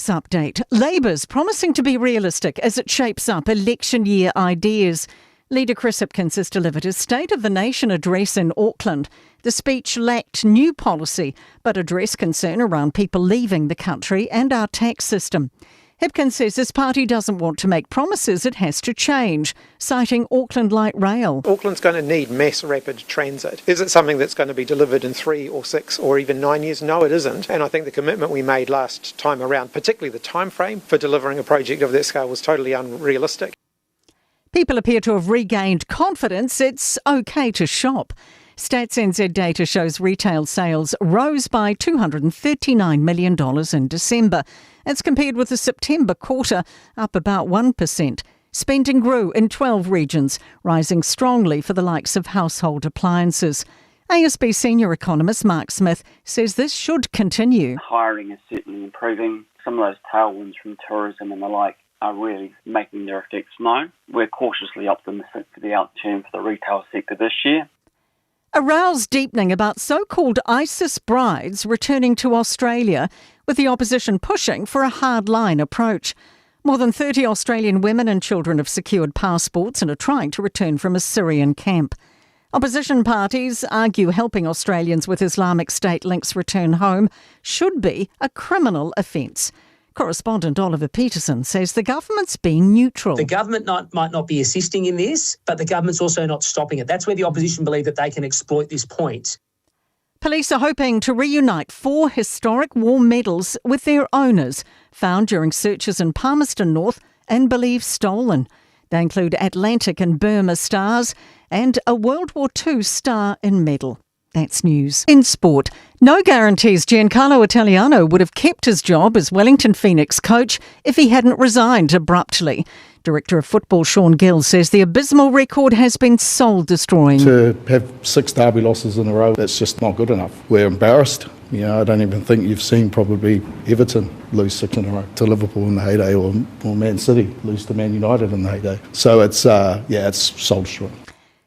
this update. Labour's promising to be realistic as it shapes up election year ideas. Leader Chris Hipkins has delivered his State of the Nation address in Auckland. The speech lacked new policy, but addressed concern around people leaving the country and our tax system. Hipkins says his party doesn't want to make promises, it has to change, citing Auckland Light Rail. Auckland's going to need mass rapid transit. Is it something that's going to be delivered in 3 or 6 or even 9 years? No, it isn't. And I think the commitment we made last time around, particularly the time frame for delivering a project of that scale, was totally unrealistic. People appear to have regained confidence it's okay to shop. Stats NZ data shows retail sales rose by $239 million in December. It's compared with the September quarter, up about 1%. Spending grew in 12 regions, rising strongly for the likes of household appliances. ASB senior economist Mark Smith says this should continue. Hiring is certainly improving. Some of those tailwinds from tourism and the like are really making their effects known. We're cautiously optimistic for the outturn for the retail sector this year. A row's deepening about so-called ISIS brides returning to Australia, with the opposition pushing for a hard-line approach. More than 30 Australian women and children have secured passports and are trying to return from a Syrian camp. Opposition parties argue helping Australians with Islamic State links return home should be a criminal offence. Correspondent Oliver Peterson says the government's being neutral. The government might not be assisting in this, but the government's also not stopping it. That's where the opposition believe that they can exploit this point. Police are hoping to reunite 4 historic war medals with their owners, found during searches in Palmerston North and believed stolen. They include Atlantic and Burma stars and a World War II star and medal. That's news. In sport, no guarantees Giancarlo Italiano would have kept his job as Wellington Phoenix coach if he hadn't resigned abruptly. Director of Football Sean Gill says the abysmal record has been soul-destroying. To have 6 derby losses in a row, that's just not good enough. We're embarrassed. I don't even think you've seen probably Everton lose 6 in a row to Liverpool in the heyday or Man City lose to Man United in the heyday. So it's soul-destroying.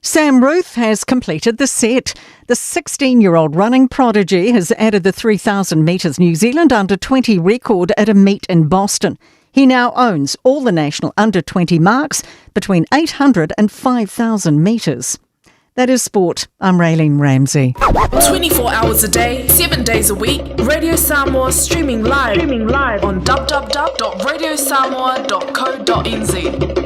Sam Ruth has completed the set. The 16-year-old running prodigy has added the 3,000 metres New Zealand under-20 record at a meet in Boston. He now owns all the national under-20 marks between 800 and 5,000 metres. That is sport. I'm Raylene Ramsey. 24 hours a day, 7 days a week. Radio Samoa streaming live on www.radiosamoa.co.nz.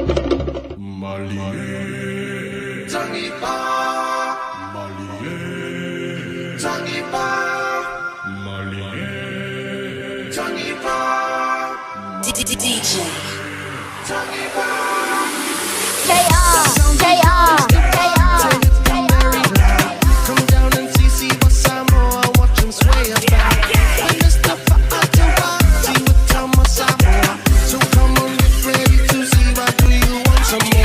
DJ come down and see what Samoa watching sway about. When the stuff I do, see what Tama Samoa. So come on, get ready to see what do you want some more.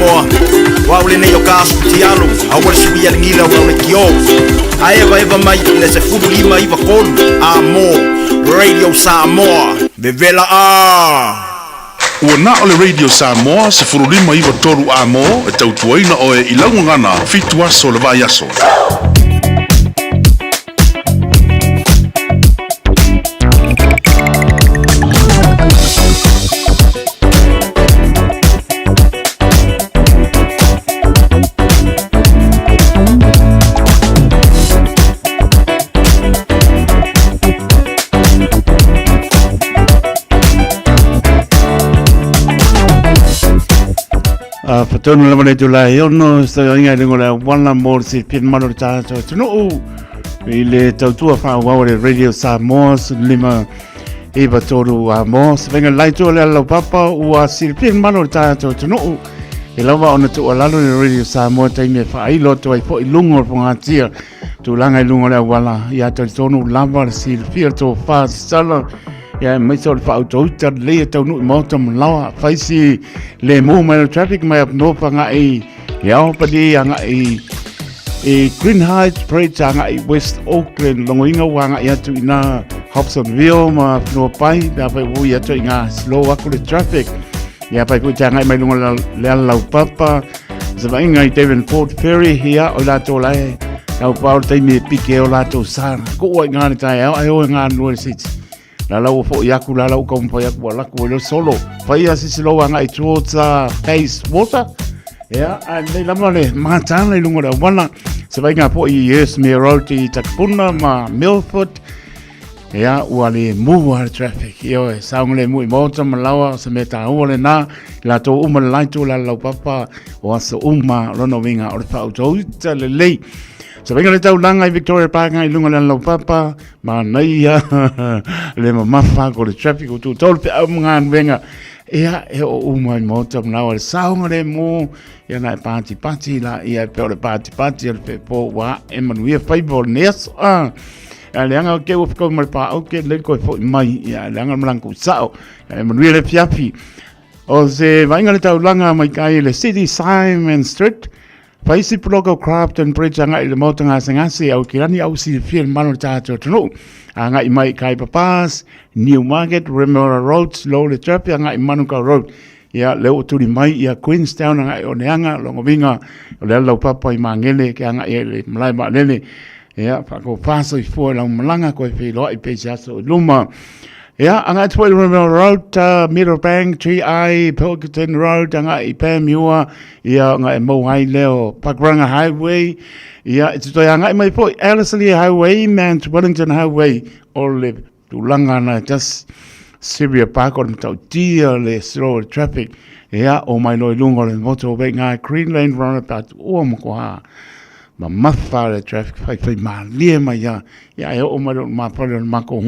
Samoa wa ule nei o ka tialo a wa sui al ngila wa le kio a eva mai le se fulu lima iva kolu a mo Radio Samoa bevela a Ua na o le Radio Samoa se furulima iwa toru a mo e tautuaina o e ilaungangana fitu aso le vai aso. Patonu la mane tula yono sta inga lengo la wana more si pin mano ta to no ile tautua fa wa le Radio Samoa lima e batoru a mo venga lai to la papa wa si pin mano ta to no e lava ona to la le Radio Samoa tai me fa i lo to ai fo i lungo po ngatia tu langa i lungo la wala ya to tonu lava si pin to fa sala ya mai so fa auto ta le to no mo tam lawa fa si le mo mai traffic mai no pa nga e ya pa di nga e Green Heights Parade nga i West Auckland longoinga wa nga ya tu ina Hobsonville ma no pai da pa u ya to nga slow akule traffic ya pa ku nga mai longo la la papa zaba nga i Devonport Ferry here o la to lai au pa o te mi pike o la to sa ko wa nga ni tai ai o nga no sit la lau fo yaku la lau kom pa yaku la ko lo solo fa ia si lo nga i trota pace water ya and le la male mata le lungo da wana se vai nga po i yes me road i takpuna ma Milford ya wale move traffic yo saung le mu mota malawa se meta o le na la to uma lai to la lau papa o so uma rono winga o fa auto le lei so venga le tau langa i Victoria Park ngai lunga lan lau papa ma nei ya le mama fa ko le traffic o tu tol pe ngan venga ia e o uma i mota na o saunga le mo ia na party la ia pe le party le pe po wa Emmanuel Fable nes le anga ke o ko mal pa o ke le ko fo mai ia le anga mlanku sao Emmanuel Fiafi o se venga le tau langa mai kai le City Simon Street Paisi Plogo Crafton Bridge anga i le mota ngasi au kirani au si fil mano tato tunu anga i mai kai papas Newmarket Remora Road slow le traffic anga i Manuka Road ia leo tuli mai ia Queenstown anga i oneanga longo vinga le lau papa i mangele ke anga i le malai ma lele ia pako paso i fua lau malanga koe whiloa i peisi aso luma ia anga i Remora Road Middlebank GI Pilkington Road anga i Pamiua ia anga i Moai leo Pakranga Highway ia it's to anga i mai po Ellerslie Highway Mount Wellington Highway o le tulanga na just Sylvia Park o mtau tia le slow traffic ia o mai loi lungo le moto ve ngai Green Lane roundabout o mo ko ha ma mafa le traffic fai ma lie mai ia ia o mai ma pole ma ko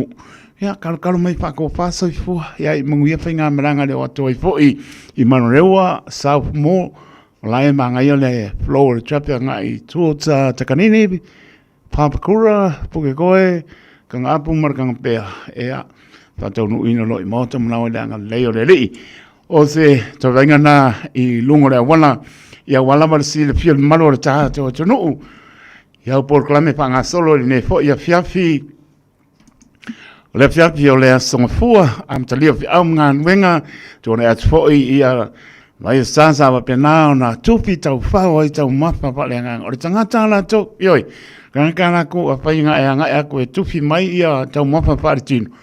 ia kalo mai pa ko paso i fu ia i mungia finga maranga le o toi foi i Manurewa South Mall lai manga ia le flow traffic ngai tuota takanini Papakura Pukekoe kang apu mar kang pe ia fa tau no ino lo i mota mna le anga leo le li o se to venga na i lungo le wala ia wala mar si le fiel malo le ta to no ia por clame pa nga solo ne fo ia fiafi le fiafi o le songa fua am talio fi am ngan wenga to ne at fo ia mai sansa va pena na tupi tau fa o tau mapa pa le ngang o le tangata la to yoi kana ko a pai nga ko tupi mai ia tau mapa pa tino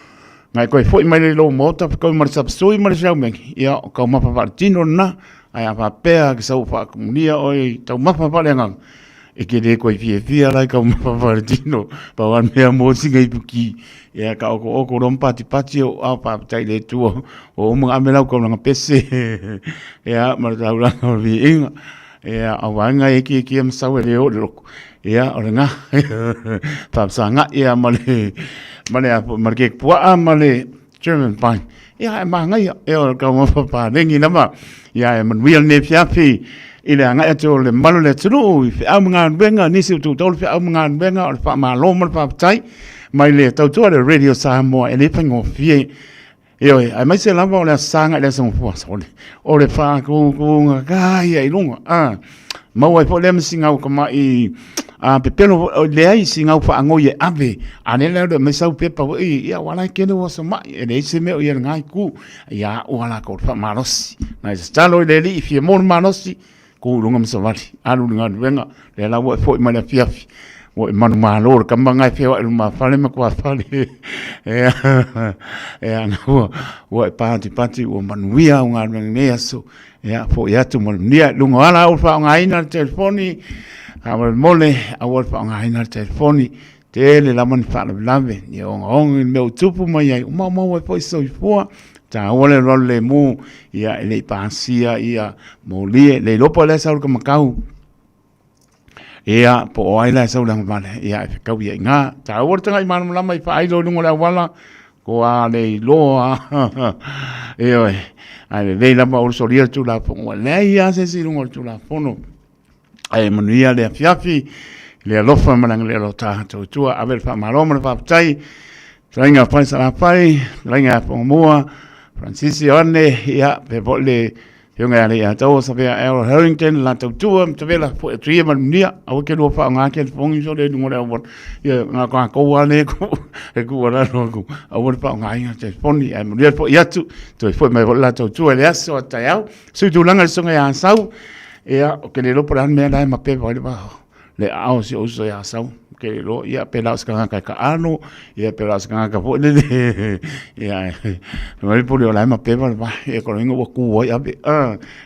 ngai koe foi mai le lo mota ko mar subsoi mar jau me ia ko mapa pa tino na ai a pea que sau fa comunia oi tau mapa pa le ngang e ke de koe fia lai ko mapa pa tino pa wan me mo singa ipuki ia ka o rom pati o a pa tai le tu o mo amela ko nga pese ia mar tau la vi inga ia awanga e ki am sau le o ia o nga pa sanga ia male marke pua male German pine ia ma nga ia o ka mo pa lengi na ma ia man real ne fiafi ile nga to le malo le tulu fi am nga benga ni si tu tol fi am nga benga o pa ma lo mal pa tai mai le tau tu le Radio Samoa e le fango fi Io ai mai se lava o le sanga le son fo sole. O le fa ku nga ia ilunga. Ma wai po le msinga ko mai pe pelo le ai singa fa ngo ye ave. Ane le me sau pe pa ia wala kene wa so mai e le se me o ia ngai ku ia wala ko fa marosi. Na sta lo le li fi mo marosi ku lunga msawali. Alu nga venga le la wa fo mai le fiafi. O manu malo ka manga fe wa ma fale ma kwa fale no o pati o manuia nga ne aso fo ya tu mo nia lunga ala o fa nga ina telefoni a mole a o fa nga ina telefoni tele la man fa lave ni on me tupu mai ai ma o fo so fo ta ole le mu ia le pasia ia mo le lopo le sa ka makau ia po ai la sau lang male ia ka wi nga ta o tanga i man la mai fa ai lo ngo la wala ko a le lo ai le la ma o so ria tu la po le ia se si ngo tu la fono ai manuia le fiafi le lo fa man le lo ta tu a ver fa maloma fa tai trainga fa sa pai trainga po moa Francis One ia pe le yung ali ato sa via Earl Harrington la tuam te vela po tria mania au ke lo fa nga ke fong so le ngora won ye nga ko wale ko e ku wala no ku au fa nga ia te foni e mo po ia tu to foi mai la tu le aso ta yau su tu langa so nga sau e o ke le lo por an me la ma pe va le au si o so ya sau ke lo ia pe la ska ka ano ia pe la ska ka po le ia no le por la ma pe va e ko ngo ku ia be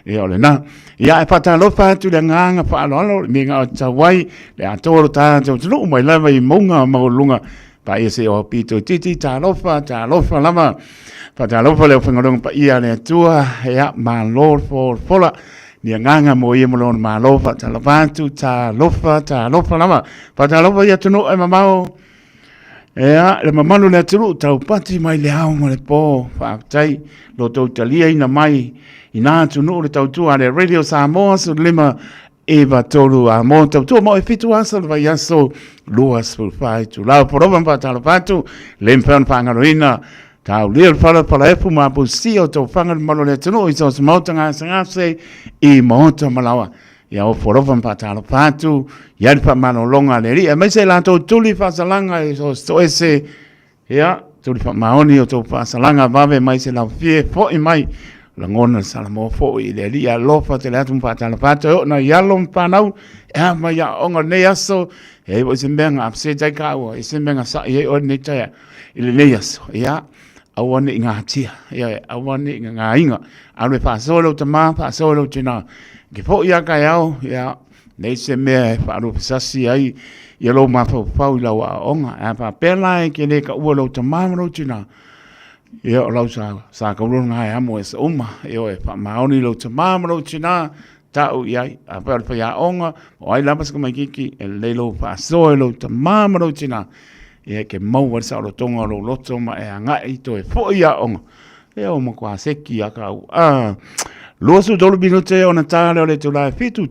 ia le na ia e pata lo fa tu le nga fa lo mi nga ta wai le ato ta tu no mai la mai monga ma lunga pa ia se o pito titi ta lo fa la ma pata lo fa le fa ngong pa ia le tua ia ma lo for la ni nganga mo ia mo ma lofa ta lavantu ta lofa lama pa ta lofa ia tunu e mamao le mamalo le tulu ta pati mai le au mo le po fa tai lo to talia ina mai ina tunu le tau tu ale radio Samoa so lima eva tolu a mo tau tu mo e fitu asa le vai aso luas fu fai tu la prova pa ta lavantu le mpan fa ngaroina tau lia fala efu ma pu si o tau whanga malo le tunu i so mautanga sangase i mauta malawa. Ia o forovan pa talo patu, ia pa mano longa le ri. E mai se la tau tuli whasalanga i so ese, ia, tuli pa maoni o tau whasalanga vave mai se la fie fo i mai. La ngona salamo fo i le ri a lofa te le atum pa talo patu, o na ialom panau, e mai a onga ne aso, e o se mbenga apse tai kaua, e se mbenga sa i e o ne taia, i le ne aso, ia. Awane inga hatia, ia awane inga inga, awe fa solo tama, fa solo tina, ke fo ia ka yao, ia nei se mea fa aru sasi ai, ia lo ma fa i lau a onga, a fa pela e ke ne ka ua lo tama maro tina, ia o lau sa ka uro ngai amo e sa uma, ia e fa maoni lo tama maro tina, tau iai, a fa fa ia onga, o ai lapas ka mai kiki, e leilo fa solo lo tama maro tina, ia ke mau wa sa lo tonga lo loto ma e nga i to e fo ia onga e o mo kwa seki aka lo su dolo binote ona tale le to la fitu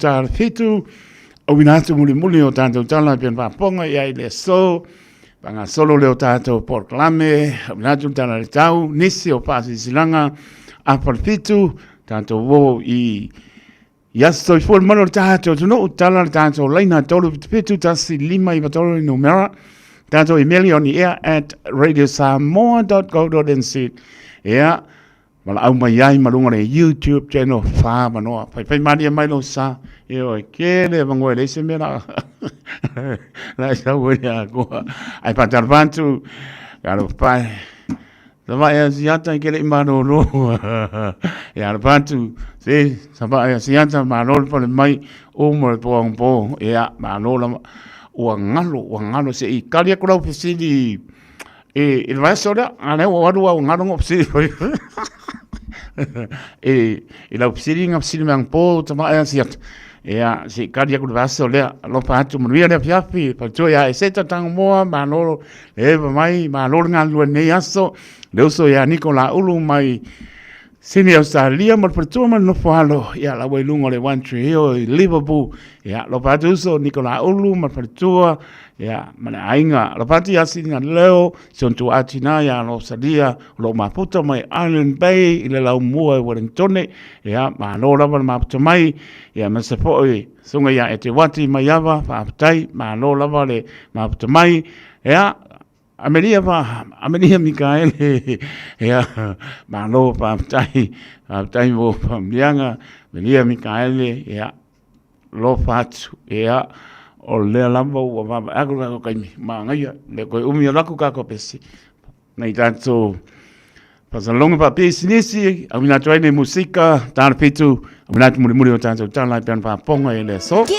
o vinatu muli o tanto tala pen va ponga ia ile so panga solo le o tanto proclame vinatu tala le tau nisi o pasi silanga a por fitu tanto wo i yasto fo mano tanto no tala tanto leina tolo fitu tasi lima i batolo numera tanto email on the air at radiosamoa.co.nz. Yeah, well, au mai ai malunga le YouTube channel fa manoa. Pai mani mai lo sa. Io ke le vango le se mera. La sa woia ko. Ai pa tarvantu. Galo pai. Sa vai asiata ke le mano lo. Ya pantu. Se sa vai asiata mano po le mai o mo po. Ya mano la o ngalo se i kalia ko ofisili il vasora ana o ngalo ofisili il ofisili ngapsili mang po tama asiat ya si kalia ko vasora lo patu mria le fiafi pa ya eseta tang mo manolo e mai manolo ngalo ne yaso le so ya Nicola ulu mai Sini Australia mo pertua man no falo ya la wailungo le one tree o Liverpool ya lo patuso Nicola Ulu mo pertua ya mana ainga lo pati asini leo sontu atina ya lo sadia lo maputo mai Island Bay ile la mua Wellington ya ma lo la ma mai ya ma se foi sunga ya Etewati Mayava fa tai ma lo la le ma mai ya Amelia Mikael ya malo tai vo pamlianga Amelia Mikael ya lo fat ya o le lambo wa agora ko ma ngai le ko umi la ku ka ko pesi nei tanto pasalonga pa pesi nisi amina traine musika tar pitu Get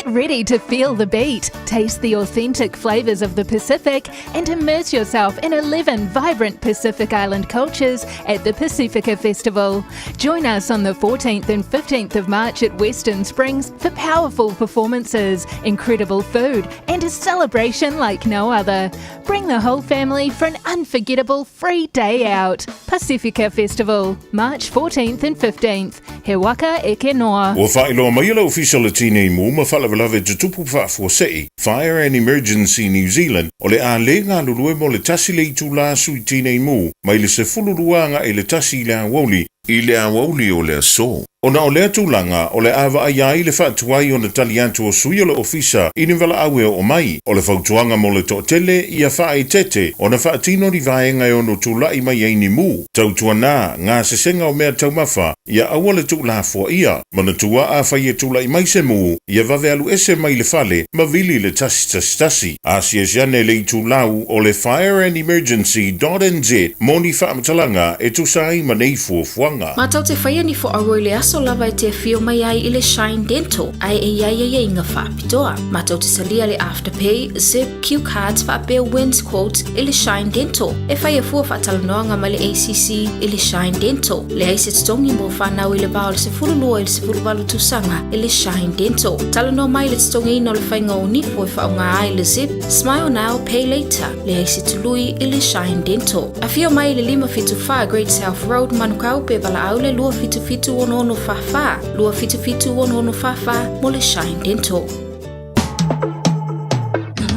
ready to feel the beat, taste the authentic flavours of the Pacific and immerse yourself in 11 vibrant Pacific Island cultures at the Pacifica Festival. Join us on the 14th and 15th of March at Western Springs for powerful performances, incredible food and a celebration like no other. Bring the whole family for an unforgettable free day out. Pacifica Festival, March 14th and 15th. He waka eke noa. Wa whaeloa mai ala official tine mu ma whalawalawe tutupu whaafosei. Fire and Emergency New Zealand o le a le ngā lulue mo le tasi le itu la sui tine mu mai le se fuluruanga e le tasi le awoli i le awoli o le aso. Ona o lea tūlanga o le awa ai le whaatuai o na tali atu o sui o le ofisa i ni wala awe o mai o le whautuanga mo le tōtele i a whae tete o na whaatino ni vaenga o no tūlai mai eini mu. Tautua nā ngā sesenga o mea taumawha i a awa le tūla fua ia mana tua a whai e tūlai mai se mu i a wawe alu ese mai le fale ma vili le tasi. Asia siane le i tūlau o le Fire and Emergency.nz moni whaamatalanga e tusai ma nei fuafuanga. Matau te whaia ni fo aroe le aso lava te fio mai ai i le Shine Dental ai inga whaapitoa. Matau te salia le Afterpay, Zip, Q Cards whaapea wins quotes i le Shine Dental. E whaia fua whatalanoanga ma le ACC i le Shine Dental. Le aise tongi mo whanau i le bao le se furulua i le se furuwalu tusanga i le Shine Dental. Talanoa mai le tongi ino le whainga o nifo i whaunga ai le Zip, Smile Now, Pay Later. Le aise tului i le Shine Dental. A fio mai le 555 Great South Road manukau pe wala au le lua fitu ono fafa. Lua fitu ono fafa mo le Shine Dental.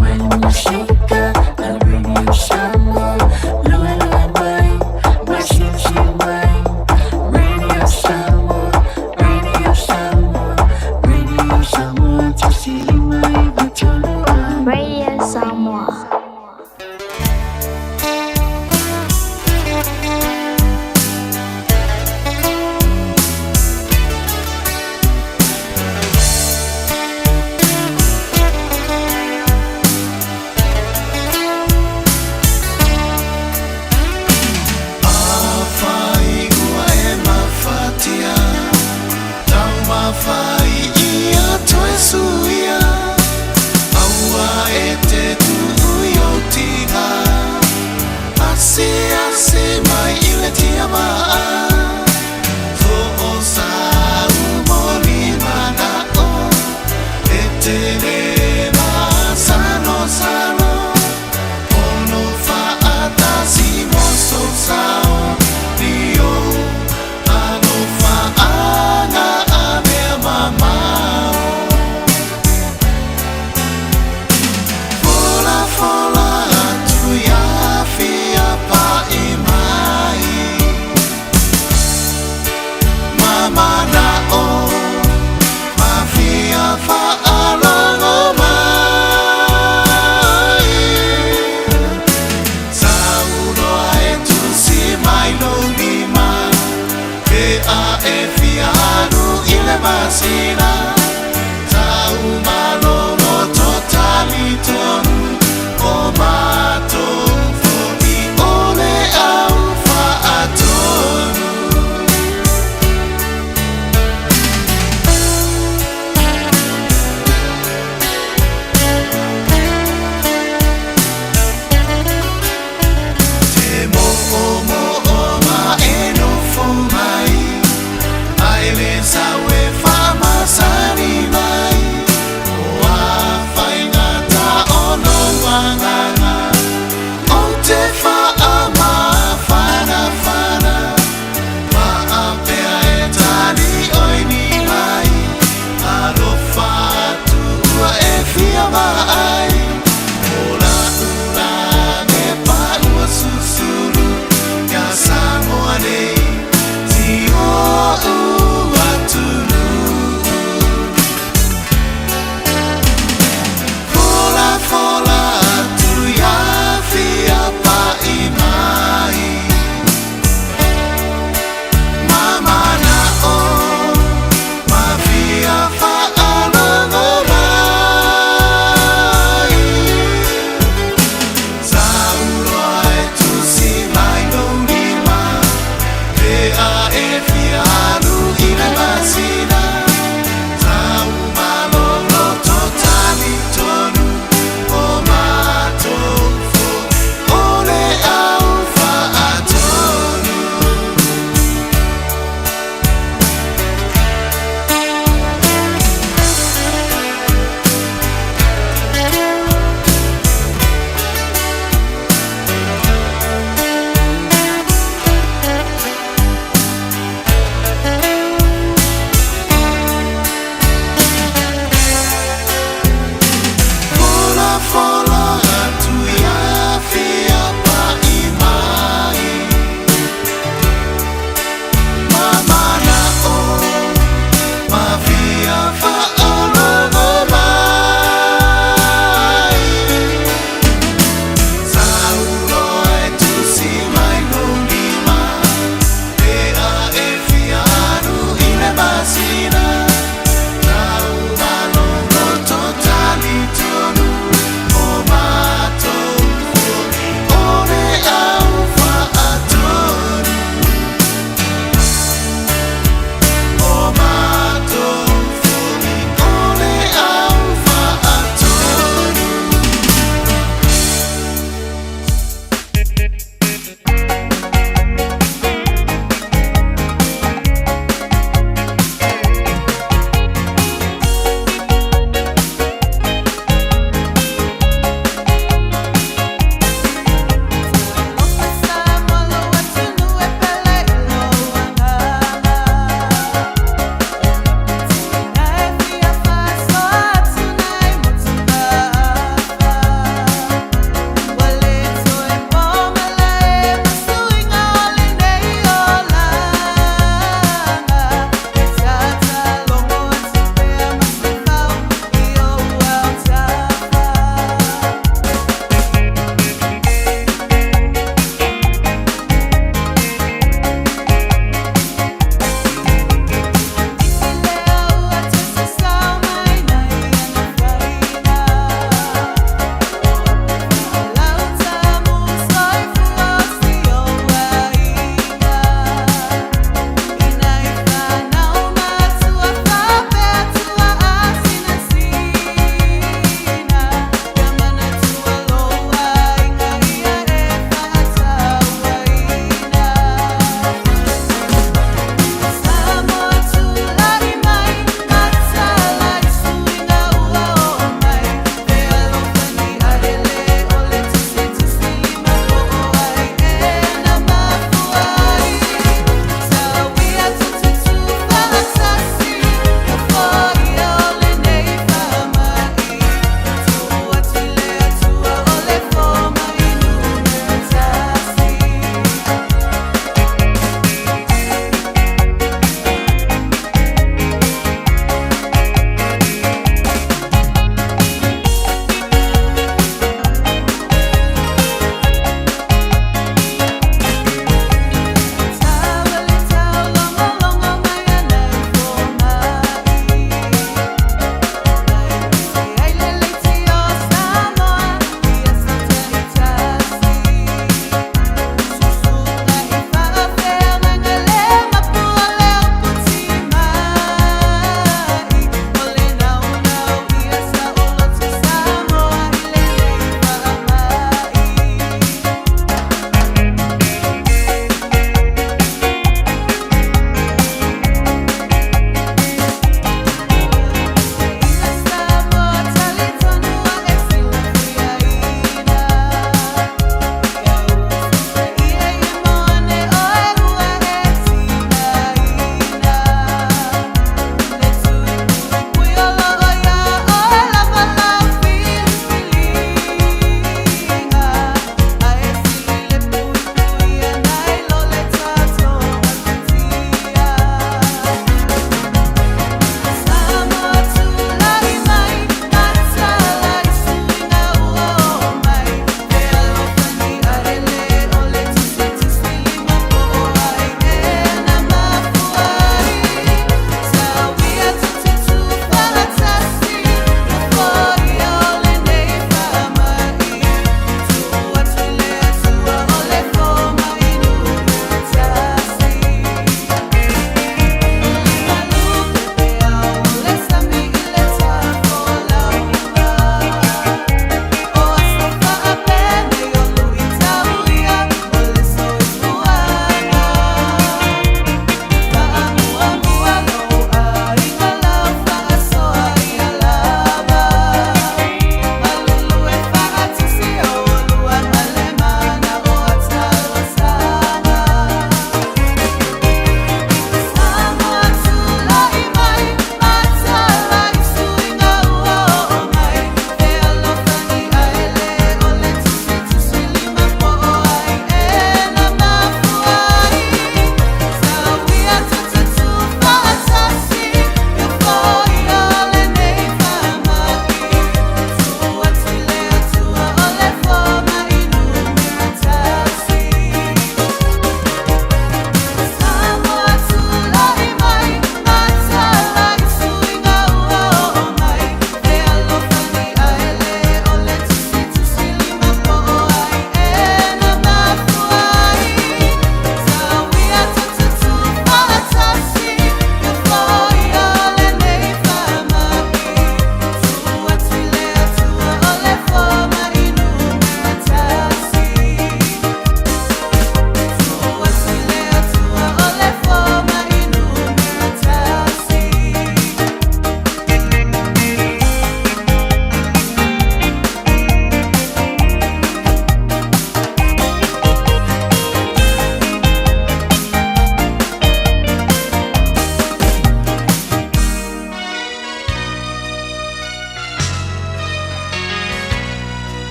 When you shake up, the radio shine more. Lua mai, my shine mai. Radio shine more, radio shine more, radio shine more. Tasi mai batulu. Radio shine more. Mama na o, mafia fa alongo. fia mai ola ula me pa ua susuru ya Samoa nei ti o ua tulu fola fola tu ya fia pa i mai mama na o ma fia fa alongo mai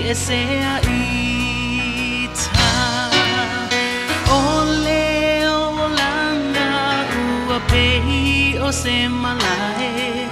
esea ita ole o langa ua pehi o se malae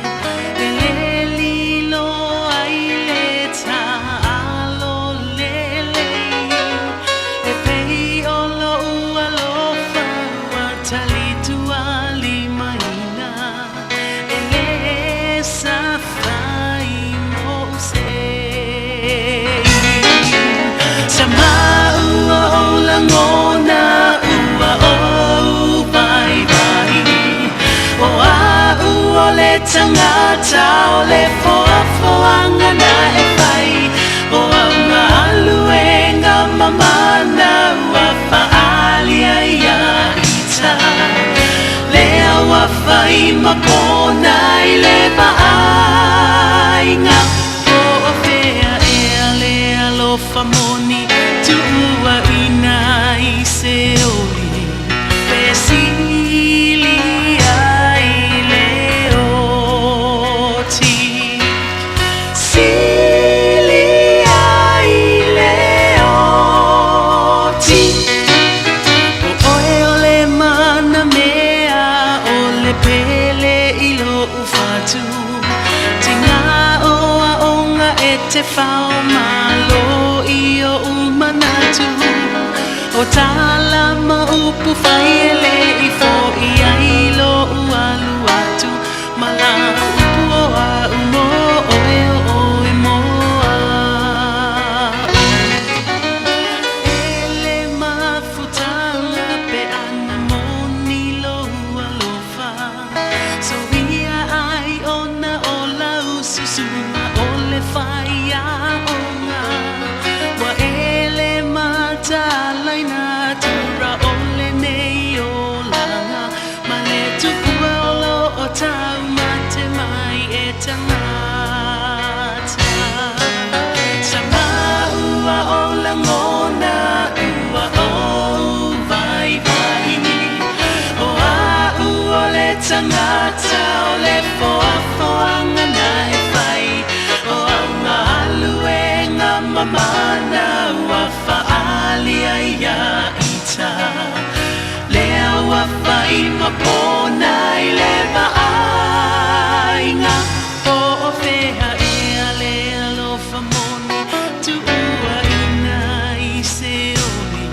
tangata o le foafoanga na e whai o aunga aluenga mamana ua whaalia ia ita lea ua whai mapona I le vaainga o o whea ea lea lo whamoni tuua ina I se oli pesili te whao malo I o umanatu o tala maupu whai ele I fo I ailo ualu atu mala upu o a umo o e o e moa ele mafutanga pe ana moni lo ualofa so ia ai ona o lau susuma o le whai tangata o le foafoanga na e whai o aunga aluenga mamana ua whaalia ia ita lea ua whai mapona I le vaainga o o whea ea lea lo whamoni tu ua ina I se oli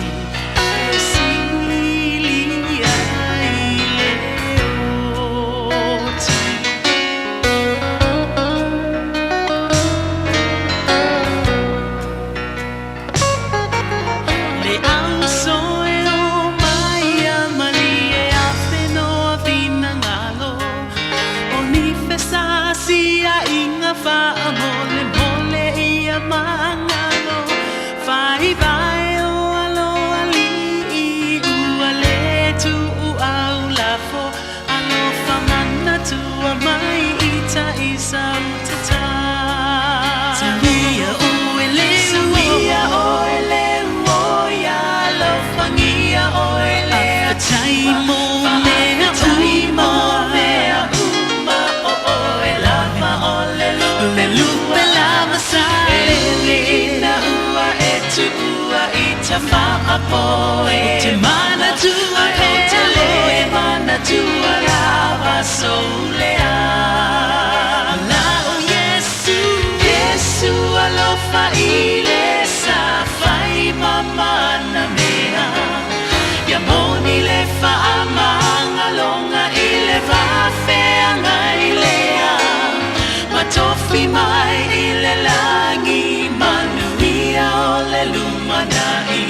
te mana tua hele mana tua lava solea la o Yesu Yesu alofa ile sa fai mama na mea ya moni le fa amanga longa ile va fea ngailea matofi mai ile langi manuia ole lumanai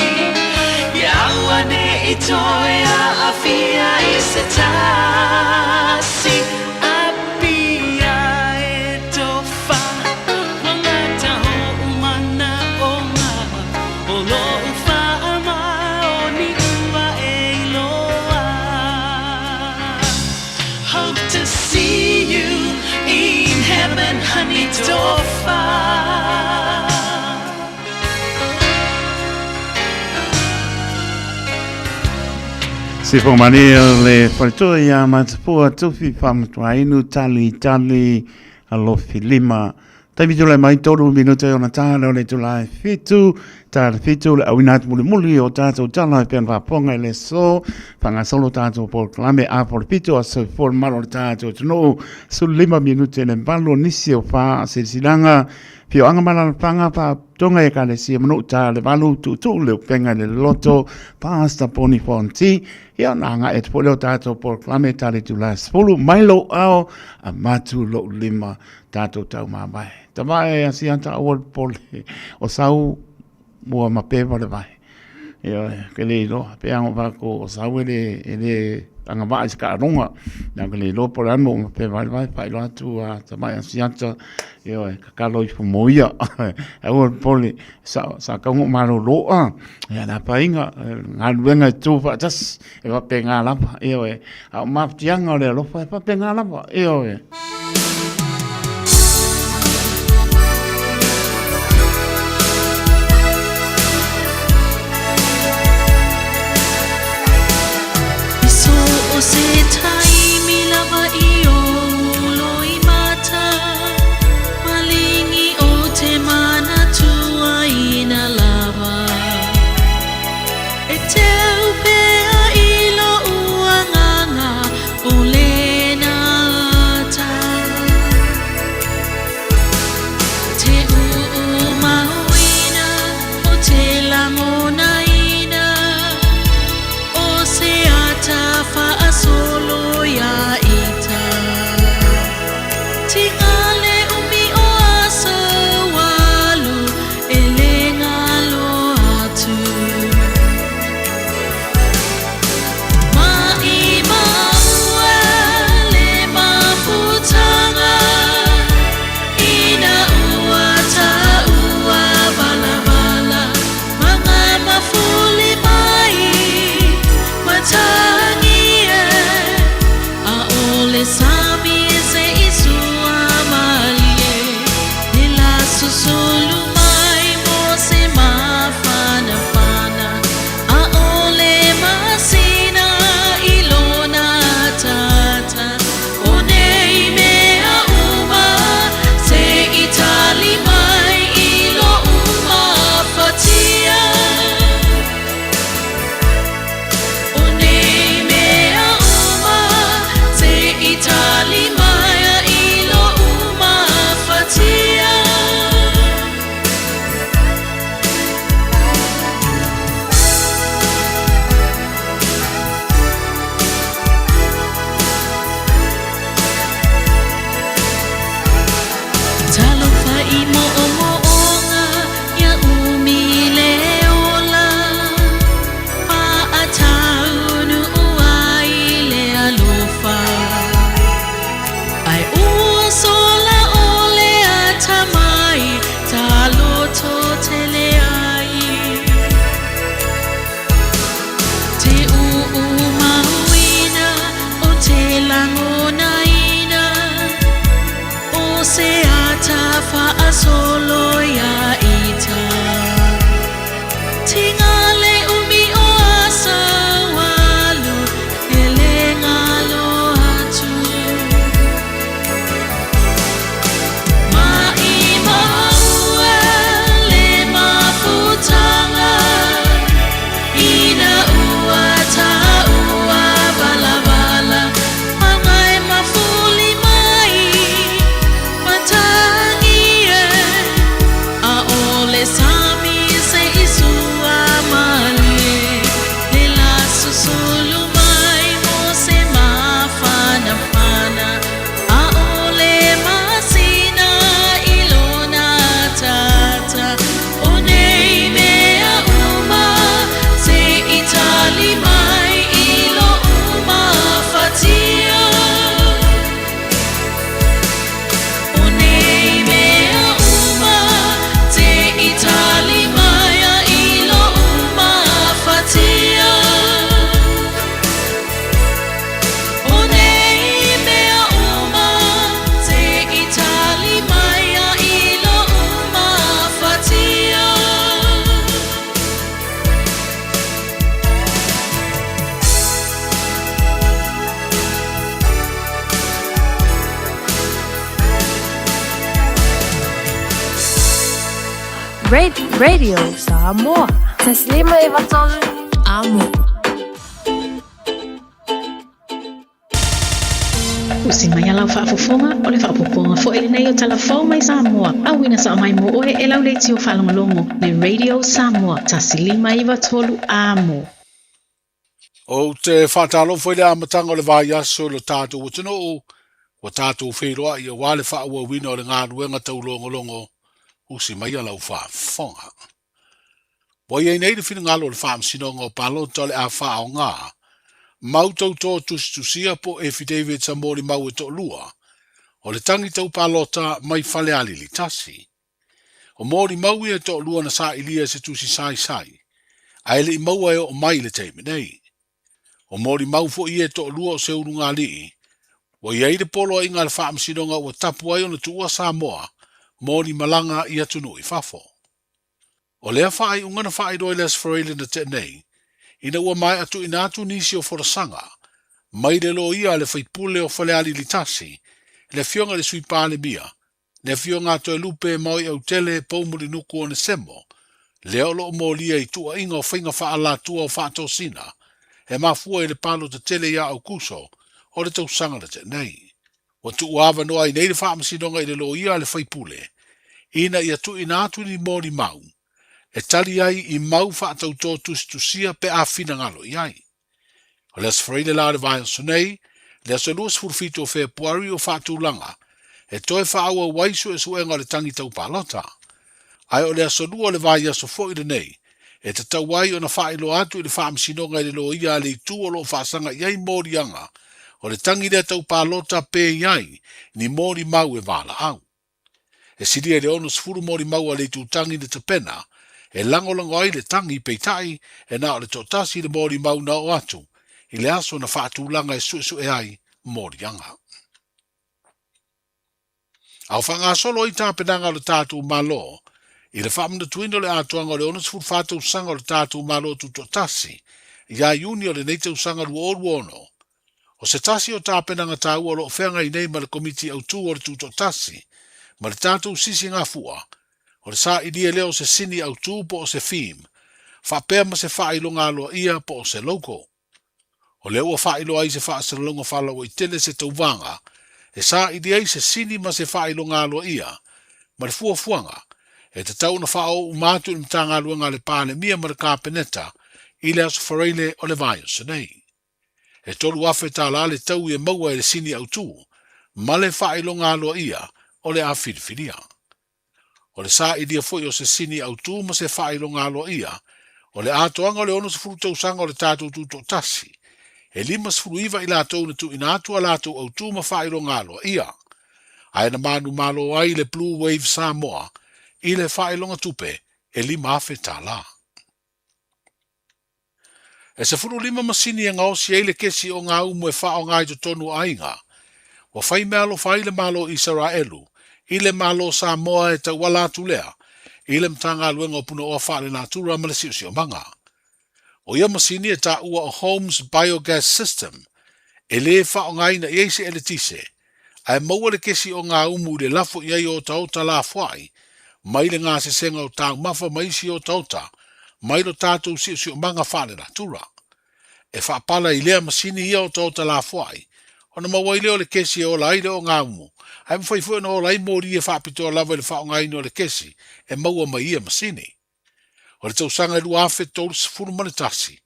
Yawane itoya afia isetasi apia etofa wangata ho umana onga olo ufa ama oni ua eiloa hope to see you in heaven honey tofa Se pomani le faltoa ia matapua tufi whamtua inu tali alofi lima Taimi tu lai mai toru minuto ona tāna le tu lai fitu, tāna fitu le awinat muli o tātou tala e pian whaponga le so, whanga solo tātou por klame a por pitu a so for maro le tātou tuno, su 5 minuto le mbalo nisi o wha a silanga, pio anga mana panga pa tonga e ka le si manu tā le walu tu le penga le loto, pasta poni fonti, ia nanga et poleo tātou por klame tali tu lai spulu, mailo ao a matu lo 5 tātou tau mābai. Ta vai asi anta o pole o sau mua mapewa le vai. Ia ke le lo pe anga va ko sau ele anga vai ska ronga. Na ke le lo por amo mapewa le vai pa lo atu a ta vai asi anta ia ka lo fu moia. O pole sa ka mo maro lo a. Ia na pa inga ngaluenga tu fa tas e va penga la ia a ma tianga le lo fa penga la ia se tai mi lava I o loi mata malingi o te mana tua ina lava e te upea I lo uanganga o le nata te mauina o te langona ina o se ata fa solo ya ita tingale umi o asa walu elenga lo atu mai maua le mafutanga ina uata ua bala bala manga mafuli mai matangi Sami se isu amalie nila susulu mai mo se mafana fana a ole masina ilona tata onei mea uma se itali mai ilo uma fatia onei mea uma Itali maya ilo uma fatia Talo fa imo omoonga ya umile ola pa ataunu uaile alofa Ai ua sola ole atamai talo to tele ai te mauina o te langona ina o se ata fa solo ya ita tingale umi o asa walu elenga lo atu Ina uata ua bala bala mangai mafuli mai matangi a Radio Samoa. Taslima iwatolu Amo. Usimaya lau whaafofonga o le whaapoponga fo ele nei o talafau mai Samoa. Awina sa mai mo oe e lau leiti o whalongolongo le Radio Samoa. Tasilima iwatolu Amo. O te whaatalo foi le amatanga o le vai aso le tātou watino o tātou wheroa i a wale whaua wina o le ngā ruenga tau longolongo usi mai alau whaafonga. Wai ei nei le whina ngalo le whaamsinonga o palota le a whaao ngā, mautau tō tusia po e David sa mori mau e tō lua, o le tangi tau palota mai whale ali li tasi. O mori mau e tō lua na sa ilia se tusi sai, a ele i maua e o mai le teime nei. O mori mau fo i e tō lua o se urunga li, o i eide polo inga le whaamsinonga o tapu ai o na tua Samoa, mori malanga i atunu i fafo. O lea whaai ungana whaai roi les whareile na te nei, ina ua mai atu ina atu nisi o whorasanga, mai le lo ia le whaipule o whaleali li tasi, le fionga le sui pāle mia, le fionga to e lupe maui au tele paumuri nuku o ne semo, le olo o molia i tua inga o whainga whaala tua o whaato sina, e mafua i le palo te tele ia au kuso, o le tausanga na te nei. O tu uawa noa i nei le whaamasinonga i le lo ia le whaipule, ina i atu ina atu ni mori mau, e tali ai i mau whaatau tō tusia pe a whina ngalo i ai. O le asfarile la le vai o sonei, le aso luas furfito o whea puari o whaatu langa, e toe whaaua waisu e suenga o le tangi tau palota. Ai o le aso lua le vai aso fo i le nei, e te tau wai o na whailo atu i le whaamsinonga i le lo ia le i tu o lo whaasanga i ai mori anga, o le tangi le tau palota pe i ai, ni mori mau e wala au. E siria le ono sfuru mori mau a le tu tangi le tapena, e langolango ai le tangi peitai, e na o le totasi le mori mau na o atu, i le aso na whaatu langa e su e ai mori anga. Au whanga solo i tāpenanga o le tātou malo, i le whamna tuino le atuanga o le ono sfuru whātou sanga o le tātou malo tu totasi, i a iuni o le neitau sanga ruono, o se tasi o tāpenanga tāu o lo whenga i nei ma le komiti au tū o le tu totasi, ma le tātou sisi ngā fua, o le sa idia leo se sini au tū po o se fim, whapea ma se whailonga aloa ia po o se loko. O leo a whailoa ai se whaasaralonga whalawa i tele se tauvanga, e sa idia i se sini ma se whailonga aloa ia, ma le fuanga, e te tau na whao umatu i mtanga aluanga le pāne mia ma le kāpeneta, i le aso whareile o le vai o senei. E tolu afe tāla le tau i e maua e le sini au tū, ma le whailonga aloa ia, o le a whiriwhiria. O le sa idia foi o se sini au tū ma se whailonga aloa ia, o le atoanga o le ono se furu tausanga o le tātou tūto tasi, e lima se furu iwa i lātou na tu ina atua lātou au tū ma whailonga aloa ia. Ai na manu malo ai le Blue Wave Samoa, i le whailonga tupe, e lima afe tāla. E se furu lima masini e ngaosi e le kesi o ngā umu e whao ngai to tonu ainga, wa whai mealo whai le malo Israelu, i le malo Samoa e tau wala tulea, i le mtanga luenga o puna o whaale nā tura ma le siusi o manga. O ia masini e ta ua o Homes Biogas System, e le whao ngai na eise e le tise, ai maua le kesi o ngā umu le lafo i ai o tauta la whai, mai le ngā se senga o tau mafa maisi o tauta, mai lo tātou siusi o manga whaale nā tura. E whaapala i lea masini ia o tauta la whai, ona mawai leo le kesi o la aile o ngā umu, ai mwhai na o lai mori e whaapitoa lava le whao ngai no le kesi, e maua mai ia masini. O le tausanga e lua afe tolu se furu manitasi,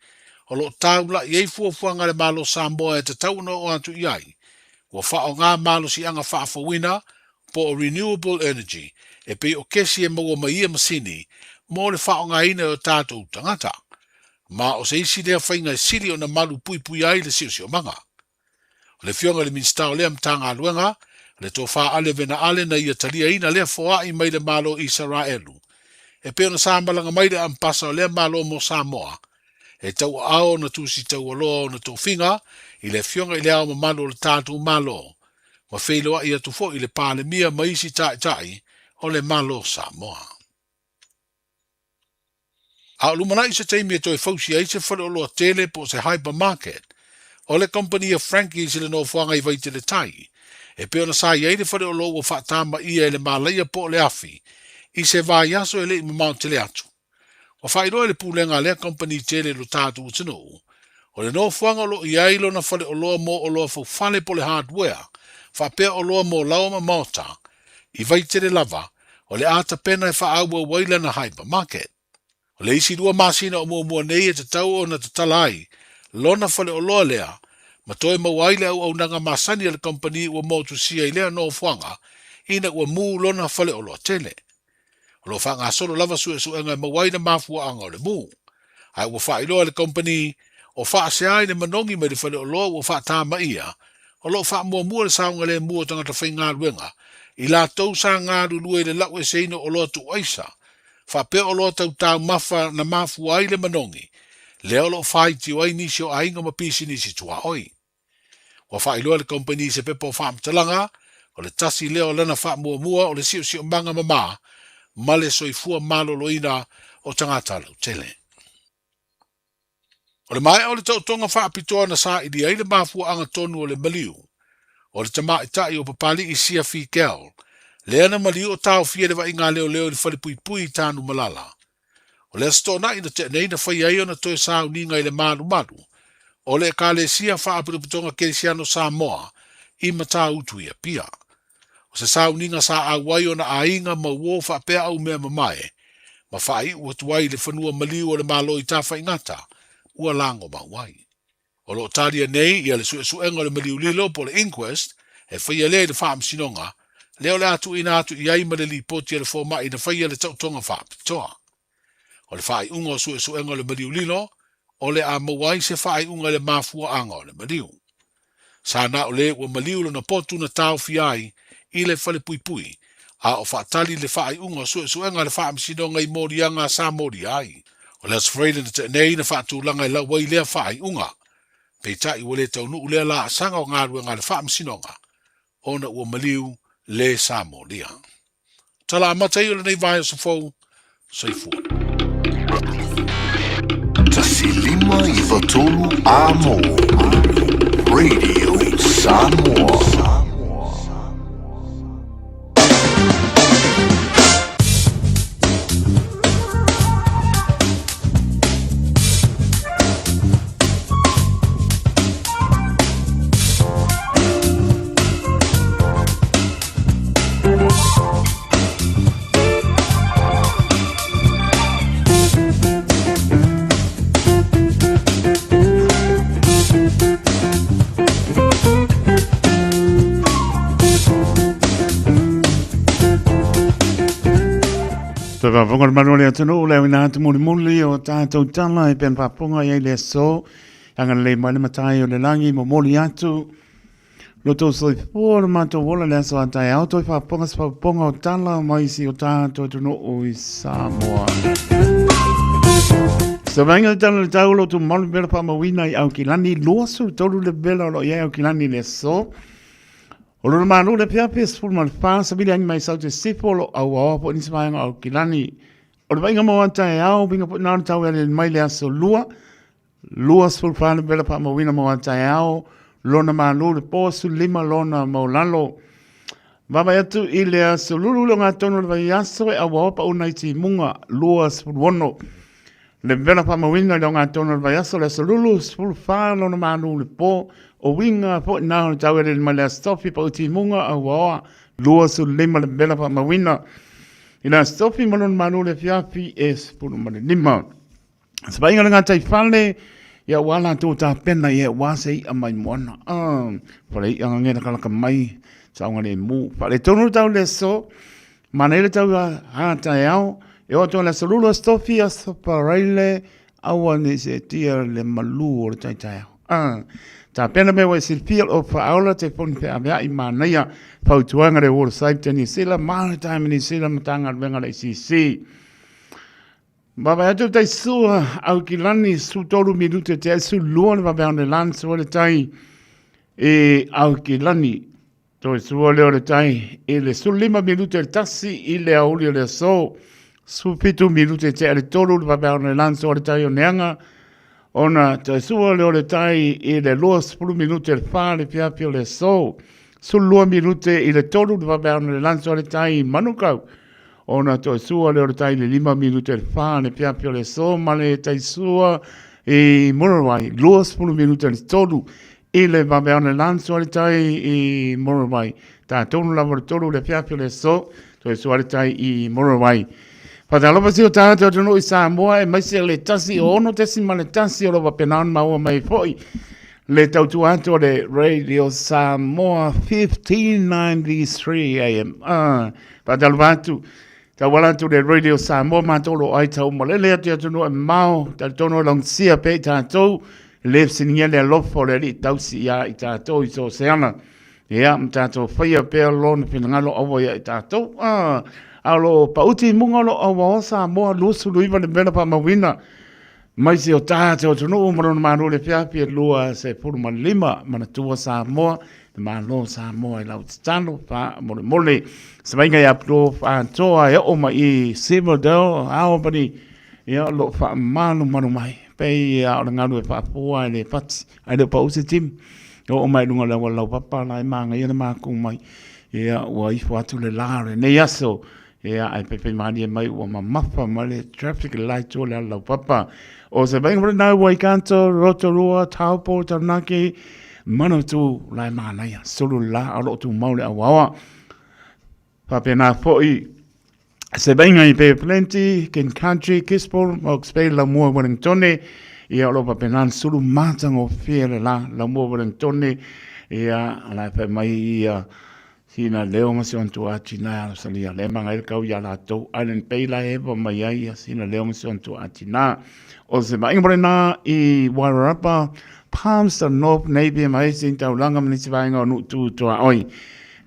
o lo taula i ei fuafuanga le malo Samoa e te tauna o atu i ai, o whao ngā malo si anga whaafawina po o renewable energy, e pe o kesi e maua mai ia masini, mo le whao ngai ina o tātou tangata. Ma o se isi lea whainga e siri o na malu pui pui ai le siusi o manga. O le fionga le minstao lea mtanga aluenga, le tō wha ale vena ale na ia talia ina lea foa i mai le malo Israelu. E peo na sāmalanga mai le ampasa o lea malo mo Samoa. E tau ao na tusi tau aloa o na tō whinga, i le fionga i lea o mamalo le tātou malo. Ma wheiloa i atu fo i le pāle mia maisi tai o le malo Samoa. A lumana i se teimi e toi fausi ai se whare o loa tele po se hypermarket. O le company of Frankie's i le no fuanga i vaite le tai. E peo na sa iei le whare o loa whaatama ia e le malaia po le afi. I se vai aso e le mamau tele atu. Wa whairoa le pūlenga lea company tele lo tātu utino. O le no fuanga lo i ailo na whale o loa mo o loa whale po le hardware. Whapea o loa mo laoma mauta. I vai tere lava. O le ata pena e whaaua waila na hypermarket. O le isi rua masina o mua nei e te tau o na te talai. Lona whale o loa lea. Ma toe mawaile au nanga masani le company ua motu sia i lea no fuanga. Ina ua mū lona whale o loa tele. O lo whanga solo lava su e su enga mawaina mafua anga o le mū. Ai ua whailoa le company o wha se ai ne manongi me le whale o loa ua wha tāma ia. O lo wha mua le saunga le mua tangata whai ngā ruenga. I la tau sa ngā rulue le lau e seino o loa tu aisa. Wha pe o loa tau mafa na mafua ai le manongi. Leo lo whai ti wai nisi o ainga ma pisi nisi tua oi. Wa whailoa le company se pepo whaamtalanga. O le tasi leo lana wha mua o le sio manga mama. Ma le soifua maloloina o tangata lau tele. O le mai o le tautonga whaapitoa na sa idi ai le mafua anga tonu o le maliu. O le tama itai o papali i sia fi kel. Lea na maliu o tau fia le wa inga leo le whalipui tānu malala. O le stona ina te nei na whai ai o na toe sao ni ngai le manu. O le ka le sia whaapirupitonga Keresiano Samoa i mata utu ia pia. O se sao ninga sa awai o na ainga ma uo whapea au mea mamae. Ma whai ua tuai le whanua maliu o le malo i tafa ingata. Ua lango ma wai. O lo taria nei ia le suenga le maliu lilo po le inquest e whaia le whaam sinonga. Leo le atu ina atu i aima le li poti le fōma i na whaia le tautonga whaapitoa. O le whai unga o suenga le maliu lilo o le a mawai se whai unga le mafua anga o le maliu. Sana o le ua maliu na potu na tau fiai i le whale pui a o whaatali le whai unga o suenga le whaam sinonga i morianga sa mori ai. O le asfreile na te nei na whaatulanga i lau wai lea whai unga. Peitai wale tau nuu lea la asanga o ngā ruenga le whaam sinonga. Ona ua maliu le sa moria. Tala amatai o le nei vai o sa fau, saifua. Tasilima i vatolu amo. Radio Samoa. Tava whangar marole atano leo ina atu muli o tātou tala e pen papunga i le so. Anga le mai matai o le langi mo moli atu. Loto soi fōra mato wola le so atai auto i papunga sa papunga o tala mai si o tātou tuno o i Samoa. Sa venga tala le tau loto malu bera pa mawina i au kilani loasu tolu le bela o lo i au kilani le so. O lona manu le pia peaceful ma le wha sa vile angi mai sau te sifolo au awa po nisi maenga au kilani. O le vainga mawanta e au binga po nāna tau ele mai le aso lua. Lua sful whāna bela pa mawina mawanta e au. Lona manu le pōsu lima lona maulalo. Mama atu i le aso lulu lo ngā tono le vai aso e awa pa unai ti munga lua sful wono. Le bela pa mawina lo ngā tono le vai aso le aso lulu sful whā lona manu le pō. O winga po na tau ele male stofi pa uti munga a wa lua su lima le bela pa mawina ina stofi malon manu le fiafi es pulu male lima sabainga nga tai fale ya wala tu ta pena ye wase a mai mona pole ia ngena kala ka mai saunga le mu pale tonu tau le so manele tau ha ta yao e o to le solo stofi as paraile awane se tia le malu o tai tai ta pena me wa silpil o fa aula te pon pe avea i manaia pautuanga re World Safety ni sila maritime ni sila matanga venga le CC. Baba atu tai sua au kilani su tolu minute te su luon va bea ne lance o le tai e au kilani to su o le tai e le su 5 minute tasi i le auli le so su 7 minute te le tolu va bea ne lance o le tai o neanga. Ona te sua leo le tai i le 10 minute le wha le piapio le so. Su 2 minute i le tolu le wabea le lanso le tai manukau. ona to sua le tai le 5 minuta le fa ne pia pio le so ma le tai sua e morawai 2 minuta le tolu e le va bene lanzo le tai e morawai ta tonu la tolu le pia pio le so to sua le tai i morawai pa da lopa sio ta to no isa moa e mai se le tasi ono tesi ma le tasi o lo va penan ma o mai foi le tau tu anto le Radio Samoa 1593 AM. Pa da lopa tu ta wala tu le Radio Samoa ma tolo ai tau ma le le tu no mau ta tono long sia pe ta to le sinia le lofo le li tau sia i ta to i so seana. Ya ta to fia pe lon finangalo ovo ya ta to alo pauti munga lo awa Samoa lusu luiva le mena pa mawina. Mai se o tātou tunu umaron manu le piapi e lua se puru ma 5 mana tua Samoa, te malo Samoa i lau titano, pa mole mole, se mainga i apro pa toa e o ma i Silverdale, Albany, ia lo fa manu manu mai, pei a o nganu e pa pua e le pati, ai le pa usi tim, o mai lunga le walau papa lai manga i na māku mai, ia ua i fuatu le lare, ne yaso, ia ai pepe mani e mai ua mamafa ma le traffic light o le alau papa, o se bang for now Waikanto Rotorua Taupo Taranaki mano tu lai mana ya solo la alo tu maule awawa pa pena foi se bang ai pe plenty ken country kispol ox pe la mo Wellington e alo pa pena solo matang o fiere la mo Wellington e ala pe mai sina leo masion tu atina salia le manga el kau ya la to island pe la e pa mai ai sina leo masion tu atina o se mai morena i Wairarapa Palmerston North Navy mai sin tau langa minisi vainga nu tu toa oi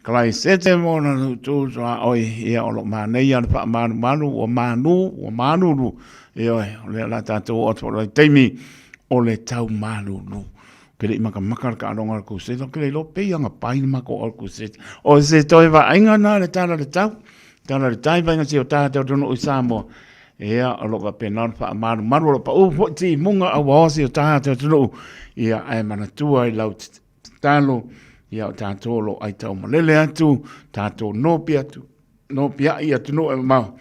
kalai sete mo na nu tu toa oi ia o lo manei ana pa manu o manu nu e oi le la tato o to le teimi o le tau manu nu kele maka ka ronga ku se kele lo pe anga pai mako ku se o se toi va ainga na le tala le tau tai vainga si o tato no Samoa ia alo ka penan fa maru lo pa o ti munga a wasi o tata tulu ia ai mana tua i lau talo ia o tato lo ai tau malele atu tato no pia ia tu no e mau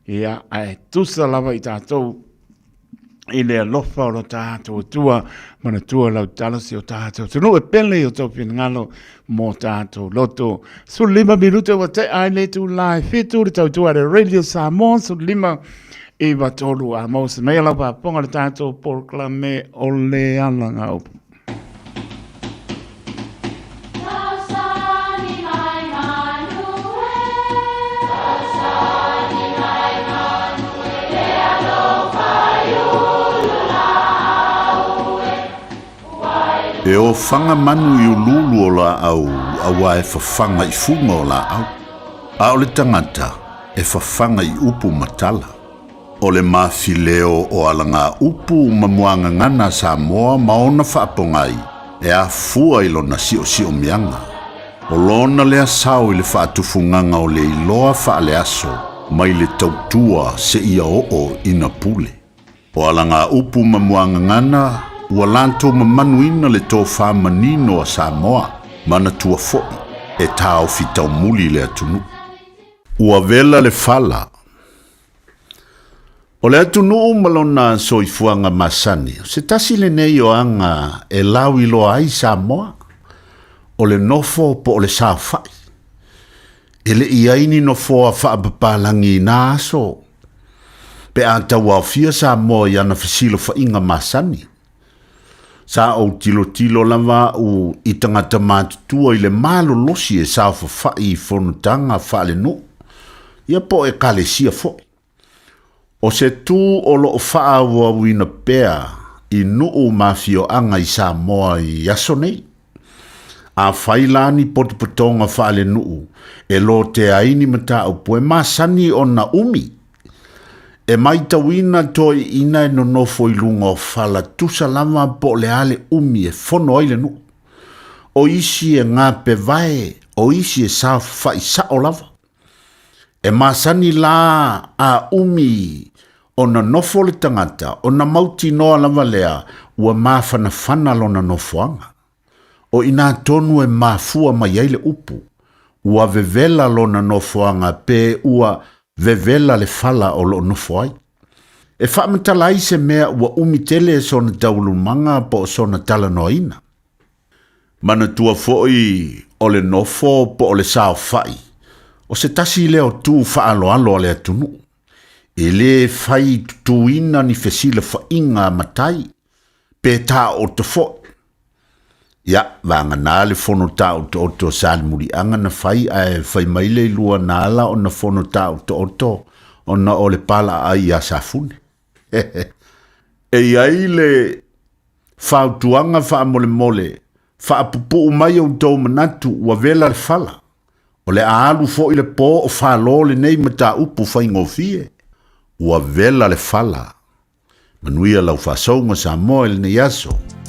ia ai tusa lava i tato i le alofa o lo tato tua mana tua lau talo si o tato tulu e pele o tau pinangalo mo tato loto su 5 minuto wa te ai le tu live fitu le tau tua le Radio Samoa su 5 Eva tolu a mos me la pa ponga tanto por clame ole alanga op. E o fanga manu i ululu o la au, awa e fafanga i funga o la au. A o le tangata e fafanga i upu matala. O le mafileo o alanga upu mamuanga ngana Samoa maona whaapongai e a fua ilo na sio mianga. O lona lea sao i le whaatufunganga o le iloa whaale aso mai le tautua se ia o ina pule. O alanga upu mamuanga ngana ua lanto mamanuina le tō whamanino a Samoa mana tua foi e tau fitau muli le atunu. Ua vela le fala o le atu nuu malona soifuanga masani, se tasi le nei o anga e lau ilo ai Samoa, o le nofo po o le sāwhai. E le iaini nofo a whaapapalangi nā aso, pe a tawawhia Samoa i ana whasilo whainga masani. Sa o tilo lava u i tangata mātutua i le malo losi e sāwhawhai i whonutanga whaale no, ia po e kale sia foi. O se tū o lo whaawa wina pēr i nuu mafio anga i Samoa i aso nei. A whailani potopotonga whaale nuu e lo te aini mata au poe masani o na umi. E mai tawina toi ina e no nofo i lunga o whala tusa lama po le ale umi e fono oile nuu. O isi e ngā pe vai, o isi e sa whai sa o lava. E masani la a umi o na nofo le tangata, o na mauti noa lava lea, ua mawhana whana lo na nofoanga. O ina tonu e mafua mai eile upu, ua vevela lo na nofoanga pe ua vevela le fala o lo nofo ai. E whaamatala se mea ua umitele e sona taulumanga po sona talanoina. Mana tua foi o le nofo po o le sao fai. O se tasi leo tu whaaloalo le atunu. E le fai tuina ni fesila whainga matai. Pe ta o te fo. Ia, vanga nā le fono ta o te oto sali muri anga na fai ai fai maile lua nāla o na fono ta o te oto o na o le pala ai a safune. E ai le whautuanga wha mole mole. Whaapupu mai o tau manatu ua vela le fala. O le aalu fo i le pō o whalo le nei mata upu whaingofie. Ua vela le fala. Manuia lau whasaunga sa moa le nei aso. Oh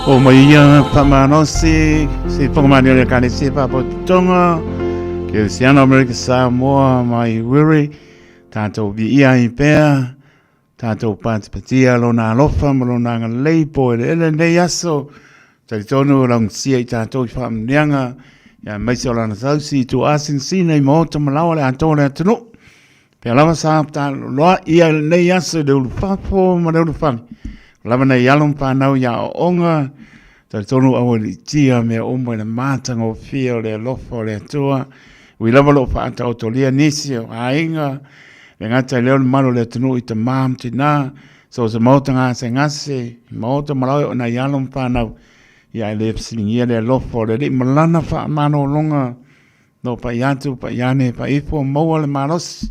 O mai ia pamanosi si pamani le kane si papotonga ke siana America Samoa mai wiri tato bi ia I pea tato patia lona alofa malona ngalei po ele nei aso taitono lang sia tato famnianga ya mai se lana sausi tu asin sine mo to malawa le antone tunu pe lava sa ta lo ia nei aso de ulfafo ma de ulfam lava nei alum pa nau ya onga taitono awali tia me omba na matanga o fio le lofo le tua wi lava lo fa ta otolia nisio ainga le ngata leo malo le tunu I te mam tina so se mautanga se ngase mauta malawa na yalum pa nau ya le singia le lofo le malana fa mano longa no pa yatu pa yane pa ifo mo le malos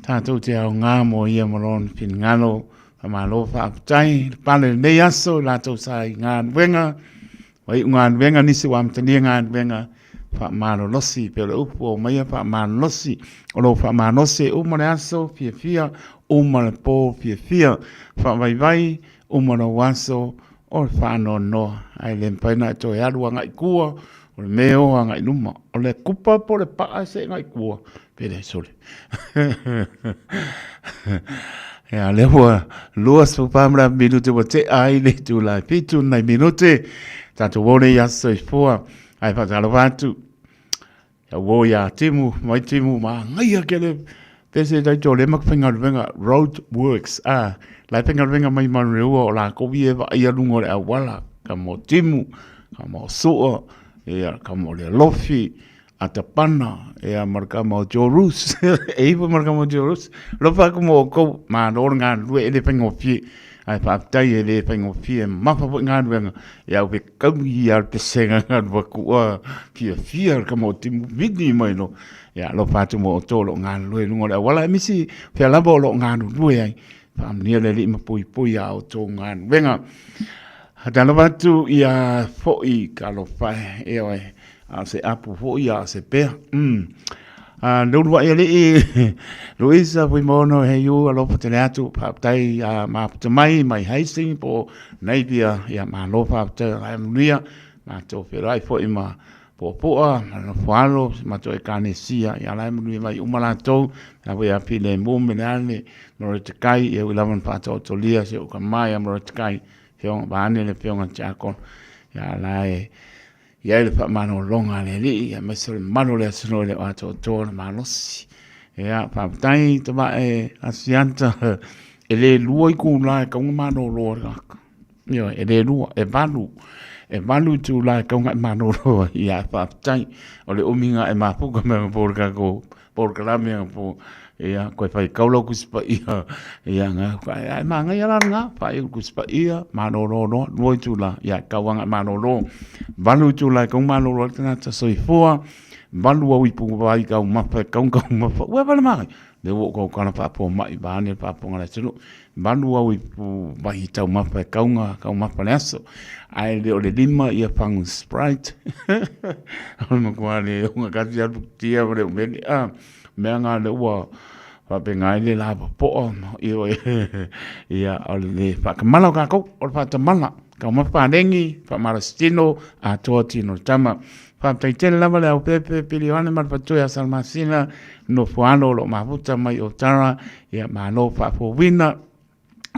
tato te au ngā mo ia malon pin ngalo pa malo fa tai pale le yaso la to sai ngan wenga wai ngan wenga nisi wam tani ngan wenga fa malo losi pe upo mai fa malo losi o lo fa malo se o mo aso fia o mo po fia fa vai o mo waso o fa no ai le paina to ya lu ngai kua o le meo ngai luma o le kupa po le pa se ngai kua pele sole ya le wa luas fu pamra minute o te ai le tu la pitu nai minute tanto vole ya so fo ai fa talo vatu ya wo ya timu mai timu ma ngai akele pese dai to le mak finga venga road works la penga venga mai manreu o la ko vie va ia lungo le awala ka mo timu ka mo so ka mo le lofi atapana marka mo jorus marka mo jorus lo fa como ko ma no nga lu ele penga fi ai fa tai ele penga fi ma fa nga venga ya ve ka ia te senga nga va ku fi ka mo timu vidi mai no ya lo fa tu mo to lo nga lu lungo le awala misi fe la bo lo nga lu ai famnia le lima pui au tō ngan wenga hatana watu ia foi kalo fai eoi a se apu foi a se pe no wa ele Luisa foi mono he yu alo pateatu patai ma tamai mai haising po naibia ia ma lo pa amnia ma to ferai foi ma poa no falo ma to e kanesia ia la mu mai umalato na voi a pile mo menane no te kai e ulaman pa to lia se o mai am te kai fiong bane le fiong chako ia la ia le fa mano longa le li ia mesel mano le sono le ato to manos ia pa tai to ba asianta ele luoi ku la ka mano lo io ele lu e valu tu la ka mano lo ia pa tai o le ominga e mapu ka me por ka me po ia ko fai kaulo kuspa ia nga ai manga ia nga fai kuspa ia mano lo luoi tu la ia ka wanga mano lo valu tu la ka mano lo tana ta soi fo valu o ipu vai ka mapa ka mapa wa vale mai le wo ko kana pa po mai ba ne pa po ngala tsu valu o ipu vai ta mapa ka mapa leso ai le o le lima ia pang Sprite mo kwa le nga ka tia le me me nga le wa pa pe ngai le la po ia o le pa ka mala ka ko o pa ta mala ka mapa dengi pa marastino a totino tama fa tai tele lava le pepe pilione mar patu ya salmasina no fuano lo mafuta mai o tara ya mano fa fo wina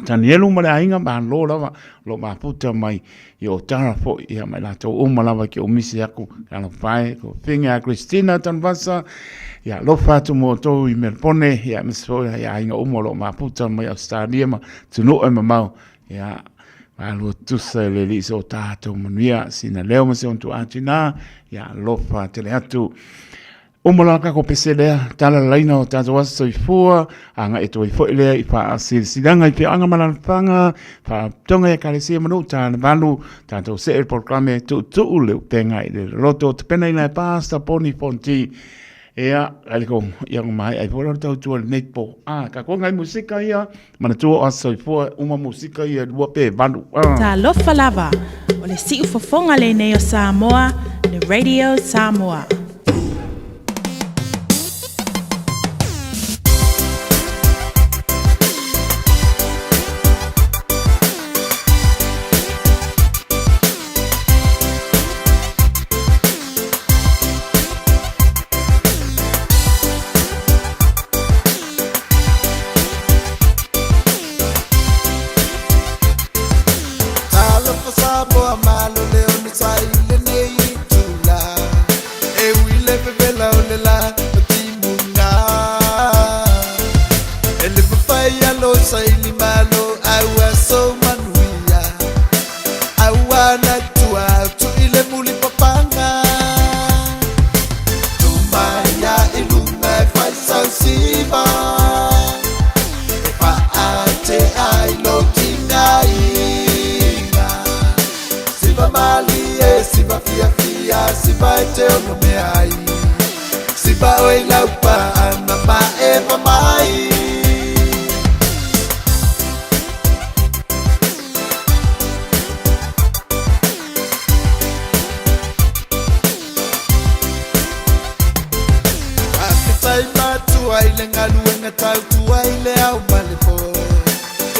tanielu mara inga ban lo lava lo mafuta mai yo tara fo ya mai la to lava ki o misi aku kana fai ko finga Cristina tanvasa ya lo fatu mo to I merpone ya miso ya inga lo mafuta mai o stadium tuno e mamau ya alu tusa le liso tato manuia sina leo mase on tu atina ya lofa tele atu umolaka ko peselea tala laina o tato waso ifua anga eto ifo ile ifa silanga ife anga malanfanga fa tonga ya kalesia manu tana balu tato se el programe tu ule penga ile loto tepena ina pasta poni ponti ea aliko yang mai ai polo tau tu netpo ka ko ngai musika ia mana tu aso ifo uma musika ia dua pe balu ta lofa lava o le si ufofonga le nei o Samoa le Radio Samoa. malo saili malo awa so manuia awa na tua tu ile muli papanga tumaya ilunga faisa siva pa ate ai lo tingaina siva mali siva fia fia siva te no me ai siva oi laupa mama eva mai Tuaile ngaluenga tau tuaile au malepo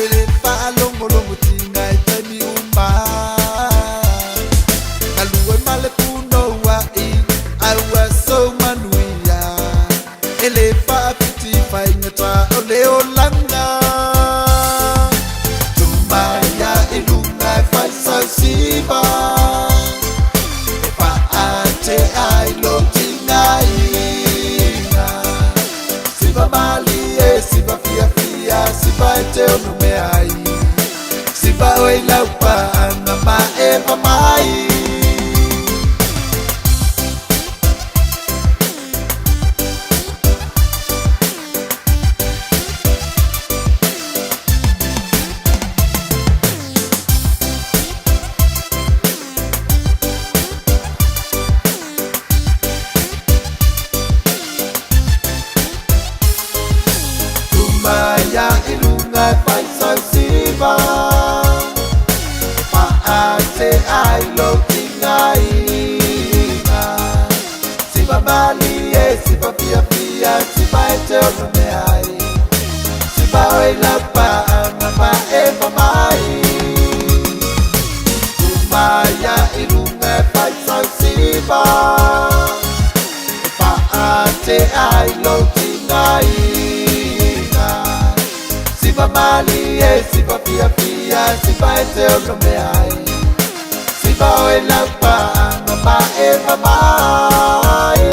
ele pa longo longo tinga itemi umba ngalue malepu no wa I awa so manuia ele pa piti pa ingata ole olanga tumaya ilunga fa sa siva pa ate ai lo tinga siva fia fia siva te no me ai siva oi laupa mama eva mai ya ilunga paisa siva pa ate ai lo tingaina siva mali siva pia pia siva ete no me ai siva oi la pa mama eva mai tumaya ilunga paisa siva pa ate ai lo tingaina siva mali siva pia pia siva ete no me ai siva oi la pa mama eva mai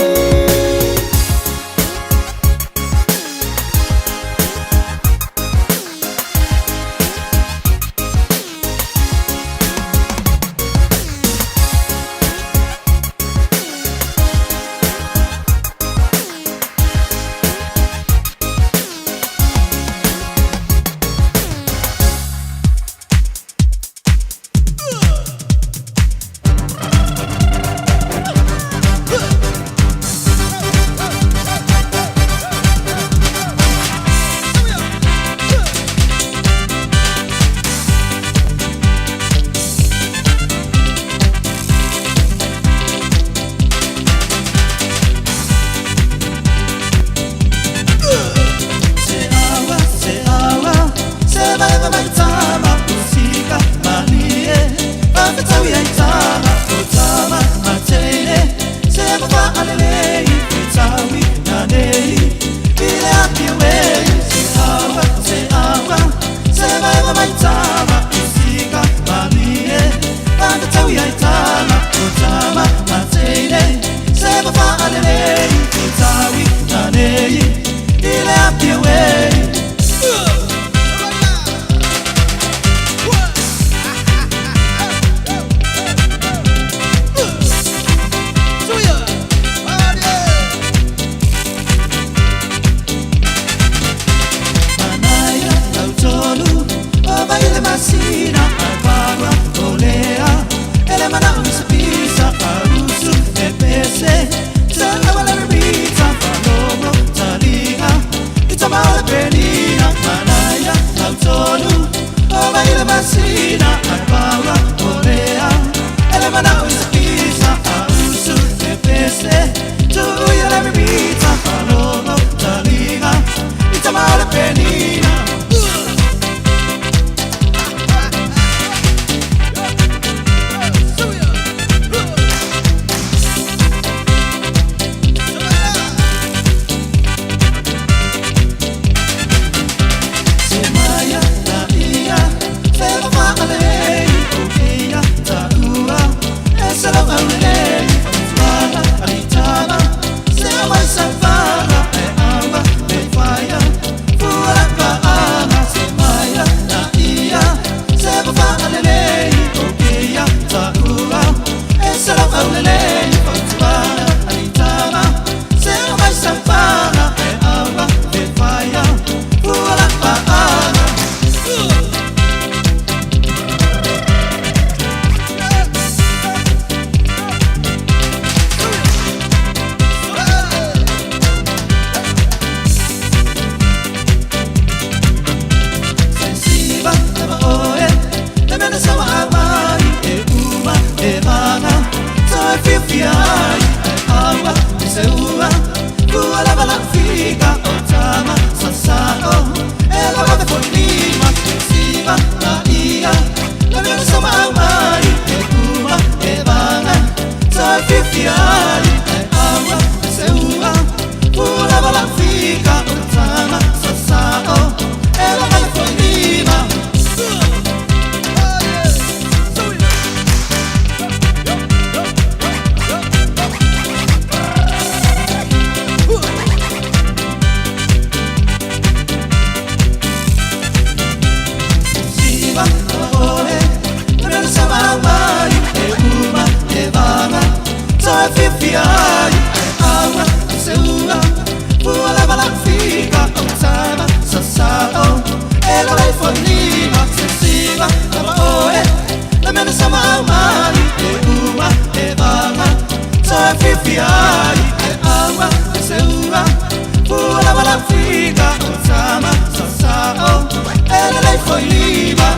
konima sesiba lava oe la mena sama mali e uma e vanga so fifiari e awa seura pula bala fica sama sasao ela lei foi liba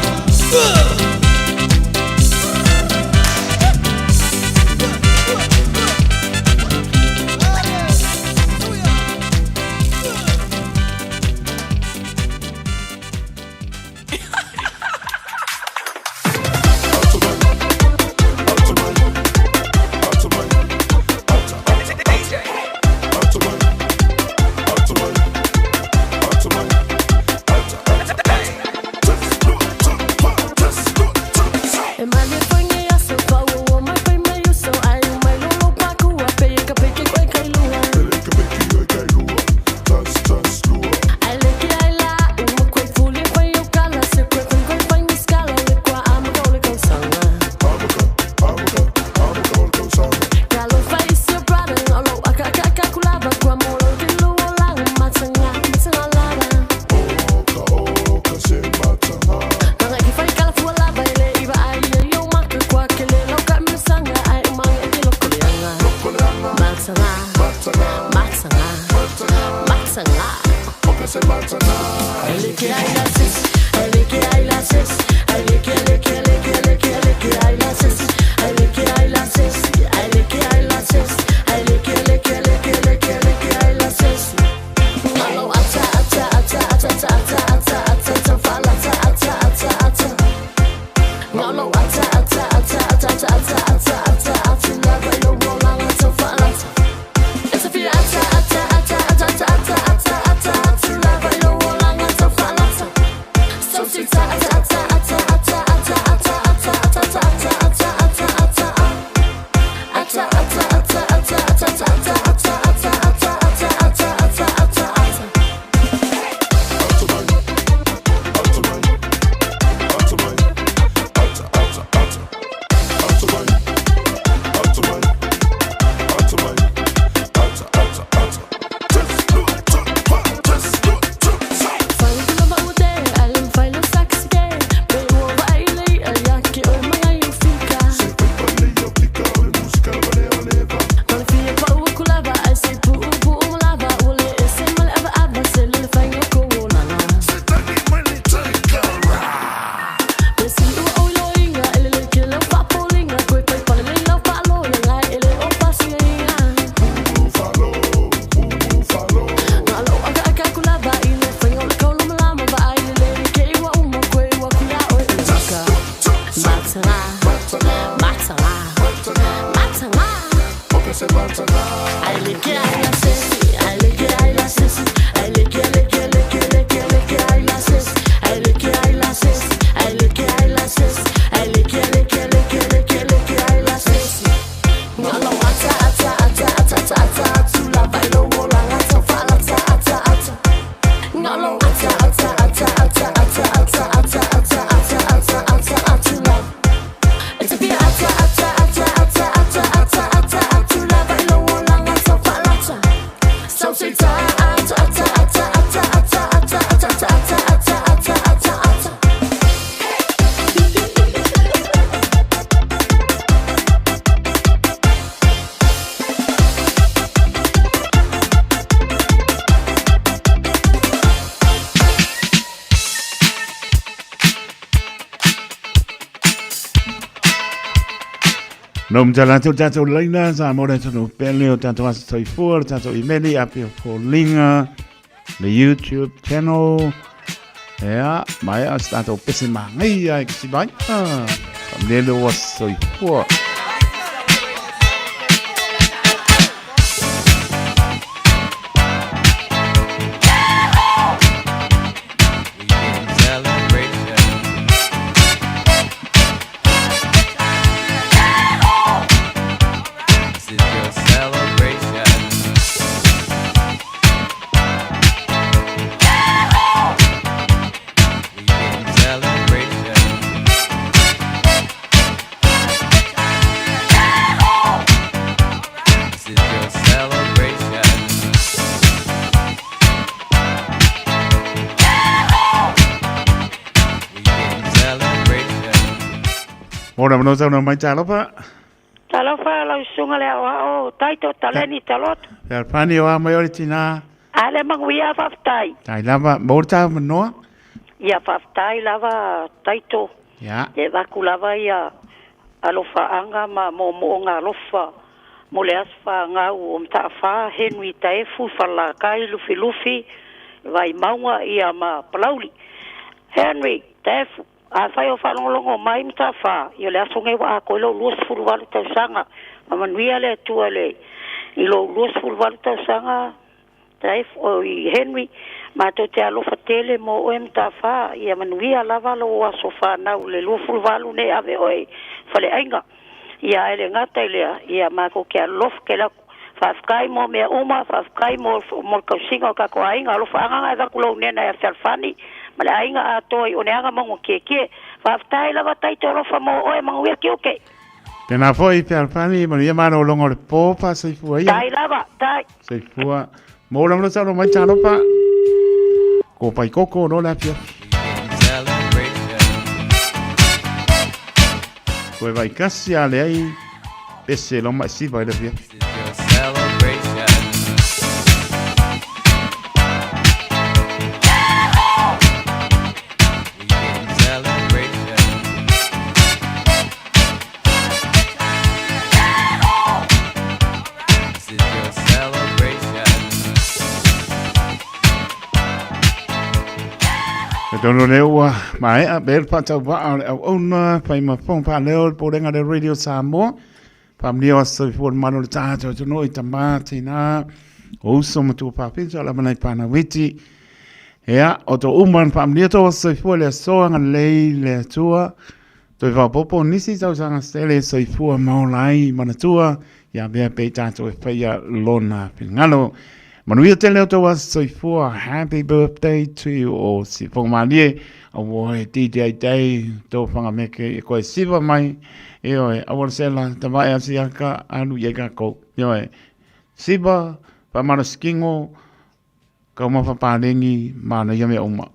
Nom talato tato laina sa amore sono peleo tato asoi for tato imeli apio linga the YouTube channel ya maya stato pesima ngai ai si bai nelo wasoi for Ora mano sa no mai talo pa. Talo fa la sunga le o taito taleni talot. Ya pani wa mai ori tina. Ale manguia faftai. Tai lava morta no. Ia faftai lava taito. Ya. E vakulava ia alofa anga ma mo nga alofa. Mo le asfa nga o mta fa Henry Taefu fala kai lufi lufi vai maunga ia ma Plauli. Henry Taefu a fai o whanongongo mai mta wha. Ia le asongai wa a koe lo luas furuwalu tau sanga. Mamanuia le tua le. I lo luas furuwalu tau sanga. Taif o i Henry. Ma to te alofa tele mo o mta wha. Ia manuia lava lo o aso whanau. Le lua furuwalu ne ave oi. Fale ainga. Ia ele ngata ilea. Ia mako ke alof ke la. Whafkai mo mea uma. Whafkai mo kausinga o kako ainga. Alofa anga e vakulau nena e whalfani. Male ainga a toi o neanga mongo ke whaftai lava taito rofa mo oe mangu ia ke oke. Tēnā foi pe alpani manu ia mana o longo le pōpa seifua ia. Tai lava, tai. Seifua. Mō lamla sa no mai tālo pa. Ko pai koko no la pia. Koe vai kasi a le ai pese lo mai siva le pia. Dono lewa mai a bel pata wa ona pai ma fong pa leo po denga de Radio Samoa pa mlio so for mano tato to no itamati na o so mo pa pinza la mana pa na witi ya o to uman pa mlio to so for le so ngan le tua to va popo nisi sa sanga stele so for ma lai mana tua ya be pe tato e ya lona pingalo Manuia te leo tau asa soifua, happy birthday to you, o si whangamalie, a woe DJ Day, tau whangameke, e koe siwa mai, e oe, awara sela, ta vai a siaka, anu ye ka kou, e oe, siwa, whamana skingo, kau mawhaparengi, mana yame oma.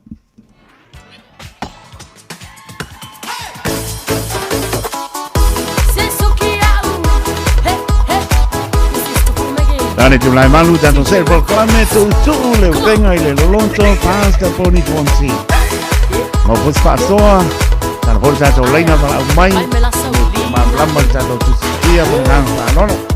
Dane tu lai malu tanto sei proclame tu le venga ile lonto pasta poni fonsi. Ma pos pasoa tan forza to leina para mai. Ma blamba tanto tu sia bunan no.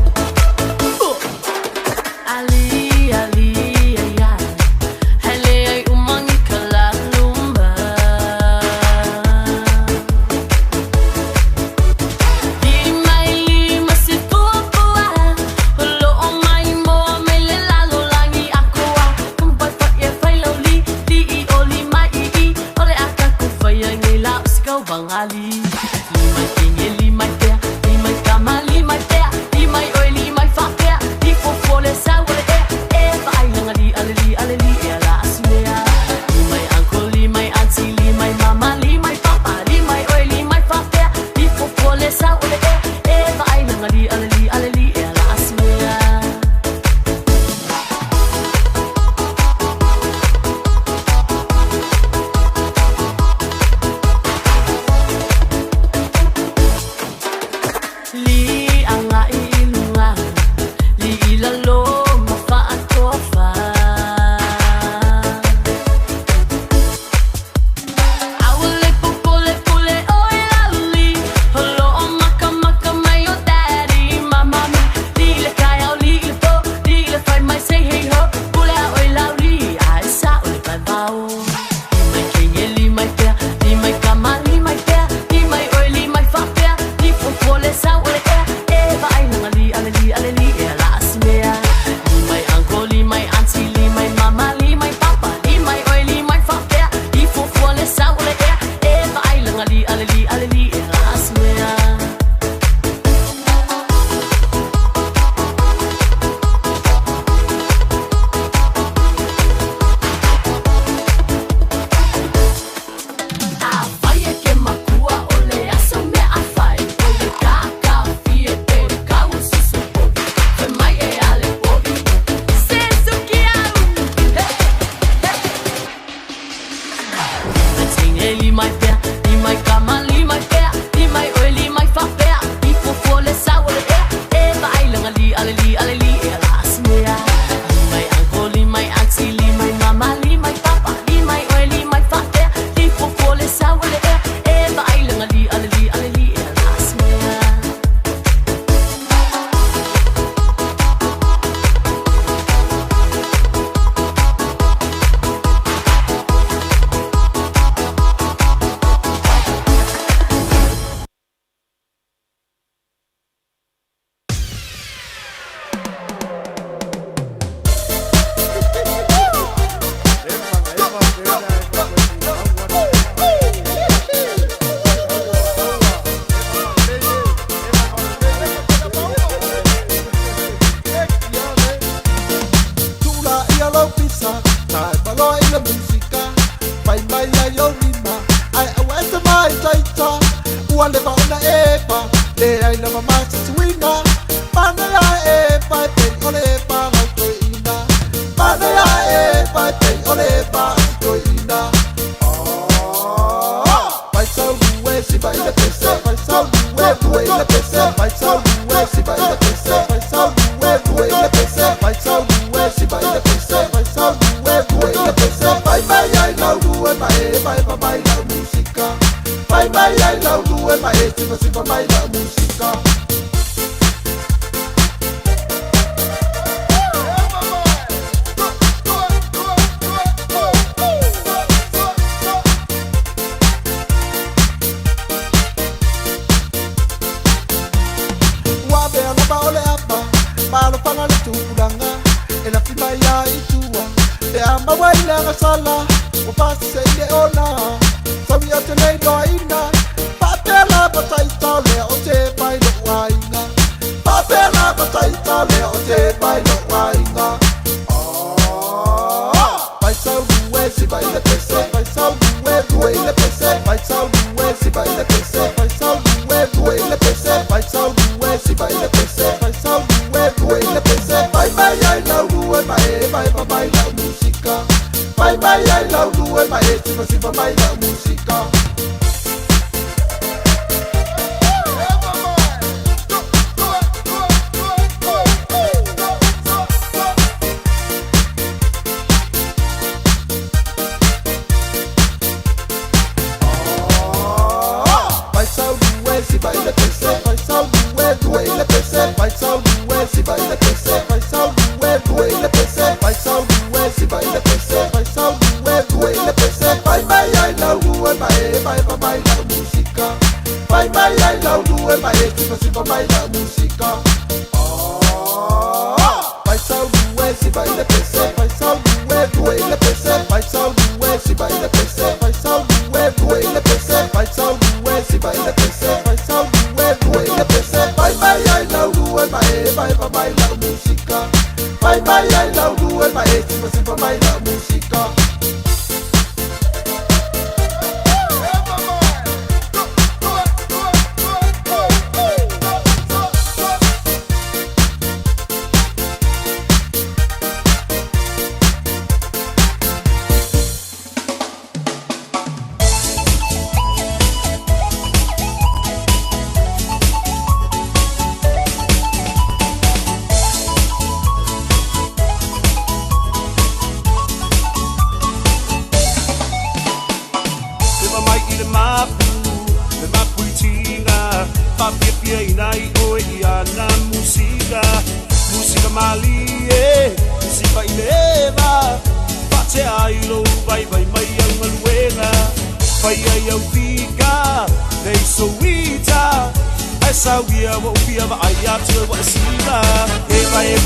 taita Uale ba ona epa Le ai na mamasa tuina Mana ya epa Pe ole epa Hauto ina Mana ya epa Pe ole epa Hauto ina Vai sau luwe si vai le pese Vai sau luwe le pese Vai sau luwe si vai le pese Vai sau luwe le pese Vai sau luwe si vai le pese Vai sau luwe le pese Vai mai ai lau luwe mai Vai pa mai lau musika Vai mai ai lau luwe mai Si pa mai lau musika Sala, o passe de ona, sabia te nei doina, papela bataita le o te pai do wainga, papela bataita le o te pai do wainga. Vai sau duwe si vai le pese, vai sau duwe le pese, vai sau duwe si vai le pese, vai sau duwe le pese, vai sau duwe si vai le pese, vai sau duwe le pese, vai mai ai lau duwe vai pa mai lau musica. Vai mai ai lau duwe mai si pa mai lau musica. Vai sau duwe si vai le pese, vai sau duwe le pese, vai sau duwe si vai le pese, vai sau duwe le pese, vai sau duwe si vai le pese, vai sau duwe le pese, vai mai ai lau duwe vai pa mai lau musica. Vai mai ai lau duwe si pa mai lau musica. Vai sau duwe si vai le pese, vai sau duwe le pese, vai sau duwe si vai le pese, vai sau duwe le pese, vai sau duwe si vai le pese, vai sau duwe le pese, vai mai ai lau duwe vai pa mai lau musica. Vai mai ai lau duwe si pa mai lau musica.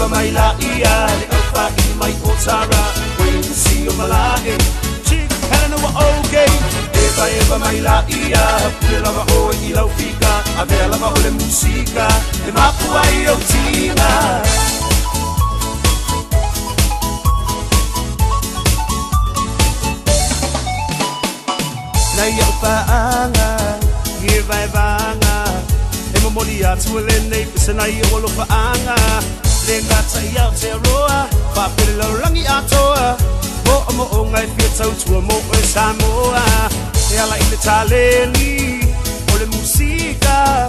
Eva mai la ia le alfa I mai o Tara when you see your malae chick Helena wa okay Eva mai la ia le lava o I lau fika ave lava o le musica le mapu ai o tina na ia faanga ye vai vanga e mo moli atu le nei pesa ia o lo faanga le ngata ia te roa pa pele lo rangi atoa mo o ngai pia tau tua mo e Samoa e ala I le taleni o le musica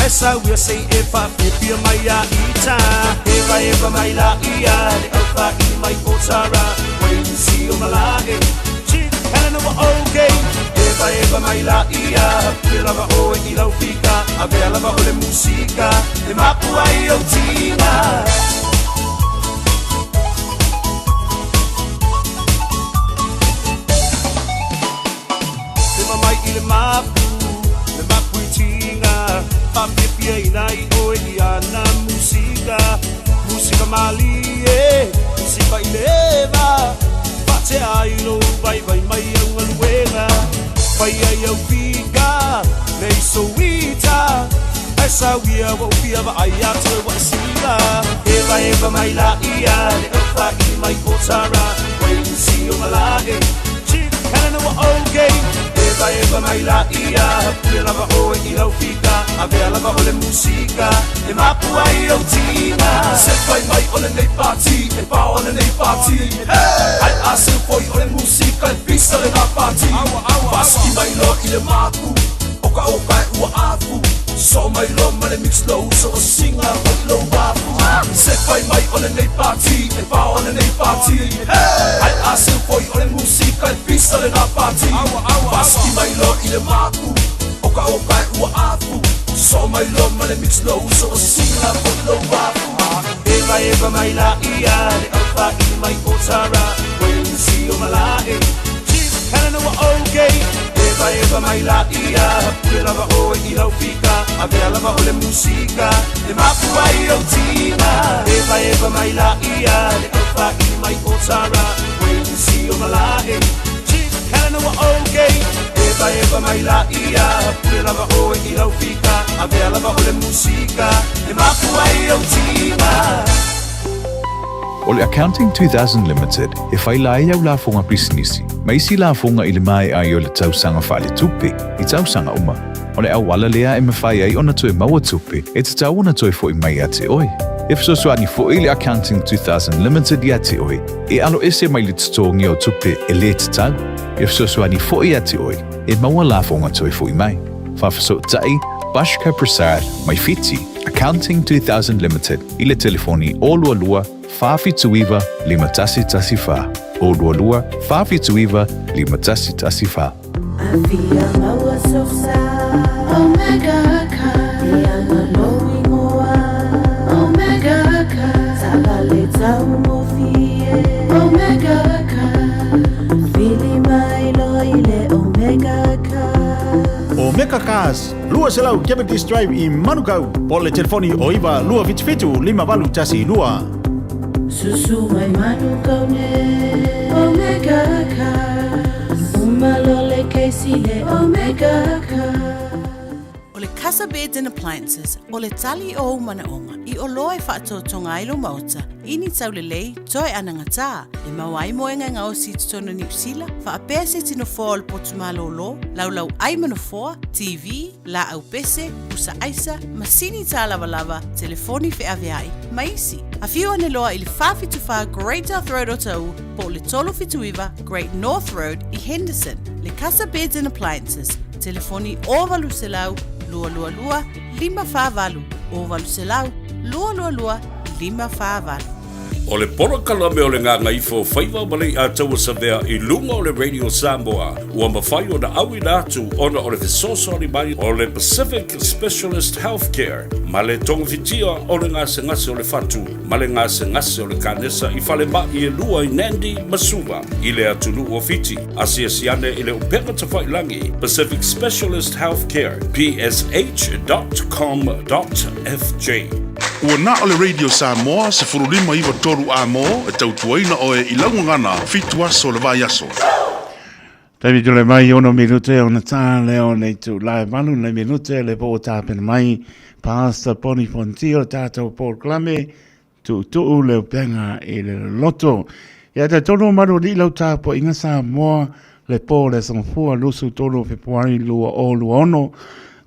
esa we say e pa pia mai a ita Eva mai la ia le alfa I mai o Tara when you see your malae chick Helena wa okay Eva mai la ia le lava o I lau fika ave lava o le musica le mapu ai o tina le mapu I tinga papipia inai o I ana musica mali musica I leva pate ai lo vai mai au aluenga vai ai au fica nei soita esa wia wo pia va ai atu wa sila Eva mai la ia le alfa I mai o Tara when you see your malae chick Helena wa okay Eva eva mai la ia Pule lava oe I lau fika Avea lava ole musika E mapua I au tina Se fai mai ole nei party E pa ole nei party Ai ase foi ole musika E pisa le na party Paski mai lo I le maku Oka oka e ua afu So mai lo ma le mix low So o singa hot low wafu Se fai mai ole nei party E pa ole nei party Ai ase foi ole musika E pisa le na party Paski mai lo I le maku Oka oka e ua afu So mai lo ma le mix low So o singa hot low wafu Eva eva mai la ia Le alfa I mai o tara When you see o malae Chief Canada wa okay Eva eva mai la ia Pule lava oe I lau fika Avea lava ole musika E mapua I au tina Eva eva mai la ia Le alfa I mai o tara When you see o malae Chief Canada wa okay Eva eva mai la ia Pule lava oe I lau fika Avea lava ole musika E mapua I au tina O le Accounting 2000 Limited, e whailai au la fonga businessi. Maisi la fonga I le mai ai o le tausanga whale tupe, I tausanga uma. O le au wala lea e mawhai ai ona toe maua tupe, e te tau ona toe fo I mai a te oi. E fsoswani fo I le Accounting 2000 Limited I a te oi, e alo ese mai le tutongi o tupe e le te tau. E fsoswani fo I a te oi, e maua la fonga toe fo I mai. Whawhaso tai, Bashka Prasad, mai fiti, Accounting 2000 Limited, I le telefoni o lua lua, Fafi tuiva lima tasi tasi fa. O lua lua, fafi tuiva lima tasi tasi fa. Avia maua sosa, Omega ka, Diana lowing oa, Omega ka, Tabale tau mofie, Omega ka, Fili mai loile Omega ka. Omega Cars, lua selau Cavendish Drive I Manukau, po le telefoni o iwa lua fitu lima valu tasi lua. Susu mai manu kaune Omega ka Umalole keisile Omega ka O le Casa Beds and Appliances, o le tali o manaonga, I o loa e whaatotonga ai lo mauta, ini tau le lei, toi anangata, le mawai moenga ngao si tutono ni usila, wha apea se tino fōa le potumalo lo, lau ai manofoa, TV, la au pese, usa aisa, masini tā lava, telefoni fe aveai, maisi. A fiu ane loa I le whawhituwha Great North Road o tau, po le tolo fituiva Great North Road I Henderson, le Casa Beds and Appliances, telefoni o valu selau, lua lua lua, lima whāwalu, o valu selau, lua lua lua, lima whāwalu. O le porokala me o le ngā ngaifo whaiva malei a taua savea I lunga o le Radio Samoa. Ua mawhai o na awi nātu ona o le fesosori mai o le Pacific Specialist Healthcare. Ma le tonga fitia o le ngase ngase o le fatu. Ma le ngase ngase o le kanesa I whale ma I lua I Nandi Masuva. I le atunu o fiti. Asia siane I le upenga tawhai langi. Pacific Specialist Healthcare. psh.com.fj. Ua na o le Radio Samoa se furulima iwa toru a mo e tautuaina o e ilangu ngana fitu aso le vai aso. Taimi tule mai ono minute o na tā leo nei tu lai manu nei minute le po tāpena mai Pastor Poni Fontio tātou Paul Klame tu leo penga I le loto. Ia te tono manu li lau tāpo inga Samoa le po le sangfua lusu tono Februari lua o lua ono.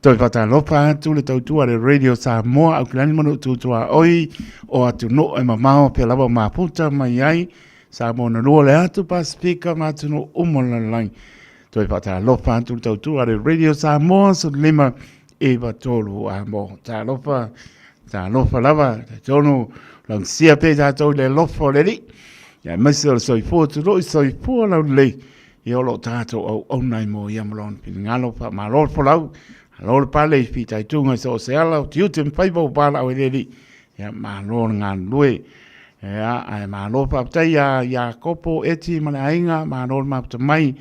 Toi pata lopa atu le tautua le Radio Samoa au kilani manu tutua oi o atu no e mamao pe lava maputa mai ai Samoa na lua le atu Pasifika ma atu no umolalai. Toi pata lopa atu le tautua le Radio Samoa so lima eva tolu a mo. Ta lopa lava te tonu lang sia pe tātou le lofa le li. Ia masi o le soifua tu roi soifua lau le I olo tātou au onai mo ia malon pini ngalo pa malol po lau. Lor pale fi tai tunga so se ala tiu tem pai bo pala o leli ya ma lor ngan lue ya ai ma lor pa tai ya kopo eti mana inga ma lor ma mai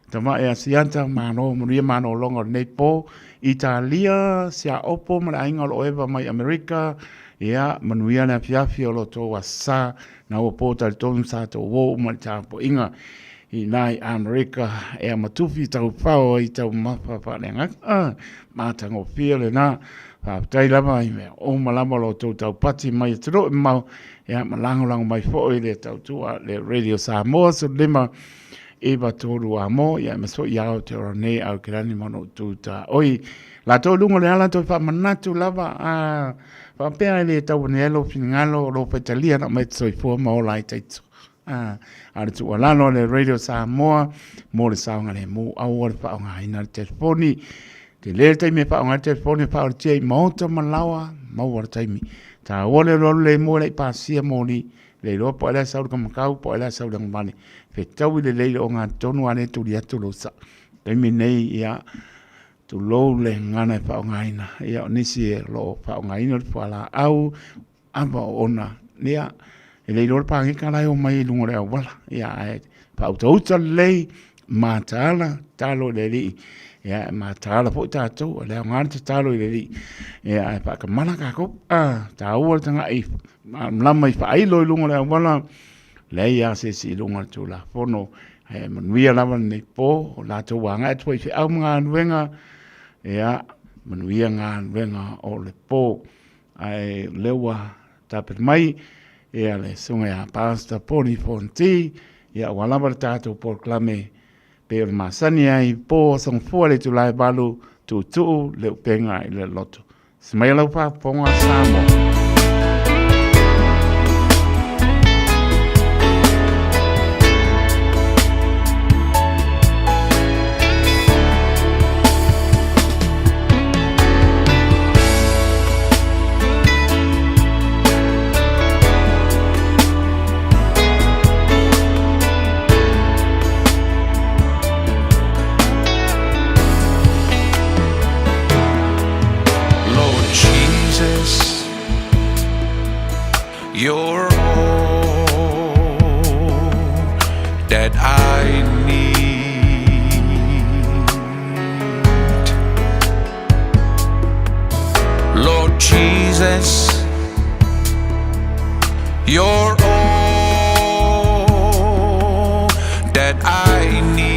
tama ya sianta ma no muri ma no longo nei po Italia sia opo mana inga lo eva mai America ya manuia na fiafi o lo to wasa na opo tal ton sa to wo ma ta po inga I nai Amerika e matufi tau pao I tau mapa whanenga. Mātango pia le nā. Tai lama I me o malama lo tau pati mai tiro mau. E malangolango mai fo I le tau tua le Radio Samoa so lima e ba tolu a mo ia maso ia o te ora nei au kirani mono tuta. Oi, la tō lungo le ala tō whamanatu lava a whapea le tau ne elo finingalo lo petalia na mai tsoi fua maola i teitu. Are tu walano le Radio Samoa mo le saunga le mo au le whaonga ina le telefoni. Te le taimi whaonga le telefoni whaonga tia i mauta malawa maua taimi. Ta wale lo le mo le pasia mo ni le lo po ele sauru kamakau po ele sauru ngmane. Fe tau le le o ngā tonu ane tuli atu lo sa. Taimi nei ia tu lo le ngana e whaonga ina. Ia nisi e lo whaonga ina le whala au amba ona. Nia e lei lor pangi kalai o mai lungo rea wala. Ia e pautauta lei mātāla tālo le li. Ia mātāla po tātou. Lea ngāra tālo le li. Ia e whakamana kako. Tā ua tanga i mlama i whaeilo i lungo rea wala. Lei a se si lungo tu la fono. E manuia lava nei po. O lātou wanga e tuai whi au mga anuenga. Ia manuia ngā anuenga o le po. Ai lewa tāpet mai. Ia le sunga ya Pastor Poni Fonti, ia walama tātou proclame pe o masani ai po song fua le tulai balu tu le upenga i le loto. Smaila upa ponga Samoa. You're all that I need. Lord Jesus, you're all that I need.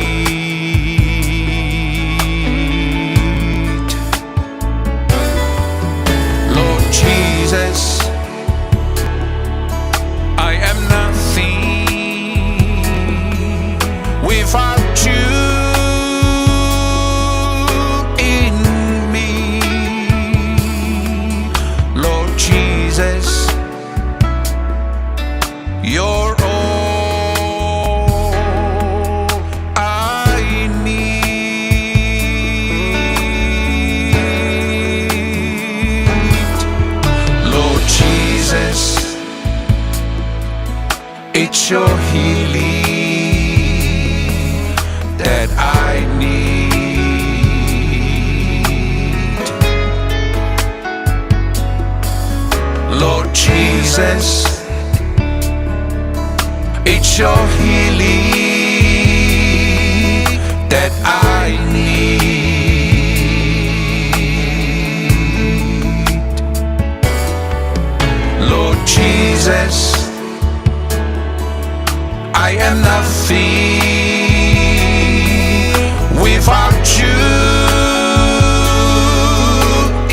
Lord Jesus, I am nothing without you in me. Lord Jesus, you're all I need. Lord Jesus, it's your healing that I need. Lord Jesus, it's your healing that I need. Lord Jesus, I am nothing without you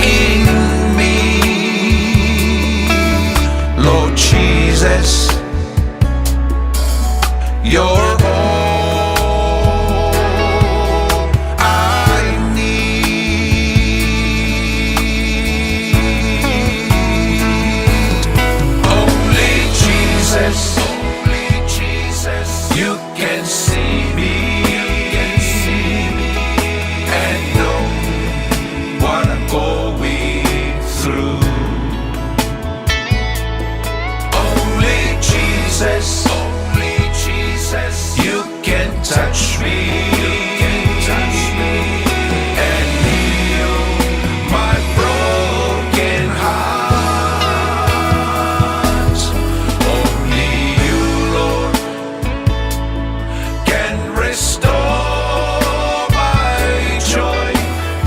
in me. Lord Jesus, you're all I need. Only Jesus, you can see me and know what I'm going through. Only Jesus, you can touch me and heal my broken heart. Only you, Lord, can restore my joy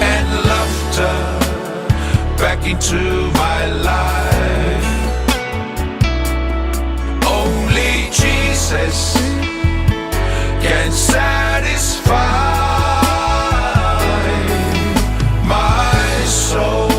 and laughter back into my life. Only Jesus can satisfy my soul.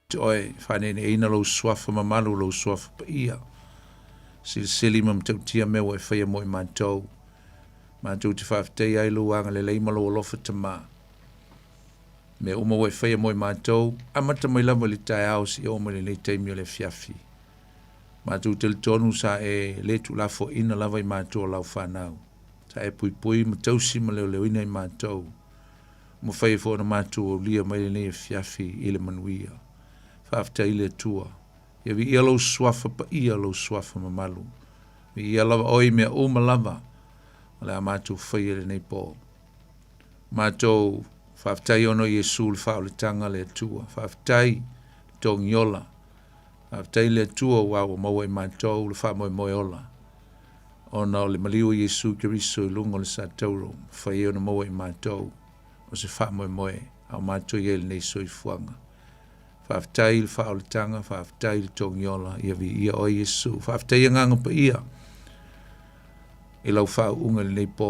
Toi, whanene eina lo swafa mamalu lo swafa pa ia. Sili mam tau tia mewa e whaia mo i mātou. Mātou te whaaftei ai luanga le leimalo o lofa tama. Me uma wai whaia mo i mātou, amata mai lava li tai au si o mai le teimi o le fiafi. Mātou te tonu sa e le tu lafo ina lava i mātou lau whanau. Ta e pui pui ma tausi ma leo leo ina i mātou. Mo whaia fo na mātou o lia mai le fiafi i le manuia. Whaaftei le tua. Ia vi ia lau swafa pa ia lau swafa mamalu. Vi ia lava oi mea uma lava. Le a mātou whaia le nei pō. Mātou whaaftei ono Iesu le whao le tanga le tua. Whaaftei tōngi ola. Whaaftei le tua wawa maua i mātou le wha moe moe ola. Ona o le maliu Iesu Kiriso i lungo le sa tauro. Whaia ono maua i mātou. O se wha moe moe. Au mātou i ele nei soi fuanga. Whaaftei le whao le tanga, whaaftei le tōngi ola, ia vi ia o Iesu. Whaaftei nganga pa ia. I lau whao unga le nei pō.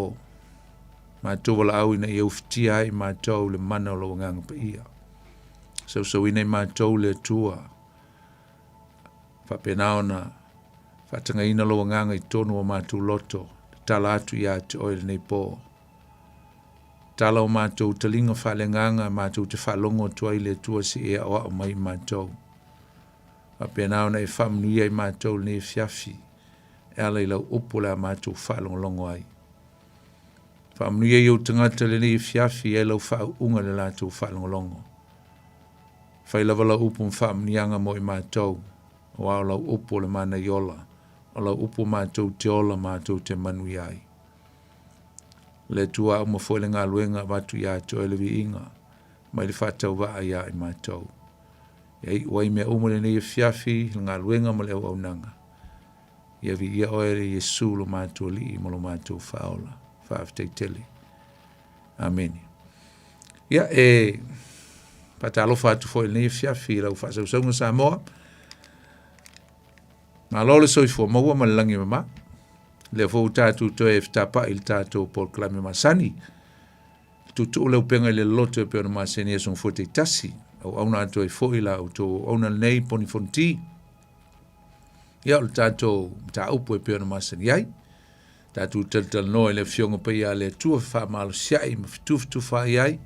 Mātou wala au ina i auftia ai mātou le mana o lau nganga pa ia. So ina i mātou le tua. Whapenao na whatanga ina lau nganga i tonu o mātou loto. Tala atu ia te oi le nei pō. Tala o mātou talinga whalenganga, mātou te whalongo tua i le tua si ea oa o mai mātou. Wapenao na e whamnuia i mātou ne fiafi, e ala i lau upo la mātou whalongolongo ai. Whamnuia i au tangata le ne fiafi e lau whao unga le lātou whalongolongo. Whai lava lau upo mwhamnianga mo i mātou, o au lau upo le mana i ola, o lau upo mātou te ola mātou te manui ai. Le tua o mawhoi ngā luenga watu ia to ele vi inga, mai le whatau waa ia i mātou. Iei, wai mea umore nei e fiafi, ngā luenga ma leo au nanga. Ia vi ia oere Iesu lo mātou li i mo lo mātou whaola, whaaftei tele. Amen. Ia patalo whatu foi nei e fiafi, lau whaasau saunga sa moa. Ngā lole soifua maua ma langi mama. Le fo tatu to e ftapa il tatu por klame masani tu le penga le loto pe na masani son fote tasi au na to e fo ila to ona nei poni fonti ya il tatu ta upo pe na masani ai tatu tel no le fiongo pe ya le tu fa mal sai tu fa ai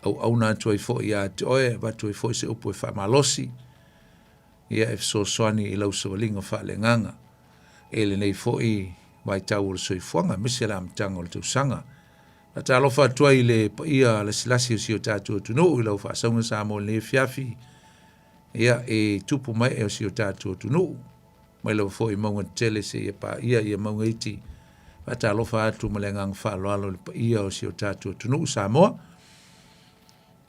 au na to e fo ya to e va to e fo se upo fa malosi ya e so soani ila so linga fa le nganga ele nei fo i mai tau o soi fuanga, mese la mtanga o le tausanga. A ta alofa atua i le ia la silasi o si o tātua tunu, i lau whaasaunga sa mo le fiafi, ia e tupu mai e o si o tātua tunu, mai lau fo i maunga tele se ia pa ia maunga iti, a ta alofa atu ma le ngang whaaloalo le pa ia o si o tātua tunu sa moa,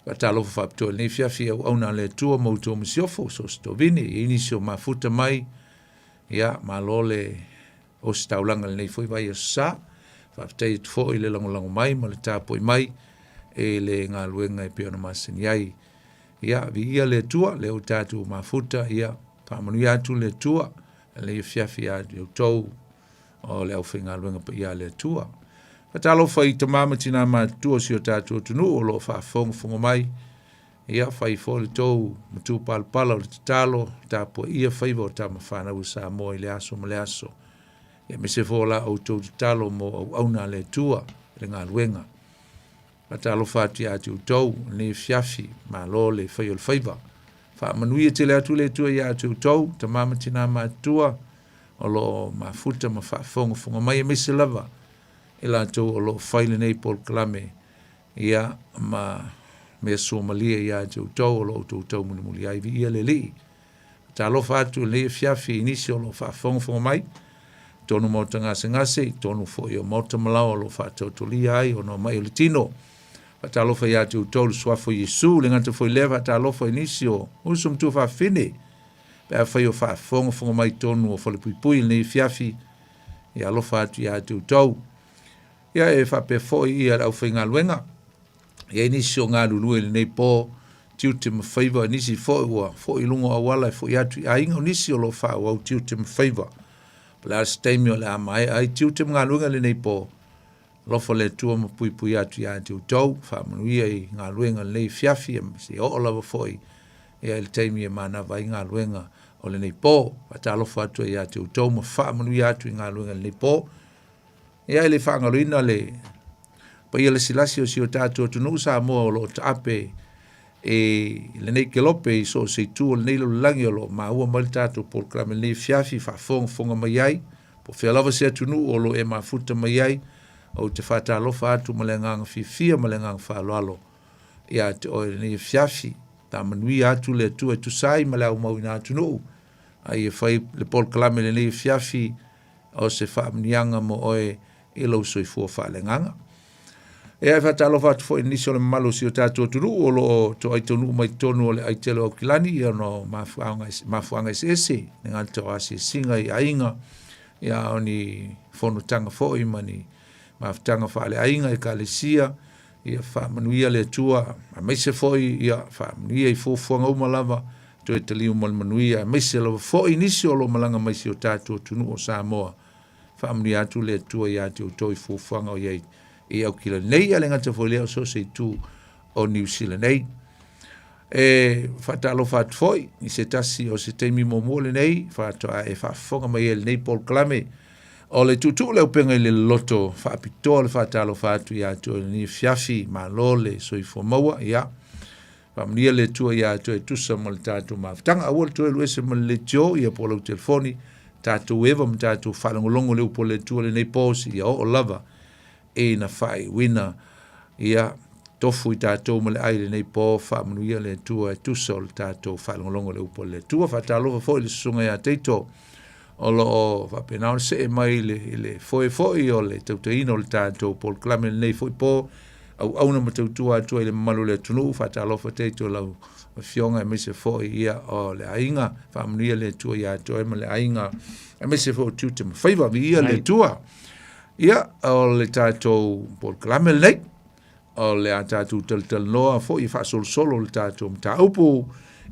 a ta alofa whaaptua le fiafi au auna le tua mautua masiofo, so stovini, inisi o mafuta mai, ia malole o se taulanga nei foi vai sa whaaftai fo i le langolango mai ma le tāpoi mai e le ngā luenga e peona masini ai ia vi ia le tua le o tātu mafuta ia whaamanu atu le tua le fiafi atu tau o le au whi ngā luenga pa ia le tua whatalo whai tamama tina mātua si o tātu tunu o lo whaafonga mai ia whai fo le tau matu palpala o le talo tāpoi ia whaiva o tama whanau sa mo i le aso ma le aso ia me se fola o tau talo mo au na le tua le ngā luenga. Pa talo whāti ati o tau ne fiafi ma lo le whai o le whaiva. Wha manuia te le atu le tua ia ati o tau, ta mama tina mātua o lo ma futa ma whaafonga mai me se lava. E la tau o lo whaile nei Paul Klame ia ma me so malia ia ati o tau o lo tau muni ai vi ia le li. Talo whātu le fiafi inisi o lo whaafonga mai. Tonu mota ngase, tonu fo i o mota malao lo whātou toli ai, o no mai o le tino. Whata alofa i atu tolu swafo Yesu, le ngata fo i lewa hata alofa inisio, usum tu whawhine. Pea whai o whaafonga mai tonu o whale pui nei fiafi, i alofa atu i atu tau. Ia e whape fo i au whai ngā luenga. Ia inisio ngā lulue le nei pō, tiu te mawhaiva, nisi fo i lungo awala, fo i atu i ainga, nisi o lo wha au tiu te mawhaiva. La stemio la mai ai tiu te ngā luenga le nei pō. Lofo le tua ma pui atu ia tiu tau, wha manuia i ngā luenga le nei fiafi, si o lava foi, ia le taimi e mana vai ngā luenga o le nei pō, whatalofa atu ia te utau ma wha manui atu i ngā luenga le nei pō. Ia ele whaangaruina le, pa ia le silasi o si o tātua tunu sa moa o lo taape e le nei kelope i so se tu o le nei lo langi o lo maua mali tātua por krame le nei fiafi whaafonga mai ai, po whialava se atunu o lo e mafuta mai ai, o te whatalofa atu ma le nganga fifia ma le nganga whaaloalo. Ia te o le nei fiafi, ta manui atu le tu e tu sai ma le au mau ina atu no. Ai e whai le pol kalame le nei fiafi o se whaamnianga mo oe e lau soi fua whaale nganga. E ai whatalo whatu fo inisi o le malo si o tātua turu o lo to ai tonu mai tonu o le ai telo au kilani ia no mafuanga ese ne ngā te oasi singa i ainga ia o ni whonutanga fo i mani mafutanga whaale ainga i kalesia ia whaamanuia le tua a meise fo i ia whaamanuia i fuafuanga umalava to e taliu manuia a meise lava fo inisi o lo malanga maisi o tātua tunu o Samoa whaamanuia atu le tua ia te utoi fuafuanga o iei i au kila nei ale ngata fo leo so se tu o New Zealand nei. E whatalo what foi, i se tasi o se teimi momole nei, whatoa e whafonga mai ele nei Paul Klame, o le tutu leo penga i le loto, whapitoa le whatalo whatu i atu o ni fiafi, ma lole, so i fomaua, ia. Whamnia le tua i atu e tusa mo le tātou mawhtanga, awal tu e luese mo le tio, ia po lau telefoni, tātou eva mo tātou whalangolongo leo po le tua le nei posi, ia o lava, e na whai wina ia tofu i tātou ma le aile nei pō whaamanuia le tua e tusa o le tātou whalongolongo le upo le tua whatalofa fo i le sunga ia teito o lo o whapenao se e mai le foe o le tautaina o le tātou Paul Klame nei foi pō au auna ma tautua atua i le malu le tunu whatalofa teito lau fionga e mese fo ia o le ainga whaamanuia le tua ia toa ma le ainga e mese fo tiute ma whaiva vi ia le tua ia o le tātou Paul Klame nei, o le a tātou tal noa fo i whasol solo le tātou mta upu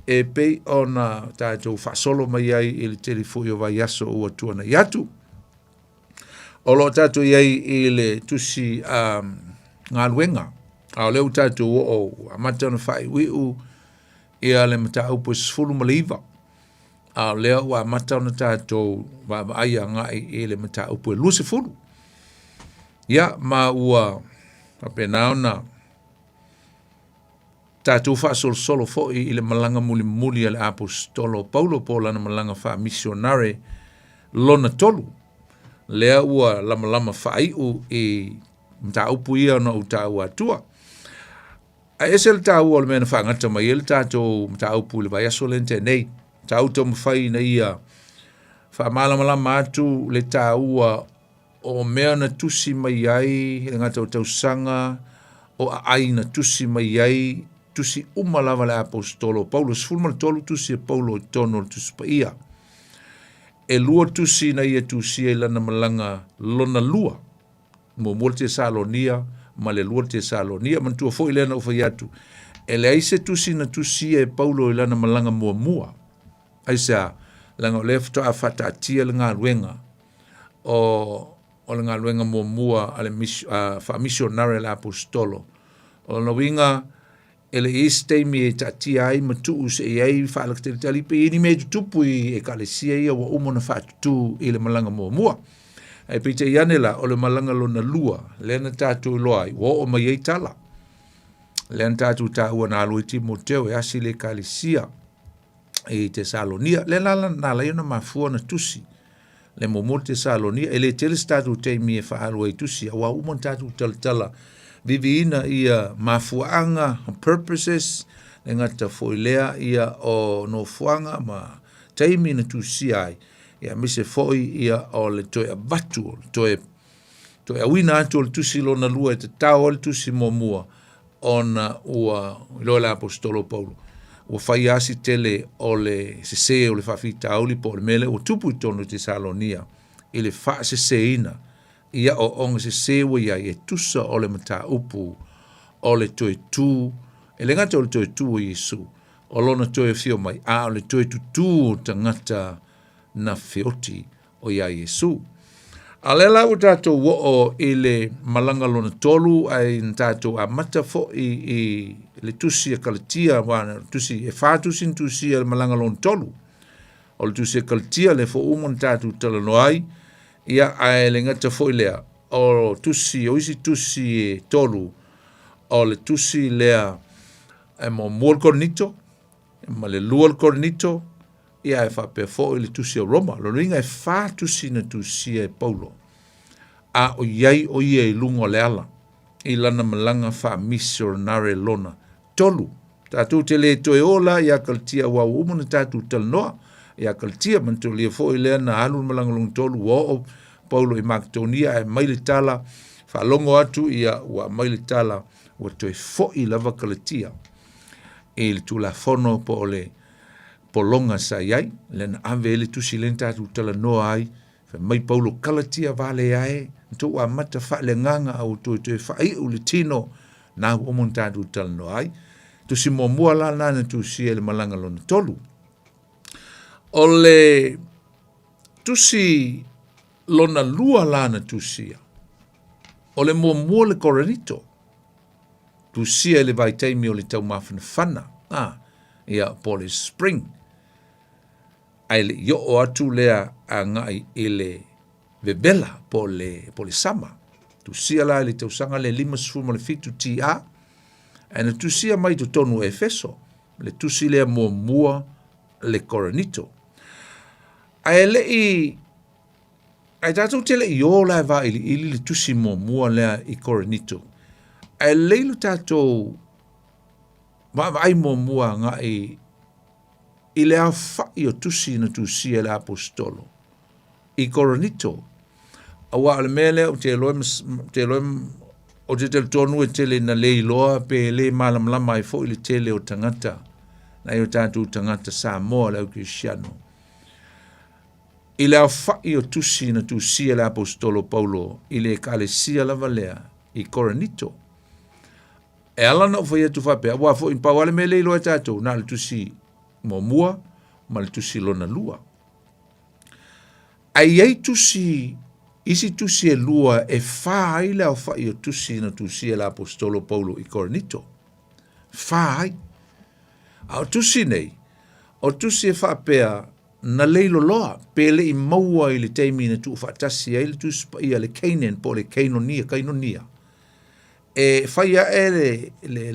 e pei o na tātou whasolo mai ai i le telefoi o vai aso ua tuana i atu. O lo tātou iai i le tusi ngā luenga, a o leo tātou o amata na whai wiu i a le mta upu sifuru maliva. A o leo wa amata na tātou wa aia ngai i le mta upu e lusi furu. Ia ma ua apenao na tātou whaasol solo fo i le malanga muli ale apostolo Paulo po lana malanga wha missionare lona tolu. Lea ua lama whaiu i mta upu ia na uta ua atua. A ese le tā ua le mena whaangata mai ele tātou mta upu le vai aso lente nei. Tā uta mwhai na ia wha malama atu le tā ua o mea na tusi mai ai, e ngata o tausanga, o ai na tusi mai ai, tusi umalava le apostolo Paulo, sfulma le tolu tusi e Paulo i tono le tusi pa ia. E lua tusi na ia tusi e lana malanga lona lua, mo molte Salonia, ma le lua te Salonia, mantua fo i lena ufa iatu. E le aise tusi na tusi e Paulo i lana malanga mua. Aisa, langa o lefto a fata atia le ngā ruenga, o le ngā luenga mua ale wha missionare le apostolo. O na winga ele isteimi e tatia ai matuu se e ai wha alaktele talipe ini me tutupu i e kalesia ia wa umona wha tutu i le malanga mua. E pita ianela o le malanga lona lua, lena tātou loai, wa o mai ei tala. Lena tātou tā ua nā aloi Timoteo e asi le kalesia e te Salonia, lena nā laiona mafua na tusi. Le momol te Salonia, e le tele statu te mi e whaalua i tusi, a wa umon tatu tala viviina ia mafuanga, purposes, le ngata foilea ia o no fuanga, ma teimi na tusi ai, ia mise foi ia o le toe abatu, toe awina atu o le tusi lo na lua e te tau o le tusi momua, o na ua loa la apostolo Paulo. O fai asi tele o le sese o le whawhita auli po le mele o tupu i tono te Salonia i le wha sese ina ia o onga sese wa ia e tusa o le mata upu o le toe tū e le ngata o le toe tū o Yesu o lona toe fio mai a o le toe tu tū o tangata na feoti o ia Yesu Alela o tātou wo o i le malanga lona tolu ai tātou a mata fo i le tusi a kalatia wana tusi e whātusi tusi a le malanga lona tolu. O le tusi a kalatia le fo umon tātou talano ai ia ai le ngata fo i lea o tusi o isi tusi e tolu o le tusi lea e mo muol kornito ma le luol kornito ia e whape fo i le tusi a Roma. Lo ringa e whātusi na tusi e Paulo. A o iai o ia i lungo le ala. I lana malanga wha missionare lona. Tolu. Tātou te le toe ola ia kaltia wa umuna tātou talanoa. Ia kaltia manto lia fo i lea na alu malanga lung tolu o Paulo i Makedonia e maile tala. Wha longo atu ia wa maile tala wa toe fo i lava kalatia. E le tula fono po ole polonga sa iai, lena ave ele tusi len tātou talanoa ai, fa mai Paulo kalatia vale ai, to wa mata fa le nganga au to fa ai u le tino na o mon tātou talanoa ai, tusi mo mua la nana tusi ele malanga lona tolu. Ole tusi lona lua lana tusia, ole mo mua le koranito, tusia ele vai taimi o le tau mawhana whana, ia Pole Spring, ai le yo o atu lea a ngai ele vebela po le sama. Tu sia la le tau sanga le 5 le fitu ti a. Ana tu sia mai to tonu Efeso. Le tu si lea mua le koranito. Ai le i ai tatu te le i o la va ili le tu si mua lea i koranito. Ai le lu tatu ai mua ngai i le a whai o tusi na tusi e le apostolo. I koranito. Awa ale mele o te loem o te tonu e tele na le iloa pe le malam lama i fo i le tele o tangata. Na i o tātou tangata Samoa le au Cristiano. I le a whai o tusi na tusi e le apostolo Paulo i le kalesia lava lea i koranito. E alana o whai atu whape. Awa fo i pawale me le iloa tātou na le tusi mua, ma le tusi lona lua. Ai ei tusi, isi tusi e lua e whai le au whai o tusi na tusi e la apostolo Paulo i Koranito. Whai. Au tusi nei, o tusi e whapea na leilo loa, pele i maua i le teimi na tu whatasi e le tusi pa ia le keinen po le kainonia. E whaia e le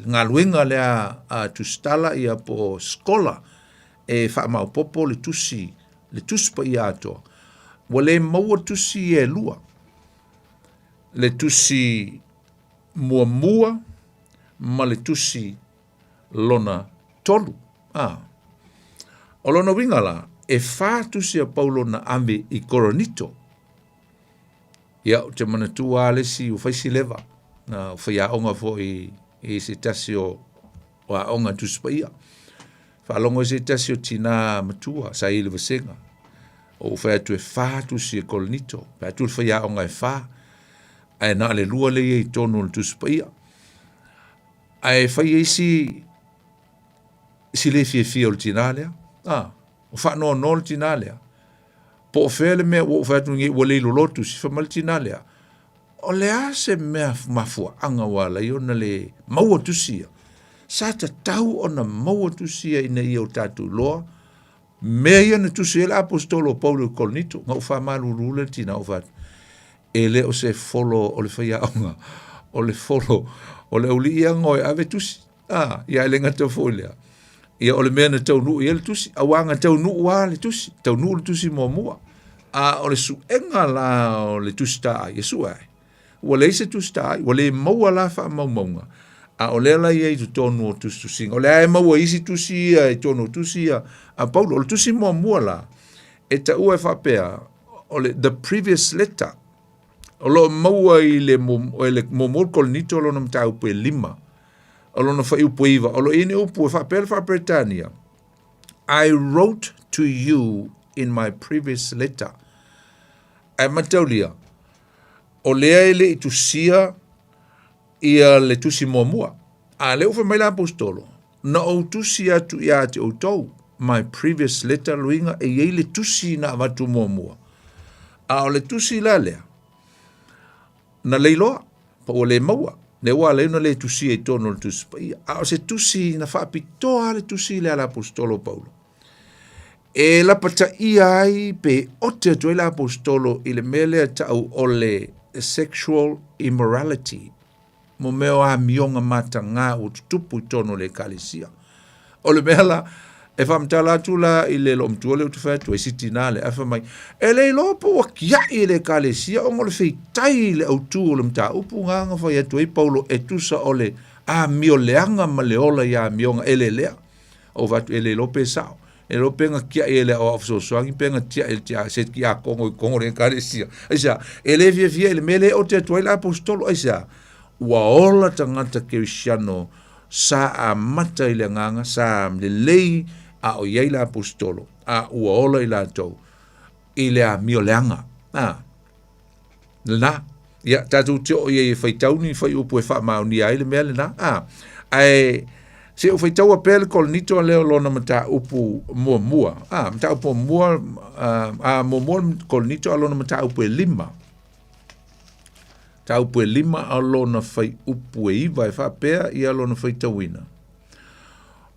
ngā luenga le a tustala ia po skola e wha mau popo le tusi pa ia atoa. Wa le maua tusi e lua. Le tusi mua ma le tusi lona tolu. O lona wingala e wha tusi a Paulo na ame i Koranito. Ia o te manatua alesi u whaisi leva. Na whaia onga fo i se tasi o a onga tuspa ia. Whalongo se tasi o tina matua, sa ili vasenga. O whaia tu e wha tusi e Koranito. Whaia tu whaia onga e wha. Ai na le lua le i tonu le tuspa ia. Ai whaia isi le fie o le tina lea. O wha no le tina lea. Po o whaia le mea o whaia tu nge wale ilo lotu si wha mal tina lea. O le ase mea mafua anga wala i ona le maua tusia. Sa ta tau ona maua tusia ina i o tatu loa. Mea ia na tusia le apostolo Paulo Koranito. Nga ufa malu rule tina ufa. E le o se folo o le whaia onga. O le folo. O le uli ia ngoi ave tusi. Ia ele ngata folea. Ia o le mea na tau nuu i ele tusi. Awanga tau nuu wa le tusi. Tau nuu le tusi mua. O le su enga la o le tusi ta a Yesu ai. Wale se tu stai, wale maua la fa maunga. O le la ia i tu tonu o tusinga. O le ai maua isi tusia, i tonu o tusia. A Paulo, o le tusi mua la. E ta ua fa pea, o le the previous letter. O lo maua i le momol Koranito lo nam ta upu e 5. O lo na fa upu iwa. O lo ine upu e fa pea fa Britania. I wrote to you in my previous letter. Ai mataulia. O lea ele i tusia ia le tusi mua. A leo fa mai la apostolo. Na o tusi atu ia te o tau. My previous letter luinga e le tusi na avatu mua. A o le tusi la lea. Na leiloa, pa o le maua. Le wa le no le tusi e tono le tusi. A o se tusi na whaapitoa le tusi le ala apostolo Paulo. E la pata ia ai pe o te atu la apostolo i le mele tau o le sexual immorality. Mo meo a mionga mata ngā o tupu tono le kalesia. O le mela, e whamtala atu la i le lomtua le utawhatu e siti nā le awha mai. E le lopo wa kia i le kalesia o ngole wheitai le autu o le mta upu nganga whai atu e Paulo e tusa o le a mio leanga ma le ola i a mionga e le lea. O vatu e le lope sao. E lo penga kia e le o afso soangi penga tia e tia set kia kongo le kalesia. Aisa, e le via le mele o te atu e la apostolo aisa. Ua ola tangata Kirisiano sa a mata i le nganga, sa le lei a o iei la apostolo, a ua ola i la tau, i le a mio leanga. Na, ia, tatu te o iei fai tauni, fai upu e wha mauni ai le mea le na. Ai, se o fai tau a pele kolonito a leo lona mata upu mua. Mata upu mua, mua kolonito a lona mata upu e lima. Tau pue lima a lona fai upu e iwa e whapea i a lona fai tawina.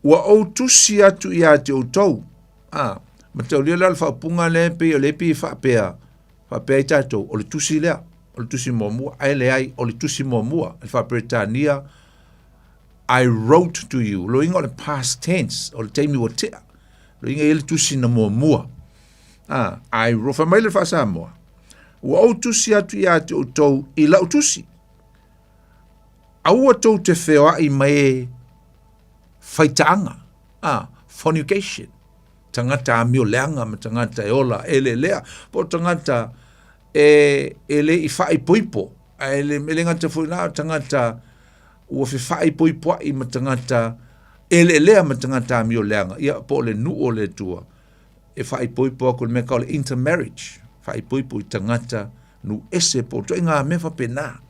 Ua au tusi atu i a te utau. Ma tau lia lal whapunga le pe o le pe i whapea. Whapea i tātou, o le tusi lea, o le tusi mua, ai le ai, o le tusi mua, e whapretania, I wrote to you. Lo inga o le past tense, o le teimi wa tea. Lo inga i le tusi na mua. I wrote, whamai le whasa mua. Ua au tusi atu i ate o tau i lau tusi. Aua tau te whea i mai whaitaanga. Fornication. Tangata a mio leanga, ma tangata e ola, e le lea. Po tangata e le i whai poipo. E le ngata whuina tangata ua whai poipo i ma tangata e le lea ma tangata a mio leanga. Ia po le nu o le tua. E whai poipo ako le meka o le intermarriage. Whai poipo i tangata nu ese po to inga me fa pena.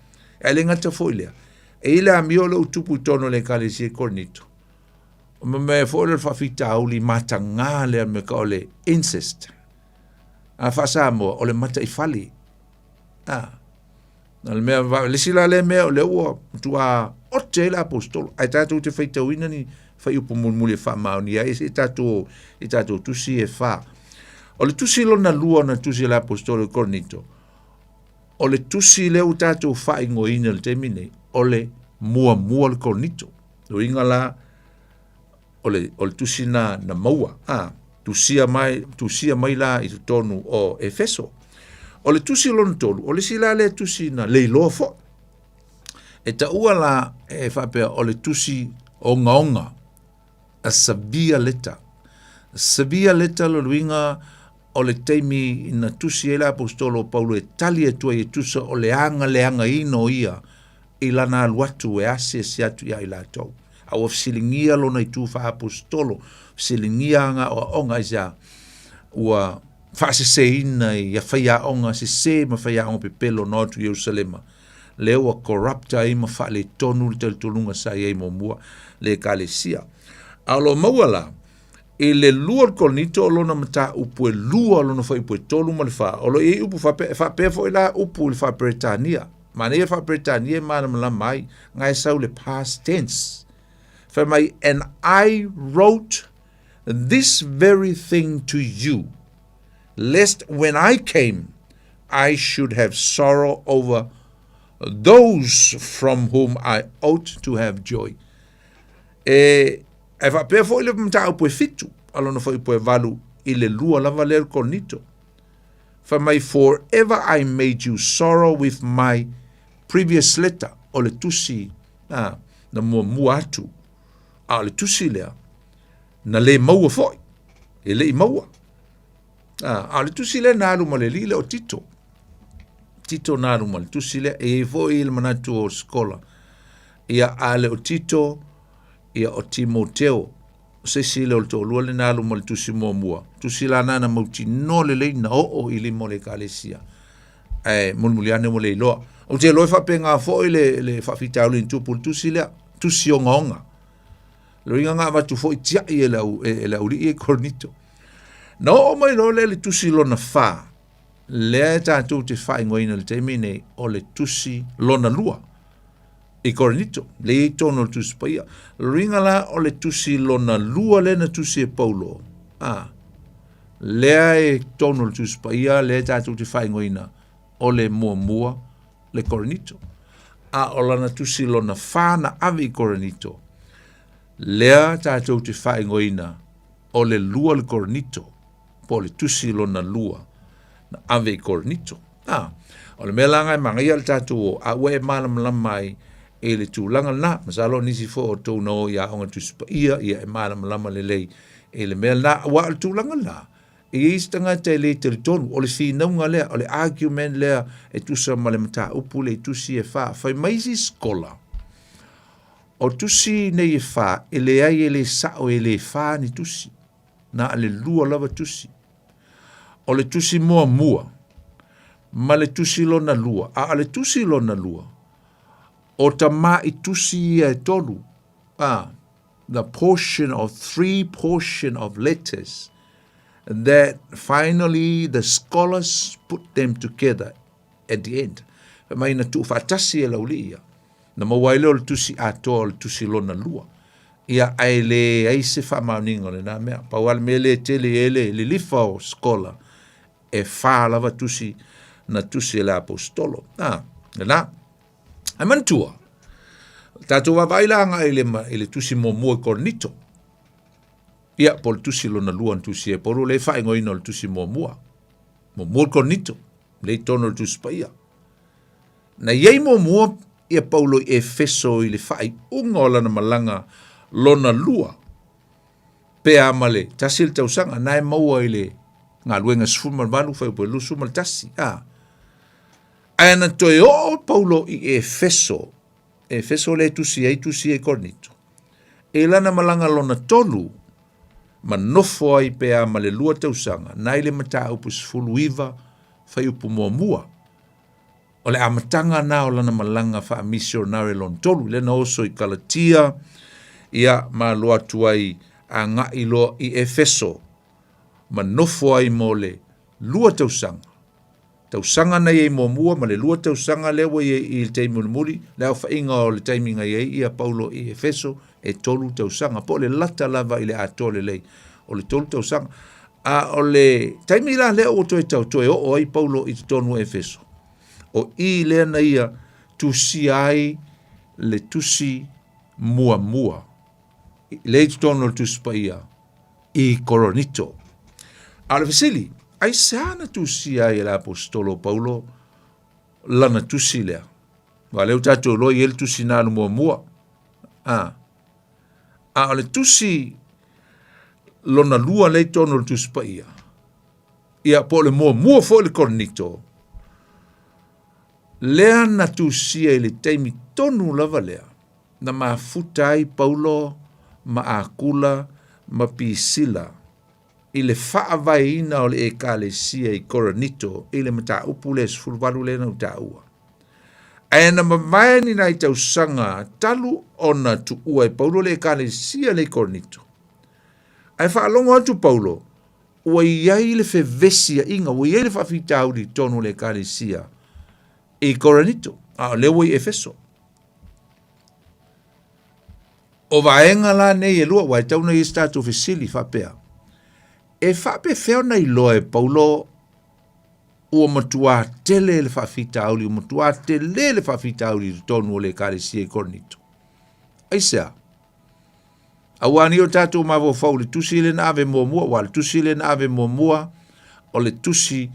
E le ngata foilea. E ile a miolo utupu tono le kalesia Korinito. O me foile whawhita auli mata ngā lea me ka o le incest. A whasa mo o le mata i whali. Na le mea, le sila le mea o le ua tua o te la apostolo. Ai tātou te whaita wina ni whai upu mulmuli e wha maoni. E tātou tusi e wha. O le tusi lo na lua na tusi la apostolo Korinito. O le tusi leo tātou whai ngoina le temine. O le mua le Korinito. O inga la o le tusi na maua. Tusia mai la i tonu o Efeso. O le tusi lo na tolu. O le sila le tusi na leiloa fo. E ta ua la e whapea o le tusi o ngaonga. A sabia leta. Sabia leta lo luinga o le teimi na tusi e la apostolo Paulo e tali e tua e tusa o le anga ino ia i lana aluatu e ase se atu ia i la tau. A o fsilingia lo na i tu fa apostolo, fsilingia anga o onga isa ua fase se ina i a whaia onga se ma whaia onga pe pelo no atu Jerusalema. Leo a corrupta i ma wha le tonu le tulunga sa i mo mua le kalesia. A lo mauala, e le lua Korinito o lona mata upu e lua o lona whai upu e tolu ma le wha. O lo e upu wha fo i la upu le wha Bretania. Ma ne e wha Bretania mana mala mai, ngai sau le past tense. Wha mai, and I wrote this very thing to you, lest when I came, I should have sorrow over those from whom I ought to have joy. E fa pe fo le mta upu e fitu, alona fo upu e valu i le lua lava le Korinito. For my forever I made you sorrow with my previous letter, o le tusi na mua atu, a le tusi lea, na le maua foi, e le i maua. A le tusi lea na alu ma le li le o Tito. Tito na alu ma le tusi lea, e foi il manatu o skola. Ia a le o Tito, ia o Timoteo, se sile o le tōlua le nālu mo le tusi mua. Tusi la nana mauti no le leina o ili mo le kalesia. Mulmuliane mo le iloa. O te loi whape ngā fōi le whawhitau le tupu tusi lea, tusi o ngaonga. Lo inga ngā watu fōi tia i e la uri i e Korinito. Na o mai lo le tusi lo na whā. lea tātou te whaingoina le teimi nei o le tusi lona lua. I Korinito, le i tono le tusi paia. Ringa la o le tusi lona lua le na tusi e Paulo. Lea e tono le tusi paia, lea tātou te whaingoina o le mua le Korinito. O lana tusi lona whana ave i Korinito. Lea tātou te whaingoina o le lua le Korinito. Po le tusi lona lua na ave i Korinito. O le mea langa e mangai al tātou o a ue malam lamai e le tūlanga na, masalo nisi fo o tau no ia onga tusipa ia e malam lama le lei, e le mea na wa al tūlanga na, e istanga te le te tonu, o le whinaunga lea, o le argument lea, e tusa ma le mata upu le tusi e wha, whai maisi skola, o tusi nei e wha, e le ai e le sao e le wha ni tusi, na le lua lava tusi, o le tusi mua, ma le tusi lona lua, a le tusi lona lua, o ta mai tusi e tolu. The three portion of letters that finally the scholars put them together at the end. Mai na tu fatasi e laulia. Na mawaile o tusi ato o tusi lona lua. Ia aile aise fa mauningo le na mea. Pawal mele tele ele le lifa o scholar e fa lava tusi na tusi le apostolo. Na ai mantua. Tātou wa vailanga ele tusi mo mua Korinito. Ia pol tusi lona luan tusi e poru le whaingoina o tusi mo mua. Mo mua Korinito. Le tono le tusi paia. Na iei mo mua ia Paulo e feso i le whai unga o lana malanga lona lua. Pe amale tasil tausanga nae maua i le ngā luenga sfumal manu whai upo lusu mal tasi. Aina toi o Paulo i e feso le tusi e Korinito. E lana malanga lona tolu, ma nofo ai pea ma le lua tausanga, nai le mata upu sfulu iwa, fai upu mua. O le amatanga na o lana malanga fa misionare lon tolu, le na oso i Galatia, ia ma loa tuai a nga ilo i Efeso, ma nofo ai mo le lua tausanga. Tausanga na iei mua, ma le lua tausanga lewa i le teimi muri, leo whainga o le teimi nga iei ia Paulo i Efeso, e tolu tausanga, po le lata lava i le atole lei, o le tolu tausanga. O le teimi la leo o toe tau, toe o ai Paulo i tonu Efeso. O i lea na ia tusi ai le tusi mua. Le tonu le tusi pa ia i Korinito. A le vesili, ai sana tusi ai el apostolo Paulo lana tusi lea. Wa leo tato lo i el tusi nanu mua. A le tusi lona lua le tono le tusi pa ia. Ia po le mua fo le Korinito. Lea na tusi ai le teimi tonu lava lea. Na mafutai Paulo, ma akula, ma Pisila. I le whaavaina o le ekalesia i Korinito, i le mata upu le sfulwalu le na utaua. Aina mamaini na i tausanga talu ona tu ua i Paulo le ekalesia le Korinito. Ai whaalongo atu Paulo, ua iai le fevesia inga, ua iai le whawhitau li tonu le ekalesia i Korinito, lewa i Efeso. O vaenga la nei e lua, wai tauna i statu fesili whapea. E whape wheo nei loa e Paulo ua matua tele le whawhita auli, ua matua tele le whawhita auli tonu o le kāresia i Korinito. Aisea, awani o tātou mawo whau le tusi le na ave mua, wa le tusi le na ave mua, o le tusi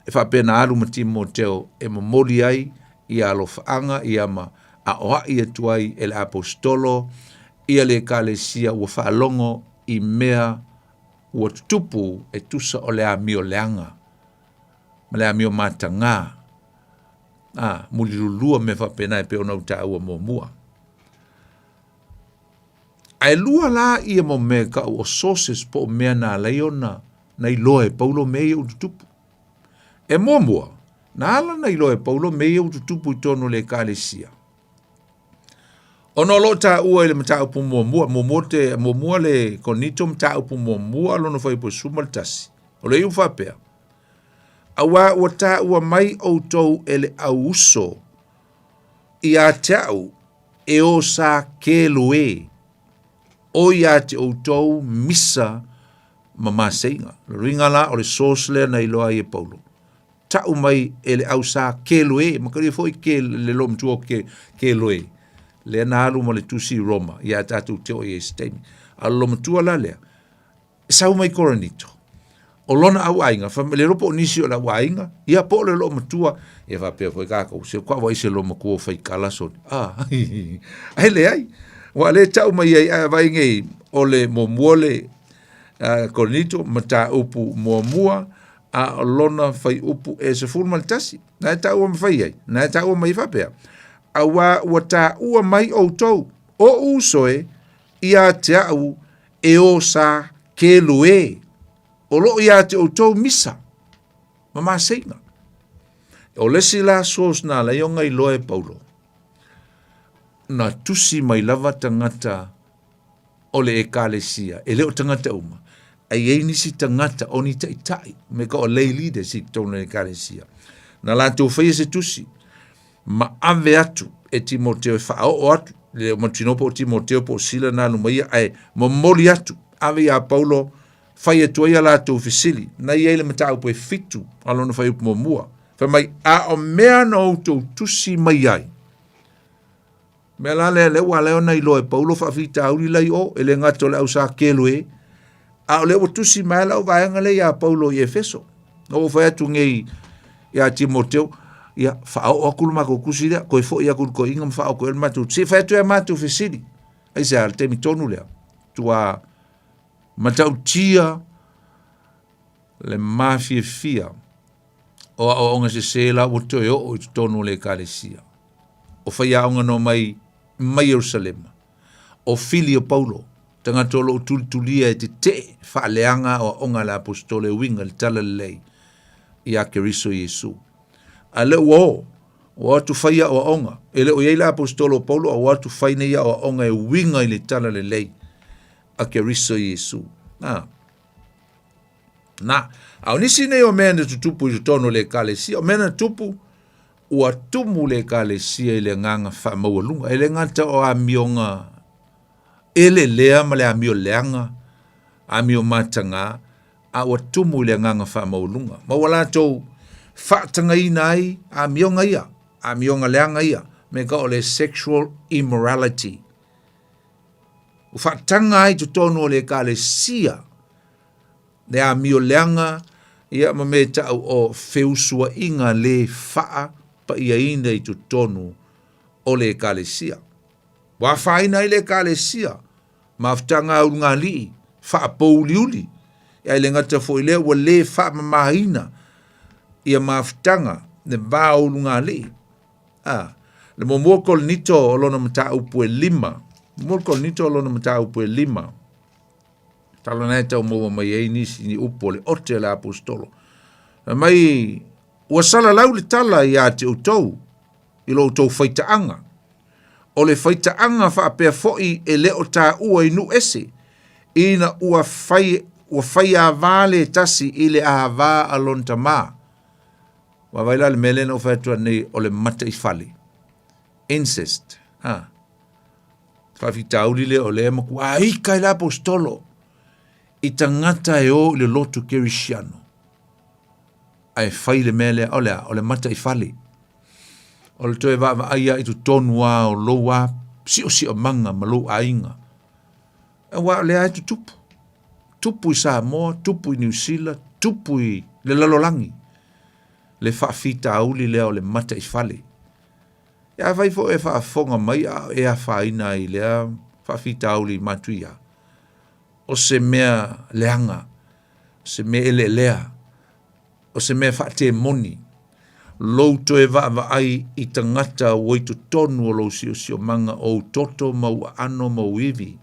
e whape na alu mati mo teo e mamori ai i alo whaanga i ama a oa i atuai e le apostolo i le kāresia ua whaalongo i mea ua tupu e tusa o le amio leanga. Ma le amio matanga. Mulilulua me whapena e peo nau ta ua mua. Ai lua la ia mo me ka o sources po mea na leiona na iloe Paulo mea u tupu. E mua. Na ala na iloe Paulo mea u tupu i tono le kālesia. Ono lo ta ua ile mata upu mua le Korinito mata upu mua lono fai po sumal tasi. O le iu whapea. Awa ua tā ua mai o tau ele au uso i a tau e o sa keloe o ia te o tau misa mamaseinga. Ringa la o le sosle na iloa i e Paulo. Tau mai ele au sa keloe, makari foi ke le lom tuo keloe. Le na alu mo le tusi Roma, ia tatu teo i e stemi. Alu lom tua la lea. Sau mai koranito. O lona au ainga, le ropo o nisi o la au ainga, ia po le lo matua, e va pia foi kako, se kwa vai se lo makua fai kalaso. Ai le ai, wa le tau mai ai vai ngei, o le momuole koranito, mata upu muamua, a lona fai upu e se fulu maltasi, na e tau o mawhai ai, na e tau o mai whapea. A wa ta ua mai o tau, o usoe, ia te au e o sa keloe, o lo ia te o tau misa, mama seinga. O lesi la sos na la ionga i loe Paulo, na tusi mai lava tangata o le ekalesia, e leo tangata uma, ai ei nisi tangata o ni tai, me ka o lei leader si tonu le ekalesia. Na la te ufei se tusi, ma ave atu e Timoteo e whao o atu, le matinopo o Timoteo po sila na lumaia, ai mamoli atu, ave ia Paulo, fai e tuaia la tu fisili, na i eile mata upo e fitu, alona fai upo mua. Fai mai a o mea na outou tusi mai ai. Mea la le ua leo na ilo e Paulo fa fita auri lai o, ele ngato le au sa kelo e, a o leo tusi mai lau vaenga le ia Paulo i Efeso. O fai atu ngei ia Timoteo, ia whao o kulu mako kusida, koe fo ia kulu ko inga mwhao ko el matu. Si fai atu e matu fisili. Ai se al temi tonu lea. Tua matau tia le mafia fia o a onga se sela o toi o tonu le kalesia. O whaia onga no mai Jerusalem. O fili o Paulo. Tanga tolo tulia e te whaaleanga o onga la apostole winga le tala lei i a keriso Yesu. A le o atu whaia o onga. Ele o yeila apostolo Paulo o atu whaine ia o onga e winga i le tala le lei. A keriso Yesu. Na, au nisi nei o mea na tutupu i tono le kalesia, o mea na tupu ua tumu le kalesia i le nganga wha maualunga, e le ngata o amionga, ele lea ma le amio leanga, amio matanga, a ua tumu i le nganga wha maualunga. Mawala tau wha tanga inai, amionga ia, amionga leanga ia, me ka o le sexual immorality. Ufatanga ai tu tono le kalesia, le a mio leanga, ia mameta o feusua inga le faa, pa ia ina i tu tonu o le kalesia. Wa faina i le kalesia, maftanga au ngā lii, faa pouliuli, ia le ngata fo ile wa le faa mamahina, ia maftanga, ne ba au ngā lii. Le momokol nito o lona mata upu e lima, Molko nito lona mata upu e lima. Talo na tau maua mai ei nisi ni upo le ote la apostolo. Mai wasala lau le tala i a te utou, i lo utou faitaanga. O le faitaanga wha apea foi e leo tā ua inu ese, ina ua fai a vale tasi i le a vā alonta mā. Wa vaila le melena o whaitua nei o le mata i fale. Incest. Whawhitauri le o le maku, ika i la apostolo, i tangata e o le lotu kerisiano. Ai whai le mele o le mata i fale. O le toe wa aia i tu tonua o loa, si o manga ma lo ainga. E wa le ai tu tupu. Tupu i Samoa, tupu i New Zealand, tupu i le lalolangi. Le whawhitauri le o le mata i fale. Ia vai fo e whaafonga mai e a whaina i lea whawhitauli matuia. O se mea leanga, o se mea ele lea, o se mea whaate moni. Louto e wa ai i tangata o i tu tonu o lo si o manga o toto mau ano mau iwi.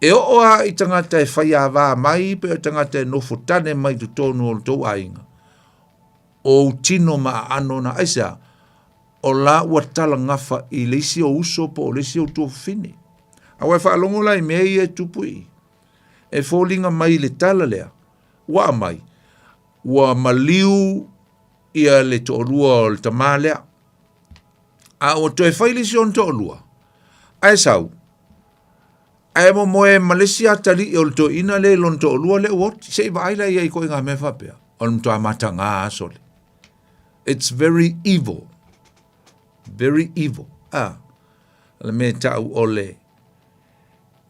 E o a i tangata e whaia wā mai, pe o tangata e nofo tane mai tu tonu o tau ainga. O tino ma ano na aisa, o la ua tala ngafa i leisi o uso po o leisi o tua fine. A wai whaalongo lai mea i e tupui. E fōlinga mai le tala lea. Wa mai. ua maliu ia le to'olua o le tamā lea. A ua toe whaile si on to'olua. Ai sau. Ai mo moe malesi atali o le to'ina le lon to'olua le uoti. Se iwa aila ia i koe ngā me whapea. O le mtoa mata ngā asole. It's very evil. Very evil. Le me tau o le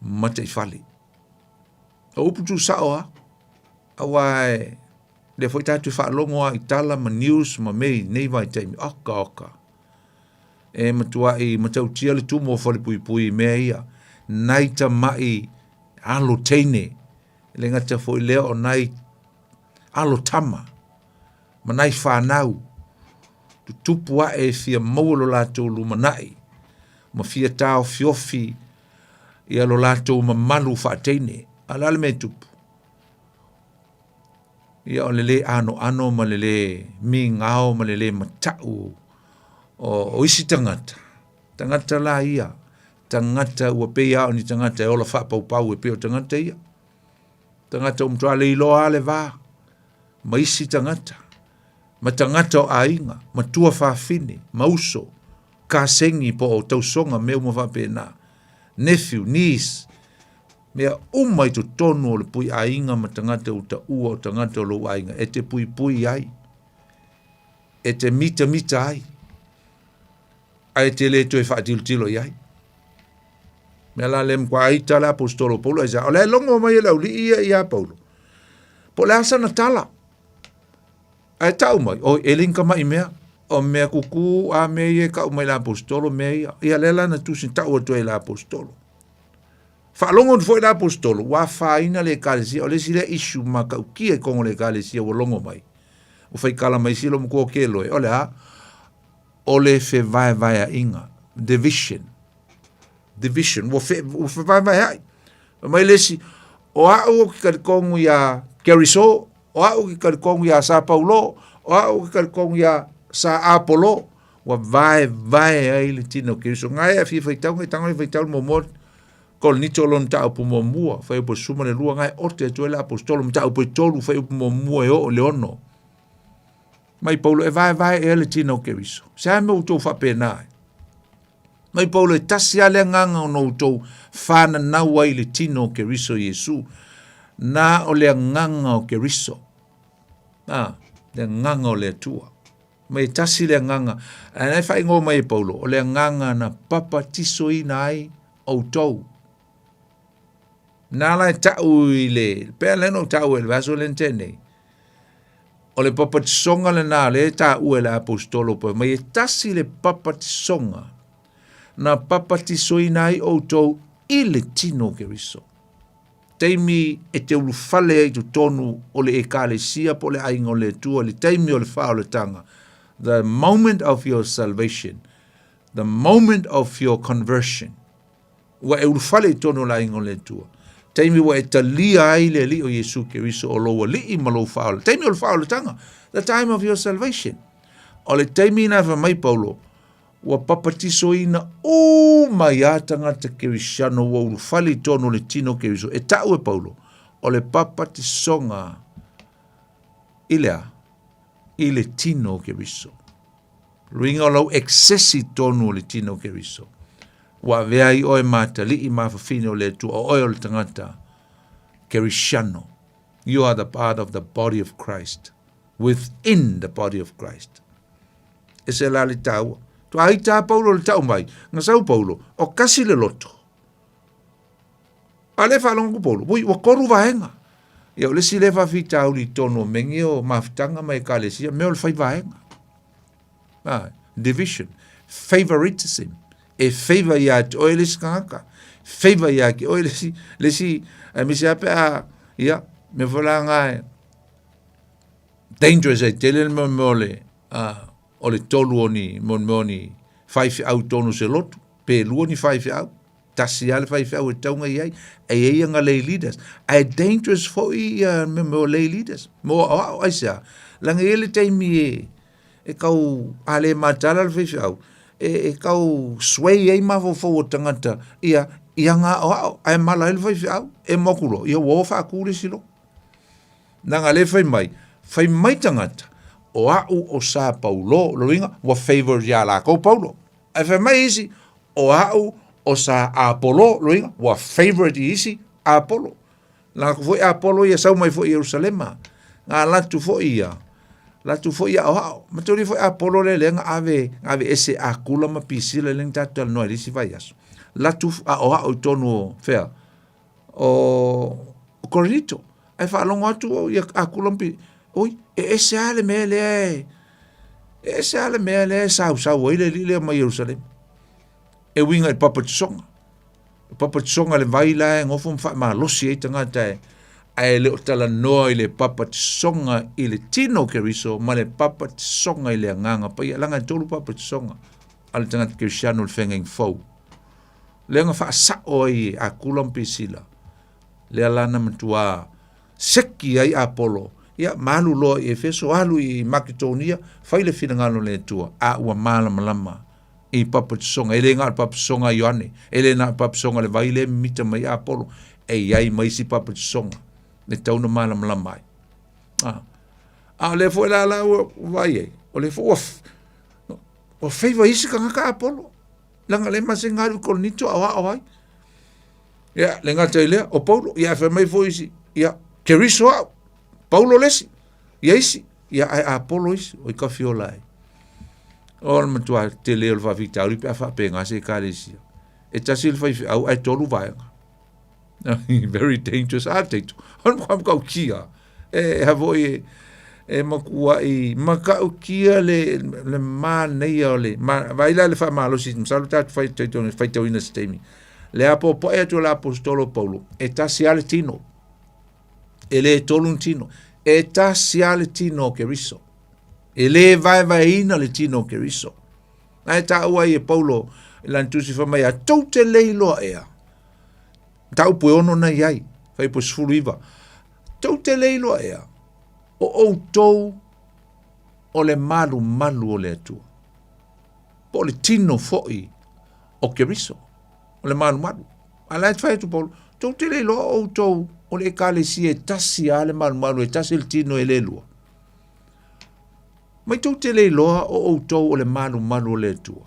matai whale. O uputu sao a. Awai. Le foi tatu whaalongo a i tala ma news ma mei nei vai taimi. Oka. E matua i matau tia le tumo whale pui pui mea ia. Nai ta mai alo teine. Le ngata foi leo o nai alo tama. Ma nai whanau. Tu tupu a e fia maulo lato lumanai. Ma fia tau fiofi i alo lato ma malu whateine. Alale me tupu. Ia o lele ano ma lele mi ngao ma lele matau o isi tangata. Tangata la ia. Tangata ua peia o ni tangata e ola whapau e peo tangata ia. Tangata umtua le iloa le vā. Ma isi tangata. Ma tangata o ainga. Ma tua whawhine. Ma uso. Ka sengi po o tausonga meu ma whapena. Nephew, niece. Mea umai to tonu o le pui ainga ma tangata o ta ua o tangata o lo ainga. E te pui ai. E te mita ai. Ai te le to e whaatilo ai. Mea la lem kwa aita la apostolo Paulo. O le longo mai lau li ia Paulo. Po le asa na tala. Ai tau mai. O elinka mai mea. O mea kuku a mea ia ka umai la apostolo mea ia. Ia lela na tusin tau atua i la apostolo. Whaalongo foi la apostolo, wa whaina le kalesia, o le si le isu maka ukia kongo le kalesia wa longo mai. O whai kala mai silo mko ke loe, o le ha, o le fe vai a inga, division, wo fe vai ai. Mai le si, o au ki karikongu ya Keriso, o au ki karikongu ya Sa Paulo, o au ki karikongu ya Sa Apollo, wa vai ai le tino Keriso. Ngai a fi whaitau, ngai tango le whaitau momot, kol ni tolon ta upu momua, fai upo suma le lua ngai orte tu la apostolo, mta upo tolu fai upu momua e o leono. Mai Paulo e vai e le tino Keriso. Sa me utou whapenai. Mai Paulo e tasi ale nganga o no utou whana naua i le tino Keriso Yesu. Na o le nganga o Keriso. Le nganga o le tua. Mai tasi le nganga. Anai fai ngō mai Paulo, o le nganga na papa tiso i nai au tau. Nala e tau i le, pēr leno tau e le vaso lentene. O le papatisonga le nā, le tau e le apostolo po, mai e tasi le papatisonga, na papatisoina i o tau i le tino Keriso. Teimi e te ulufale ai tu tonu o le ekalesia po le ainga o le tua, le teimi o le wha o le tanga. The moment of your salvation, the moment of your conversion, wa e ulufale i tonu la ainga o le tua. Taimi wa e talia ai le li o Yesu Keriso o loa li I malo whaola. Taimi o le whaola tanga. The time of your salvation. O le taimi na wha mai Paulo. Wa papatiso ina o mai atanga te Kerisiano wa ulufali tono le tino Keriso. E tau e Paulo. O le papatisonga ilea. I le tino Keriso. Ruinga o lau excessi tono le tino Keriso. Wa vea I oe mata li I mawhawhine o le tu o oe o le tangata Kerisiano. You are the part of the body of Christ. Within the body of Christ. E se la li tau. Tu ai tā Paulo le tau mai. Nga sau Paulo. O kasi le loto. A le whalongo Paulo. Wui, wa koru vahenga. Ia o le si le whawhi tau li tono mengi o mawhitanga mai ka le sia. Meo le whai vahenga. Division. Favoritism. E favor ia te oe lesi kangaka. Favor ia ki oe lesi misi ape a ia me whala ngai dangerous e tele me ole o le tolu oni me ni whaifi au tonu se lotu pe lua ni whaifi au tasi ale whaifi au e taunga iai e nga lay leaders e dangerous for I me o lay leaders mo o aisa langa ele taimi e kau ale matala le whaifi au e kau sway ei mafo o tangata ia nga o ai mala ele vai au e mokulo ia wo fa kule silo nanga le fai mai fai mai tangata o au o sa Paulo lo inga wa favor ya la ko Paulo ai fai mai isi o au o sa Apollo lo inga wa favorite isi Apollo la ko foi Apollo ia sau mai foi Jerusalema nga latu foi ia o matori foi Apollo le nga ave ese akula ma pisile le tatal no isi vai aso latu o tonu fair o Corrito ai fa longo atu ia akula pi oi ese ale mele sau ile mai Jerusalem e winga e papa tsonga le vai la ngofum fa ma losi e tanga tai ai le tala no ile papa tsonga ile tino keriso ma le papa tsonga ile nganga pa ia langa tolu papa tsonga al tanga Cristiano fengeng fo le nga fa sa oi a kulam pisila le alana mtua seki ai Apollo ia malu lo e feso alu i Makedonia fai le finangalo le tua a ua malama i papa tsonga ele nga papa tsonga Ioane ele na papa tsonga le vai le mita mai Apollo e iai mai si papa tsonga le tauna malama mai le foi la vai o le foi o feiva isi ka Apollo langa le masenga lu kolnito awa ia le nga tele o Paulo ia fa mai foi isi ia keriso Paulo lesi ia isi ia Apollo isi o ka fiolai o matua tele o va vita uri pa fa penga se kalesi e tasil fa au ai tolu vai very dangerous attitude on ka kia e havoi e makua i maka kia le ma nei ole ma vai la le fa malo si salutat fai to ina stemi le apo po e to la apostolo Paulo e tasiale tino ele toluntino e tasiale tino che riso ele vai ina le tino che riso ai ta uai e Paulo lantusi fa mai a tote leilo ea tau puono na iai fai po sfuluiva tote leilo ea o tou o le malu o le atua po le tino foi o che riso o le malu ala fai tu Paulo tote leilo o tou o le kalesi e tasi ale malu e tasi il tino e le lua mai tote leilo o tou o le malu o le atua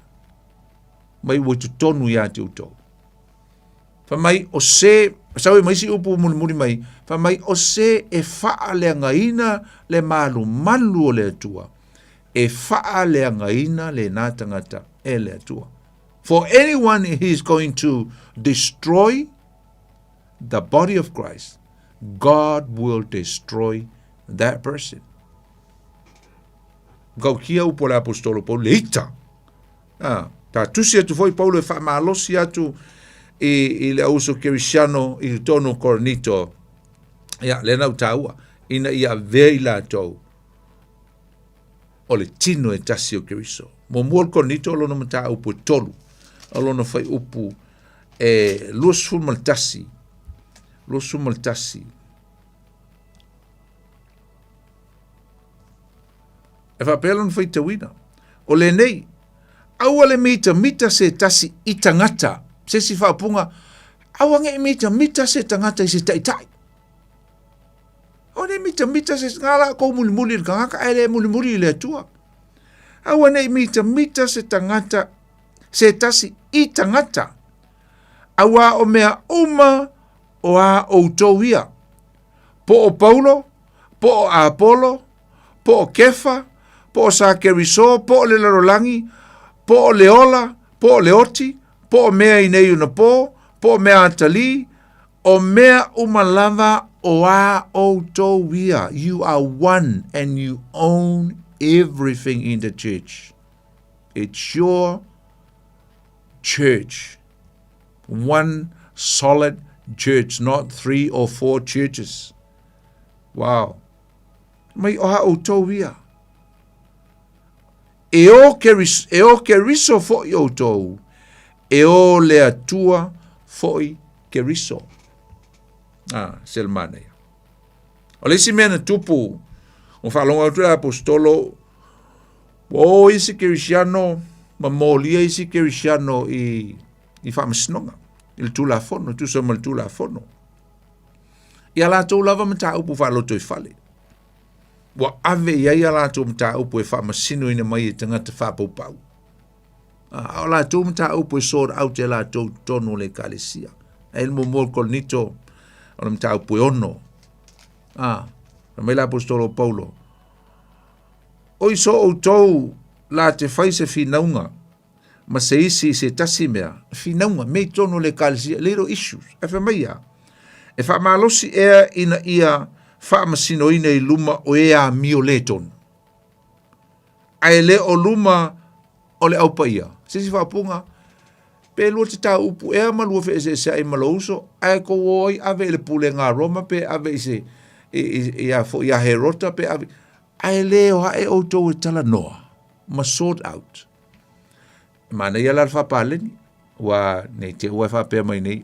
mai wo tu tonu ya te tou fa mai o se sawe mai si upu muri mai fa mai o se e faa le ngaina le malu o le atua e faa le ngaina le natangata e le atua for anyone he is going to destroy the body of Christ God will destroy that person go kia upo le apostolo Paulo leita ta tusi atu foi Paulo e fa malosi atu i le auso Cristiano i tono Cornito ia le nau taua ina ia vei la tau o le tino e tasi o Cristo mo muol Cornito lo no mata upu tolu alo no fai upu e luosu maltasi e fa pelon fai tawina o le nei awale mita se tasi itangata se si fa punga awange mita se tangata se tai one mita se ngala ko muli ka ele muli le tua awane mita se tangata se tasi itangata awa o mea uma o a outowia po o Paulo po o Apollo po o Kefa po o Sakeriso po o le larolangi po o leola po o leoti po o mea i nei una po o mea atali, o mea umalava o a outowia. You are one and you own everything in the church. It's your church. One solid church, not 3 or 4 churches. Wow. Mai o a outowia. E o ke riso fo i outou. E o le atua foi ke riso. Selmane. O le si mena tupu, o whalonga atu apostolo, o isi Cristiano, ma molia isi Cristiano i whamasnonga, il tula fono, tu sama il tula fono. I ala tau lava mata upu whaloto i whale. wa ave ia ia la tu mta upo e fa masino ina mai tanga te fa pau. A la tu mta upo e sort out la tu tonu le kalesia. El mo mol kol nito o mta upo ono. Me la apostolo Paulo. Oi so o tou la te fai se finaunga. Ma se isi se tasi mea. Finaunga me tonu le kalesia little issues. E fa maia. E fa malosi ea ina ia fa masino ina I luma o ea mio le tonu. Ai le o luma o le au paia. Se si fa punga. Pe lua te tau upu ea malua fe se ai malouso. Ai ko oi ave le pule ngā Roma pe ave se ia herota pe ave. Ai le o hae o tau e tala noa. Ma sort out. Mana ia la fa paleni. Wa ne te ua fa pe mai nei.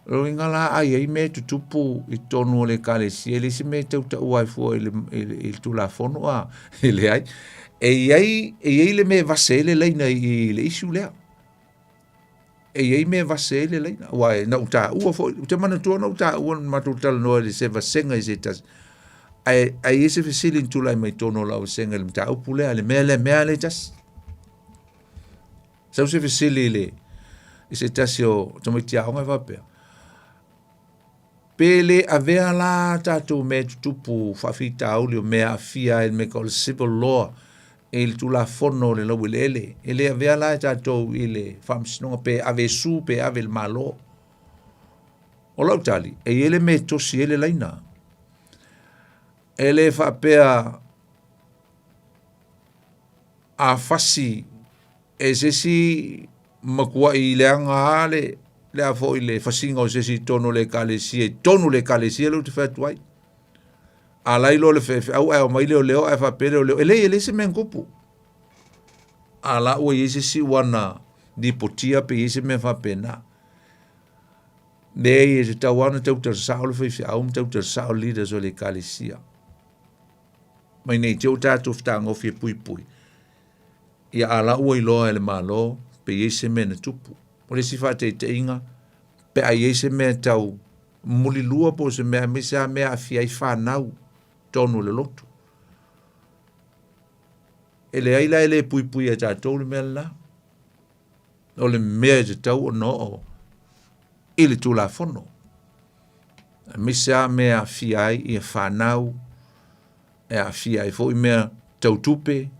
Roi ngala ai me tutupu I tonu le kale si ele si me tau ta uai fo il tu la fono a ele ai e le me vasele leina I le isu lea e me vasele leina wa na uta ua fo te mana tu na uta ua matu tal no le se vasenga I se tas ai se fesili tu la me tonu la vasenga le mta upule ale me ale tas sa se fesili le se tasio tomitia nga va pe Pele avea la tatou me tutupu whawhita aulio mea afia e me kol civil law e tu la fono le lau ele. Ele avea la tatou I le whamsinonga pe ave su pe ave le malo. O lau tali, e ele me tosi ele laina. Ele whapea a fasi e sesi makua I leanga hale le a foi le fasinga o sesi tonu le kalesia lo te fatuai. A lailo le fe au au mai leo a fa pere leo ele se men kupu. A la o yesi si wana di potia pe yesi men fa pena. Ne e ta wana te uta sao le fe au te uta sao leaders o le kalesia. Mai nei te uta tu ftango fi pui. Ia ala o ilo ele malo pe yesi men tupu. O le si te inga, pe a se mea tau muli lua po se mea misa mea afia I whanau tonu le lotu. Ele aila ele pui a tātou le mea la. O le mea te tau o no o ili tu la fono. Misa mea afia I whanau, e afia I fo I mea tau tupe,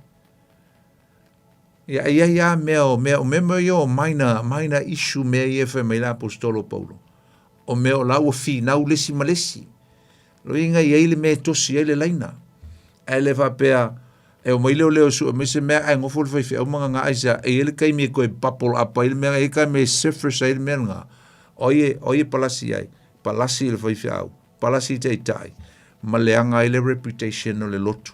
ia mea o yo maina issue mea ia fe mai la apostolo Paulo. O mea o lau fi nau lesi malesi. Lo inga ia ile mea tosi ile laina. Ele va pea e o mai leo su me se mea ai ngofo le fe o manga nga aisa e ile kai me ko papol apa ile mea e kai me surface ile mea nga. Oye palasi ai. Palasi ile fe au. Palasi te tai. Maleanga ile reputation o le lotu.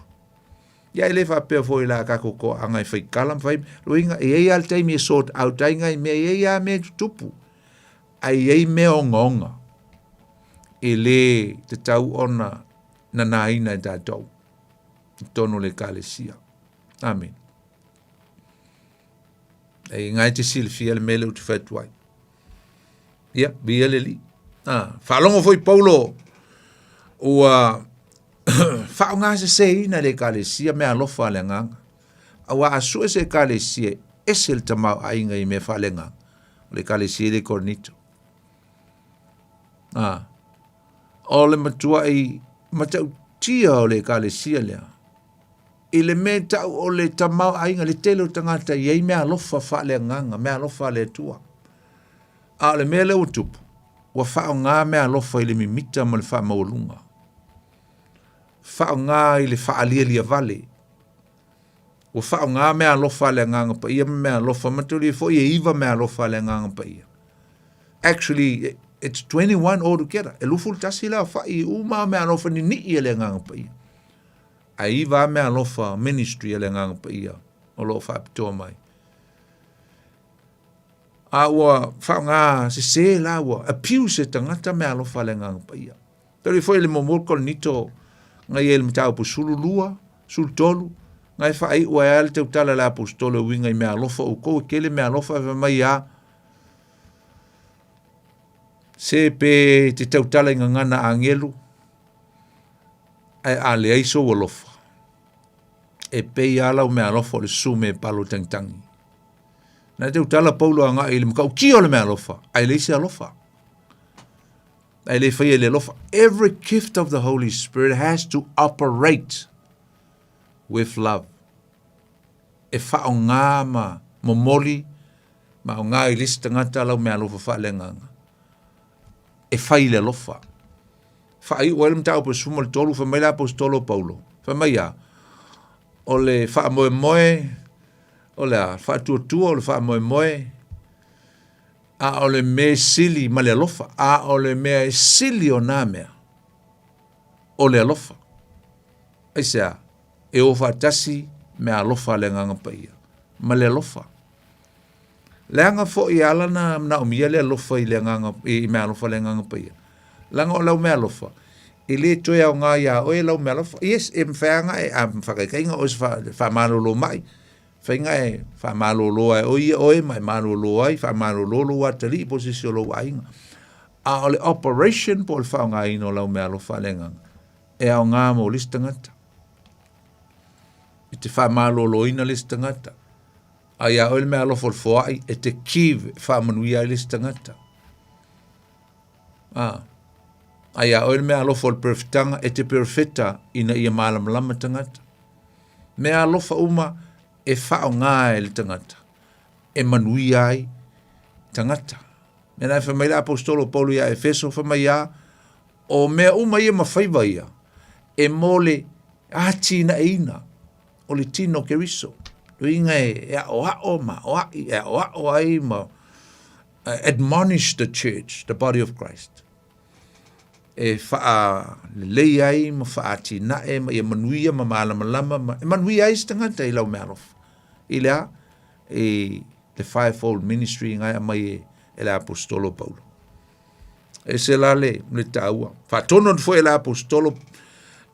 Ya ele fa pe foi la ka ko anga fai kalam fai loinga e al tai me sort out ainga me e me tupu ai me ongonga ele te tau ona na ina da tau tonu le kalesia amen e ngai te silfia le mele ut fatwai ya bieleli fa longo foi Paulo o fa nga se ina le kalesia me alofa le nganga awa asu se kalesia esel tama ainga I me fa le nganga le kalesia le cornito ole matua I matau tia o le kalesia le ile meta o le tama ainga le telo tangata ye me alofa fa le nganga me alofa le tua ale me le utupu wa fa nga me alofa ile mimita mo le fa maulunga whaonga I le whaalia vale. O whaonga mea lofa le nganga pa ia mea lofa maturi fo ia iwa mea lofa le nganga pa ia. Actually, it's 21 altogether. E luful tasi la whai uma mea lofa ni ia le nganga pa ia. A iwa mea lofa ministry le nganga pa ia. O lo whaapitoa mai. A ua whaonga se la ua apiu se tangata mea lofa le nganga pa ia. Tari fo ile momol nito ngai el mtau pu sululua sul tolu ngai fa ai wa al te utala la apostolo winga I me alofa o ko kele me alofa fa mai ya se pe te utala ngana angelu ai a le aiso walofa. E pei ala o mea alofa o le sume palo tangtangi. Na te utala paulo anga i le mkau ki o le mea alofa. Ai le isi alofa. Ai le whaia le alofa. Every gift of the Holy Spirit has to operate with love. E wha o ngā ma momoli, ma o ngā i lisi tangata lau mea alofa wha le nganga. E whai le alofa. Wha i uelem tau pa suma le tolu, wha mai la apostolo paulo. Wha mai a, o le wha moe moe, o le a wha tua, o le wha moe moe, a o le me sili ma le alofa, a o le mea sili o nā mea, o le alofa. Aisea, e o wha tasi mea alofa le nganga paia, ma le alofa. Le anga fo i alana na umia le alofa i le nganga, i mea alofa le nganga paia. Langa o lau mea alofa. I le toi au ngā ia oe lau mea alofa. Yes, e mwhaanga e a mwhakaikainga o se wha malolo mai. Whainga e wha malolo ai oe oe mai malolo ai, wha malolo wa tali i posisio lo wa inga. A ole operation po le wha ngā ino lau mea alofa le nganga. E au ngā mo listangata. I te wha malolo ina listangata. A ia oe mea alofa le foai e te kiv wha manuia listangata. Aia oe mea alofa o le perfitanga e te perfita ina ia malamalama tangata. Mea alofa uma e whao ngā e le tangata. E manui ai tangata. Mena e whamaila apostolo Paulo ia Efeso whamaia o mea uma ia mawhaiva ia. E mole ātina eina o le tino keriso. Inga e o ma o ai ma admonish the church, the body of Christ. E wha lei ai, ma wha tina e, ma ia manuia, ma malama, ma manuia ai stangata I lau mea rofa. I lea, e the fivefold ministry ngai mai e la apostolo Paulo. E se la le taua. Wha tono fo e la apostolo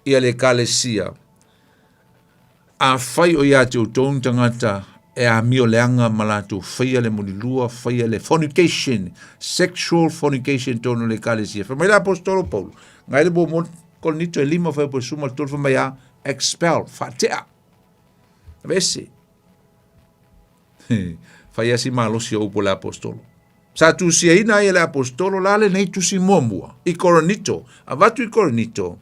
ia le kalesia. A whai o ia te utong tangata e a mio leanga malatu whaia le monilua, whaia le fornication, sexual fornication tono le kalesia. Whamai la apostolo Paulo. Ngai le bo mo kolnito e lima whai po suma tolu whamai a expel, whatea. Vese. Whaia si malosi o upo le apostolo. Sa tu si ina e le apostolo lale nei tu si momua. I koronito. A vatu I koronito.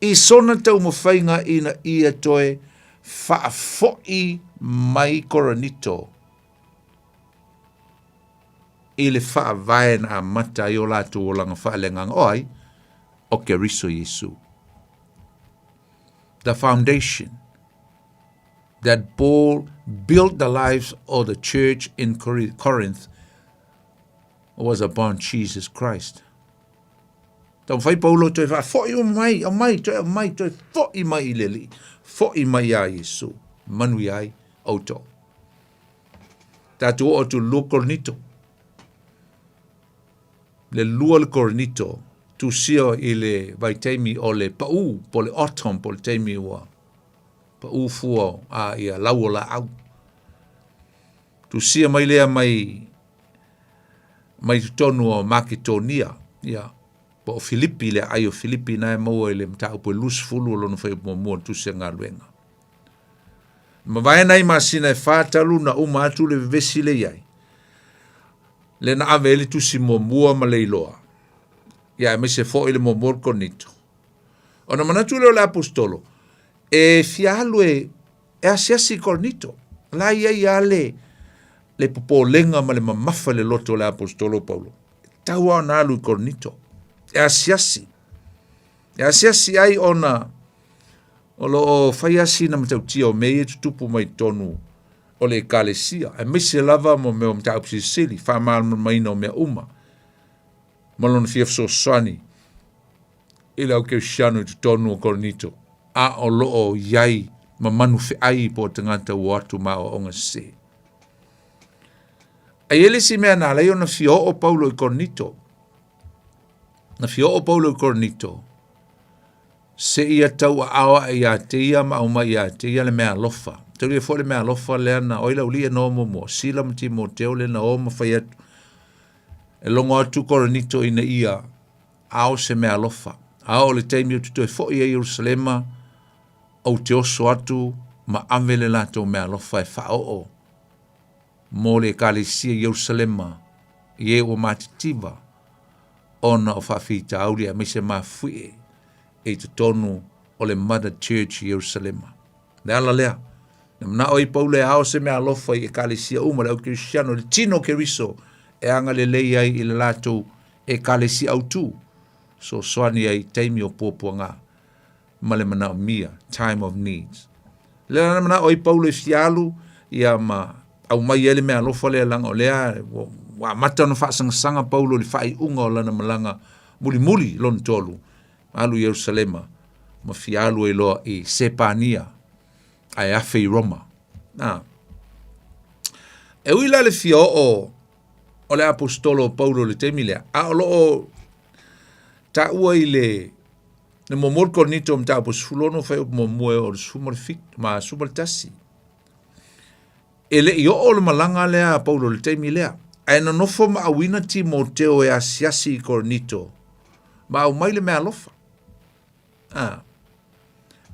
I sona tau mo whainga ina ia toe whaafoi mai koronito. I le whaavae na mata I o latu o langa whaalengang oi o ke riso Yesu. The foundation that Paul built the lives of the church in Corinth was upon Jesus Christ. Tau whai Paulo toi wha, fo I mai, toi fo I mai I leli, fo I mai a Yesu, manui ai, auto. Tatu o tu lua kornito. Le lua le kornito, tu sio I le vaitemi o le pau, po le autumn, po le teimi ua. Pau fua a ia lau o la au. Tu sia mai lea mai tonu o Makedonia, ia. Po Filipi le ai o Filipi na e maua le mtau po lus fulu lo no fai mo tu se nga luenga. Ma vai nai masina e fatalu na uma atu le vesi le iai. Le na aveli tu si mo mua ma le iloa. Ia me se fo ile mo mor konito. Ona manatu le apostolo. E fialu e asiasi konito. La ia le popolenga ma le mamafa le loto le apostolo Paulo. Taua na alu konito. E asiasi ai ona o lo faiasi na matautia o mei tutupu mai tonu o le kalesia e mise lava mo meo mtau pisili wha maina o mea uma malona fiafso swani ila au keu shanu tonu o koronito a o loo iai ma manu fe ai po tangata watu ma o onga se a ele si mea na leo na fio o Paulo I koronito na fio o Paulo Cornito, se ia tau awa ia te ia ma uma ia te ia le mea lofa. Tau ia fo le mea lofa lea na oila ulia no mo sila mti mo teo le na o ma fai atu. E longo atu Cornito ina ia ao se mea lofa. A o le taimi o tuto e fo i Jerusalema, au te oso atu, ma amele lato mea lofa e whaoo. Mō le kalesia Jerusalema, ie o matitiva, ona o whawhita aulia me se mawhue e te tonu o le Mother Church Jerusalema. Le ala lea, na mna oi paule hao se mea lofa i e kalesia uma le au Cristiano, le tino ke riso e anga le lei ai i le lato e kalesia au tu. So soani ai taimi o pōpuanga, ma le mana o mia, time of needs. Le ana mana oi paule fialu, ia ma au mai ele mea lofa le langa o lea, wa mata no whaasanga paulo li whai unga o lana malanga muli lon tolu, alu Jerusalema, ma fialu e loa i Sepania, ai afe i Roma. E uila le fio o le apostolo paulo le temilea, a o loo ta ua i le momor kornito mta apostolono fai up momue o le sumar fit, ma sumar tasi. Ele i o le malanga lea paulo le temilea, ai na nofo ma awina Timoteo e asiasi i kornito, ma au mai le mea lofa.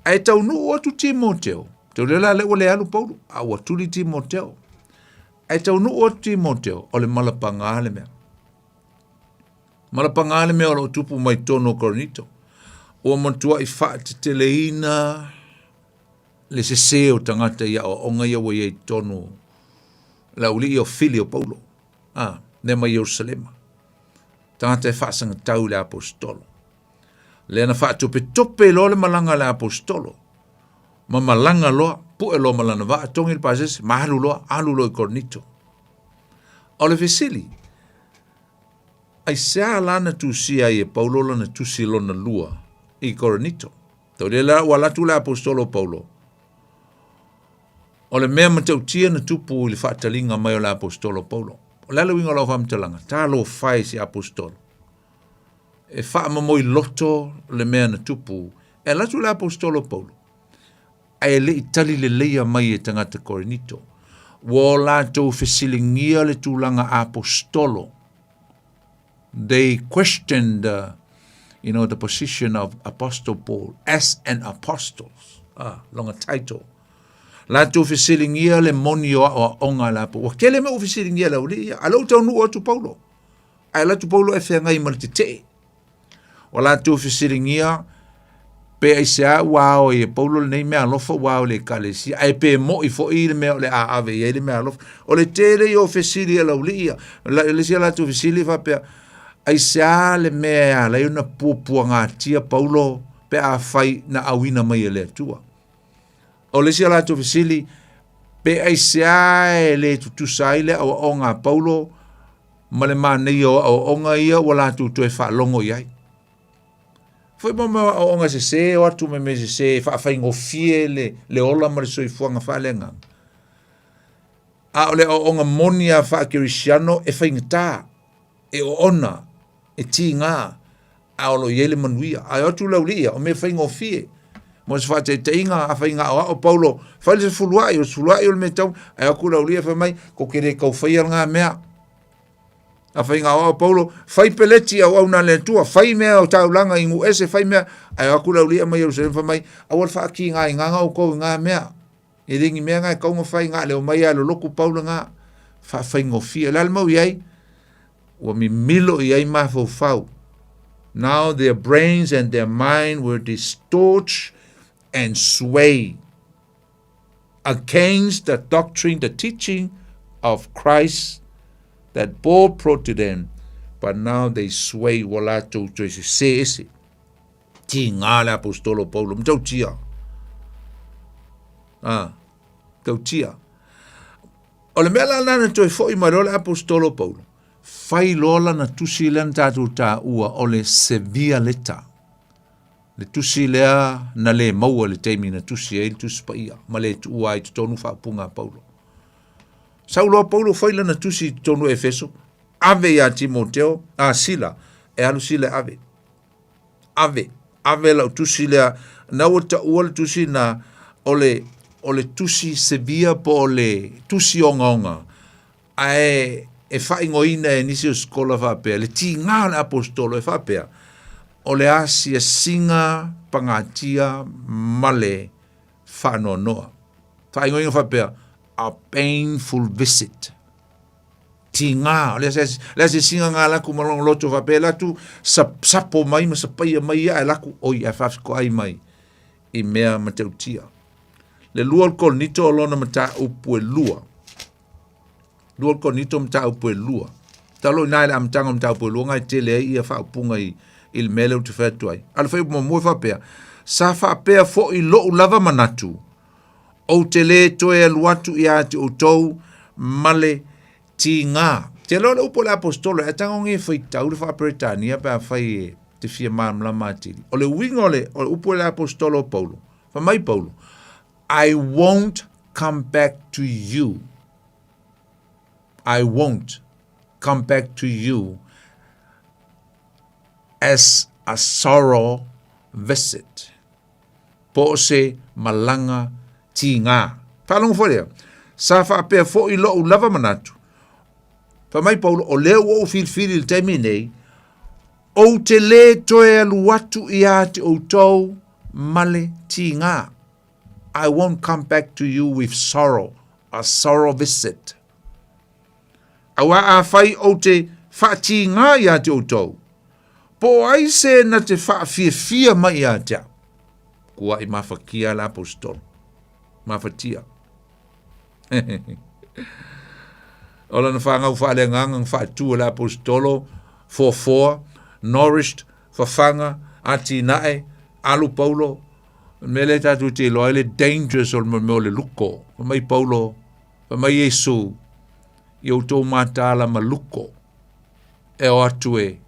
Ai tau nu atu Timoteo, te lela le ole alu paulo, a watuli Timoteo. Ai tau nu atu Timoteo, o le malapanga le mea. Malapanga le mea o le tupu mai tono kornito. O mantua i wha te teleina, le se o tangata ia o onga ia wa ia i tono, la uli o fili o paulo. Ne mai Jerusalema. Tangata e whaasanga tau le apostolo. Le ana wha tope lo le malanga le apostolo. Ma malanga loa, pu e lo malana wa, tongi le pases, mahalu loa, alu lo i kornito. O le vesili, ai sea lana tusia i e paulo lana tusi lona lua i kornito. Tau le la walatu le apostolo paulo. O le mea matautia na tupu i le whaatalinga mai o le apostolo paulo. O lalo winga lau whamtalanga, tā lo whai si apostolo. E wha mamoi loto le mea na tupu, e latu le apostolo paulo. Ai le itali le leia mai e tangata kornito. Wo lato fesilingia le tūlanga apostolo. They questioned, the position of Apostle Paul as an apostle. Longa title. Lato fesilingia le moni o onga lapo. Wa kele me o fesilingia la uli. Alau tau nu o tu Paulo. Ai latu Paulo e whea ngai marite te. Wa lato fesilingia pe ai sea wao e Paulo le nei mea lofa wao le kalesi. Ai pe mo i fo i le mea le aave i le mea lofa. O le tere i o fesilia la uli. Le sia lato fesili fa pe ai sea le mea la iuna pua ngā tia Paulo pe a fai na awina mai le tua. O le sia lato fesili pe ai sea le tutusai le o onga Paulo ma le manei o onga ia o lato tu e wha longo iai. Foi mama o onga se o atu me se wha whai ngofie le ola ma le soifuanga whalenga. A o le o onga monia wha kirisiano e whai ngata e o ona e ti ngā a o lo iele manuia. A atu laulia o me whai ngofie. Mo se fate te inga a whai ngā o Paulo, whai se fuluai o le me tau, ai aku laulia whai mai, ko kere kau whai al ngā mea. A whai ngā o Paulo, whai peleti au au nā le tua, whai mea o tau langa ingu ese whai mea, ai aku laulia mai Jerusalem whai mai, awal wha aki ngā i ngā ngau kou ngā mea. E ringi mea ngā kaunga whai ngā leo mai alo loku Paulo ngā, whai ngofia, lal mau iai, wa mi milo iai mafau fau. Now their brains and their mind were distorted and sway against the doctrine, the teaching of Christ that Paul brought to them, but now they sway walato to se ese. Ti ngā le apostolo Paulo, mtau tia. Tau tia. O le mea la nana toi fo i maro le apostolo Paulo. Fai lola na tusi lea tatu ta ua o le sevia leta. Le tusi lea na le maua le teimi na tusi e le tusi pa ia. Ma le tu ua i tutonu whaapunga Paulo. Sauloa Paulo fai na tusi tutonu Efeso. Ave ya Timoteo. Sila. E alu sila ave. Ave la tusi lea. Na ua ta ua le tusi na ole tusi sevia po ole tusi onga. E whaingoina e nisi o skola whapea, le ti ngā le apostolo e whapea, o le asia singa pangatia male whanonoa. Whaingoinga whapea, a painful visit. Ti ngā, le se singa ngā laku malong loto whapea latu, sapo mai, ma sapaia mai ai laku, oi, ai whafiko ai mai, I mea matautia. Le lua kol nito olona mata upu e lua. Lua kol nito mata upu e lua. Talo nai le amtanga mta upu e lua, ngai te lea ia whaupunga il mele utu whatuai. Ala whai upu mua whapea. Sa whapea fo I lo lava manatu. O te le toe aluatu I ate o tau male ti ngā. Te lo le upo le apostolo, e tango nge whai tau le whaperetania pa whai te fia mamla matiri. O le wingo le, o le upo le apostolo Paulo. Whamai Paulo. I won't come back to you. I won't come back to you as a sorrow visit. Po se malanga ti ngā. Whalongo wharea. Sa whapea fo I lo lava manatu. Whamai Paulo, o leo o filfili le taimi nei, o te le toe aluatu I ate o tau male ti ngā. I won't come back to you with sorrow, a sorrow visit. Awa a whai o te whaati ngā I ate o tau. Po ai se na te whaafia mai I ate. Kua I mawhakia la apostol. Mawhatia. Ola na whangau whaale ngangang whaatua la apostolo, 4-4, nourished, whawhanga, ati nae, alu Paulo, mele tatu te loa ele dangerous o mo le luko. Mai Paulo, mai Yesu, I o tō mātala ma luko. E o atu e,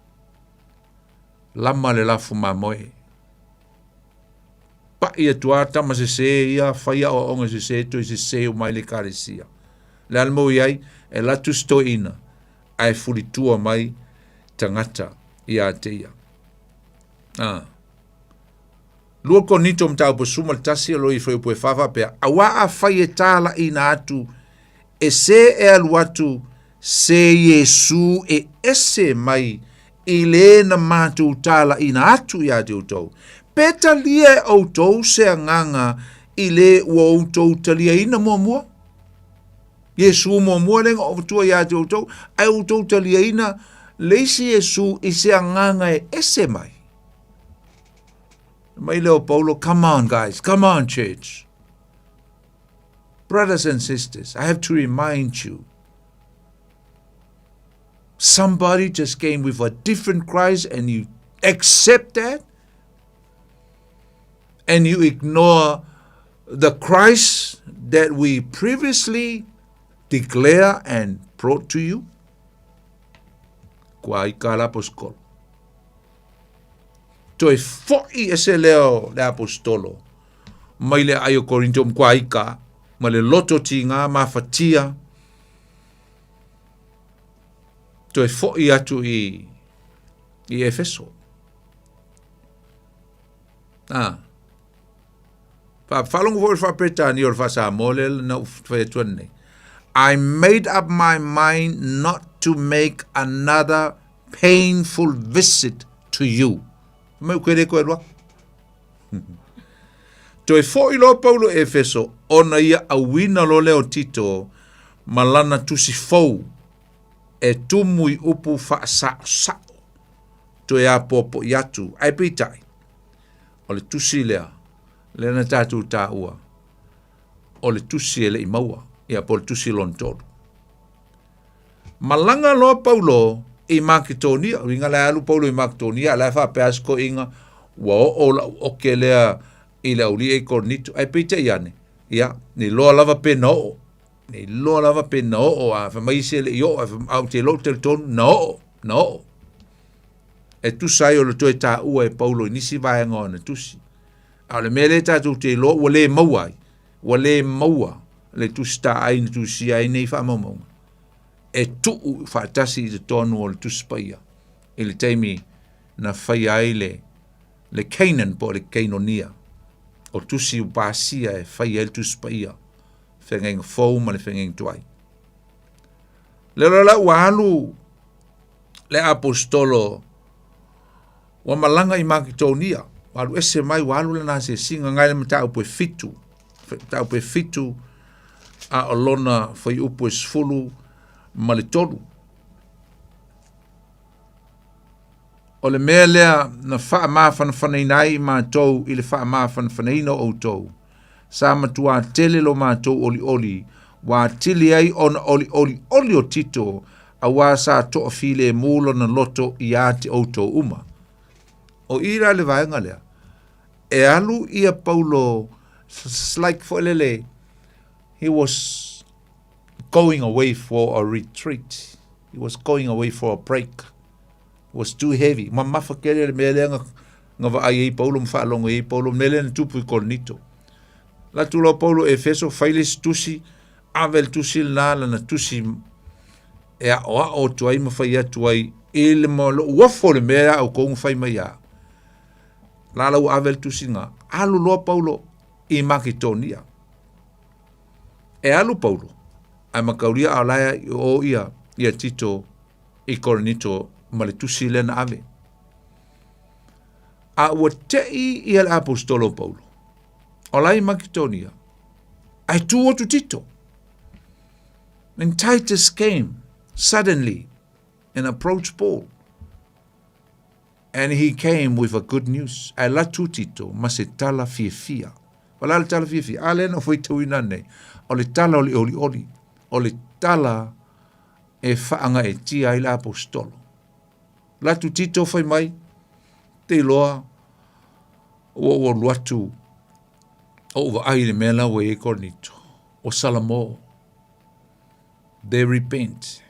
lama le lafu ma moe. Pa ia tuata ma se se ia, whaia o onga se se to I se se o mai le karesia. Le almo iai, e latu sto ina, ai fulitua mai tangata I a te ia. Lua ko nito mtau po suma tasi alo I whai po e whawa pia. Awa a whai e tāla ina atu. E se e alu atu. Se Yesu e ese mai. I le na mātou tāla ina atu I ate o tau. Peta lia o tau se anganga. I le ua o tau talia ina mua mua. Yesu mua mua lenga o tua I ate o tau. Ai o tau talia ina. Leisi Yesu I se anganga e ese mai. Mai leo Paulo, come on guys, come on church. Brothers and sisters, I have to remind you. Somebody just came with a different Christ and you accept that. And you ignore the Christ that we previously declare and brought to you. Kwa ikala poskol. Toi foi ese leo le apostolo. Mai le ayo Korinto mkwa ika. Ma le loto ti ngā mawhatia. Toi foi atu I Efeso. Whalongo fo whapeta ni or whasa molel na whaetuane. I made up my mind not to make another painful visit to you. Mai kwere ko erwa. Toi fo I lo Paulo Efeso ona ia awina lo leo tito malana tusi fou e tumui upu fa sa toi a popo yatu ai pitai o le tusi lea le na tatu ta ua o le tusi ele I maua ia po le tusi lontoro malanga lo Paulo I Makedonia, ringa la alu Paulo I Makedonia, la fa peasko inga, wa o ke lea I le uli e kornito, ai pita iane, ia, ni loa lava pe no o, a fa mai se le io, au te lo te tonu, no, e tu sai o le toe ta ua e Paulo, nisi vai ngona tusi, au le mele ta tu te lo, wale maua, le tusi ta aina tusi aina I fa maunga. E tuu whaatasi I te tonu o le tuspaia. I le teimi na whai ai le Canaan po le Cainonia. O tusi upasia e whai ai le tuspaia. Whengeng fau ma le whengeng tuai. Le la ua alu le apostolo Wa malanga I Makedonia. Walu ese mai walu lana se singa ngai le mata upo fitu. Ta upo fitu a olona foi upo sfulu malitolu. O le mea lea na wha maa whanawhanei nai mātou I le wha maa whanawhanei no o tou. Sa matua tele lo mātou oli oli, wa tili ai on oli oli oli o tito, a wā sa toa file mūlo na loto I ate o tou uma. O ira le vaenga lea, e alu ia Paulo, like for lele, he was going away for a retreat. He was going away for a break. Was too heavy. Ma mafakele me le nga va ai Paulo mfa longo e Paulo mele na tupu Korinto. La tu lo Paulo Efeso failes tusi avel tusi la na tusi e a o tuai ma fai tuai il mo lo wa fo le mera o ko fai mai ya. La la avel tusi nga alu lo Paulo I Makedonia. E alu Paulo ai makauria ala o ia Tito I Korinto ma le tusi le na ave. A ua tei I al apostolo Paulo. O lai Makedonia. Ai tu o tu Tito. And Titus came suddenly and approached Paul. And he came with a good news. Ai la tu Tito ma se tala fia. Wala le tala fia. Ale no foi tauina nei. O le tala oli oli oli. O le tala e whaanga e tia I la apostolo. La tu Tito fai mai, te loa, o luatu, o va aile mela we e Korinto, o Salamo. They repent.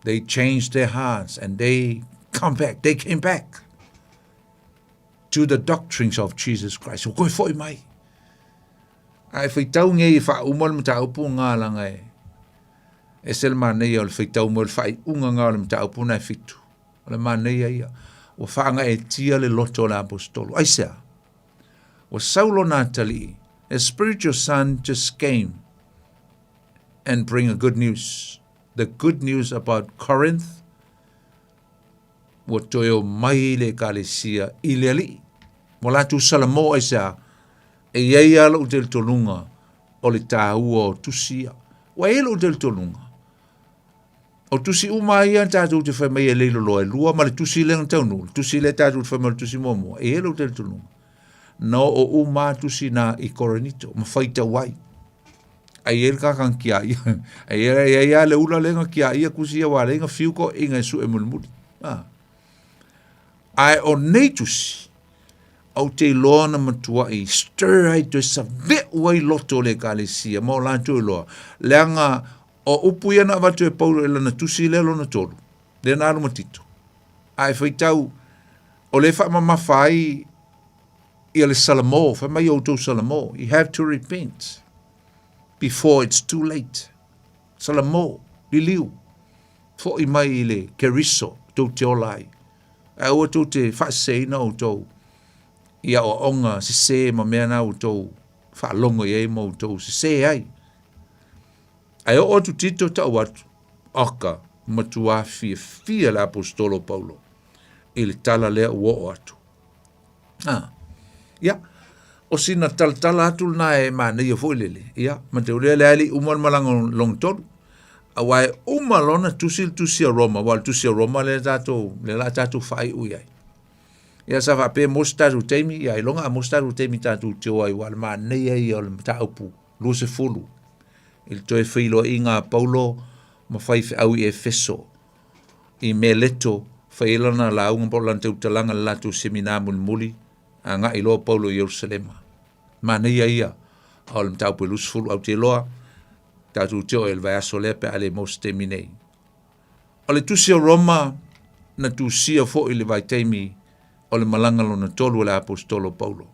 They changed their hearts and they came back to the doctrines of Jesus Christ. O koe foi mai. Ai fai tau nge I wha umal mta upu ngā langa e. E sel manei o le feitau mo le fai unga ngā le mta upuna e fitu. O le manei ia. O whaanga e tia le loto le apostolo. Aisea. O Saulo Natali, a spiritual son just came and bring a good news. The good news about Corinth. O toyo mai le kalesia I le ali. Mo la tu salamo aisea. E iei ala u del tolunga o le tāua o tusia. Wa elo del tolunga. O tusi uma ia tātou te whai mai e leilo loa e lua, ma le tusi le taunu, tusi le tātou te whai mai le tusi momo, e elo del tolunga. No o uma tusi na I Korinto, ma whaita wai. Ai el kakang kia ia, ai ia le ula lenga kia ia kusia wa lenga fiuko inga su e mulmuli. Ai o nei tusi, au te loa na matua I stir ai to sa vet wai loto le kalesia, mo lanto I loa, leanga o upu ia na watu e Paulo e lana tusi lelo na tolu. Le na alu matito. Ai whaitau, o le wha mamawhai I le Salamo, wha mai o tau Salamo. You have to repent before it's too late. Salamo, li liu. Fo I mai I le keriso, tau te olai. Ai ua tau te whaseina o tau. Ia o onga, si se ma mea na o tau. Wha longo I eima o tau, si se ai. Ai o tu Tito ta watu, oka, matua fia la apostolo Paulo. I le tala lea ua o atu. Ia, o sina tala atu na e mana ia fo lele. Ia, ma te ulea lea li umal malanga long tolu. Awai umalona tusi a Roma, wal tusi a Roma le la tatu fai uyai. Ia sa fa pe mostaru teimi, ia ilonga mostaru teimi tatu teo ai wal ma nei ai o le taupu, lo se fulu. Il toe filo inga Paulo ma fai au I Efeso I Mileto fai lana la unga po lan te utalanga la tu semina muli a nga ilo Paulo I Jerusalema ma nei ia au le tau pelus fulu au te loa tatu teo el vai asole pe ale moste minei o le tusi o Roma na tusia fo I le vai teimi o le malanga lo na tolu le apostolo Paulo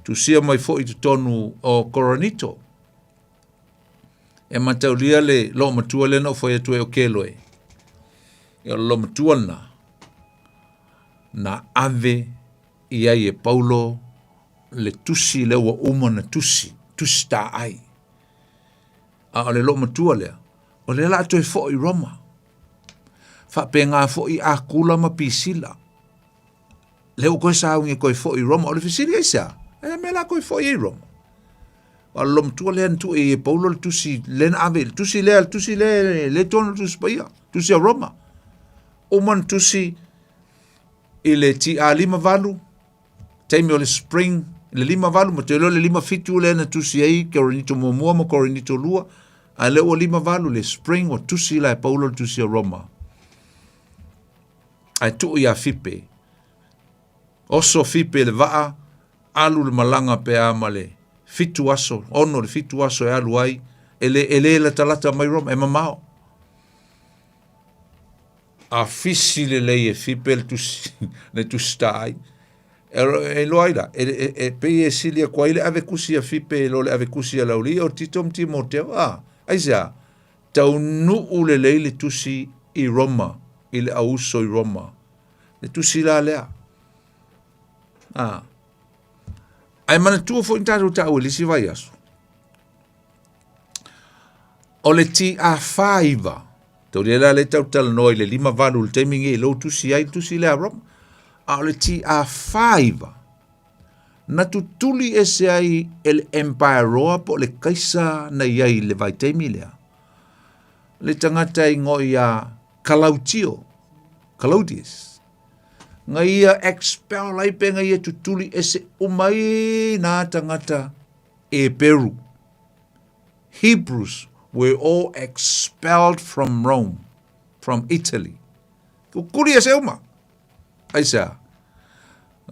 tusia mai fo I te tonu o Korinto e mataulia le lo matua le no foi atu e o kelo e. E lo matua na ave I ai e Paulo le tusi le wa uma na tusi ta ai. A le lo matua le. O le la atu e fo I Roma. Fa penga fo I akula ma pisila. Le o koe sa unge koe fo I Roma, o le fisiri ai sa. E me la koe fo I Roma. O lom tua le antu e paulo le tusi len ave, tusi le tono tusi paia, tusi a Roma. O man tusi I le ti a lima valu, taimi o le spring, le lima valu, ma te lo le lima fitu le na tusi ai, ke orinito mua ma ko orinito lua, a le o lima valu, le spring o tusi la e paulo le tusi a Roma. Ai tu ia fipe. Oso fipe le vaa, alu le malanga pe amale, fitu aso, ono le fitu aso e alu ai, ele la talata mai Roma, e mamao. A fisi le lei e fipe le tusi, le tusi tai. E loaira, e pei e silia kwa ile ave kusi a fipe, lo le ave kusi a lauli, o titom Timoteo, aisa, tau nuu le lei le tusi I Roma, ile auso I Roma. Le tusi la lea. Ai mana tua fo intaru tau lisi vai aso. O le ti a faiva. Tau le le tau tala noi le lima valu le taimingi e lo tusi ai tusi le a Roma. A o le ti a faiva. Na tutuli e se ai el empire roa po le kaisa na iai le vai taimi lea. Le tangata I ngoi a Claudius. Ngai ia expel lai pe ngai ia tutuli ese umai na tangata e Peru. Hebrews were all expelled from Rome, from Italy. Kukuri ese uma. Aisa.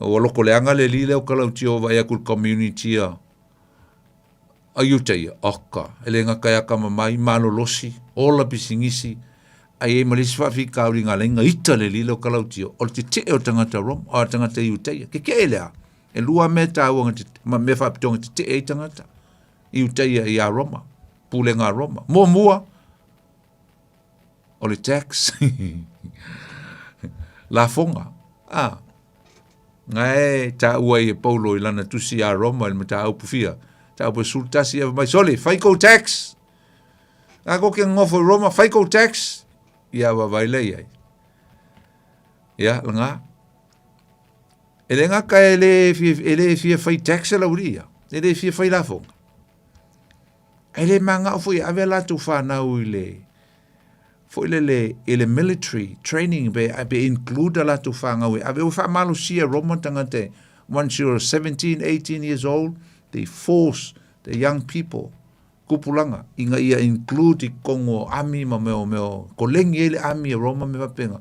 O loko leanga le li leo kalautio vai akul community a ayutai oka. Ele nga kaya kama mai malolosi, ola pisingisi, ai e malisi whawhi kauri ngā lenga ita le lilo kalautio, o te te o tangata Roma, o tangata Iuteia, ke lea, e lua me tāua me whapitonga te te e tangata, Iuteia I a Roma, pule ngā Roma, mua, o le tax, la fonga, ngai tāua I Paulo I lana tusi a Roma, il ma tāupu fia, tāupu sultasi a mai sole, whaiko tax, ngā koke ngofo Roma, whaiko tax, ia wa vailei ai. Ia, langa. Ele nga ka ele fia fai taxa la uria. Ele fia fai la fonga. Ele manga foi ave la tu fa na uile. Foi ele military training be include la tu fa nga ave fa malusia Roma tangate. Once you're 17, 18 years old, they force the young people kupulanga inga ia include kongo ami ma meo kolengi ele ami Roma me vapenga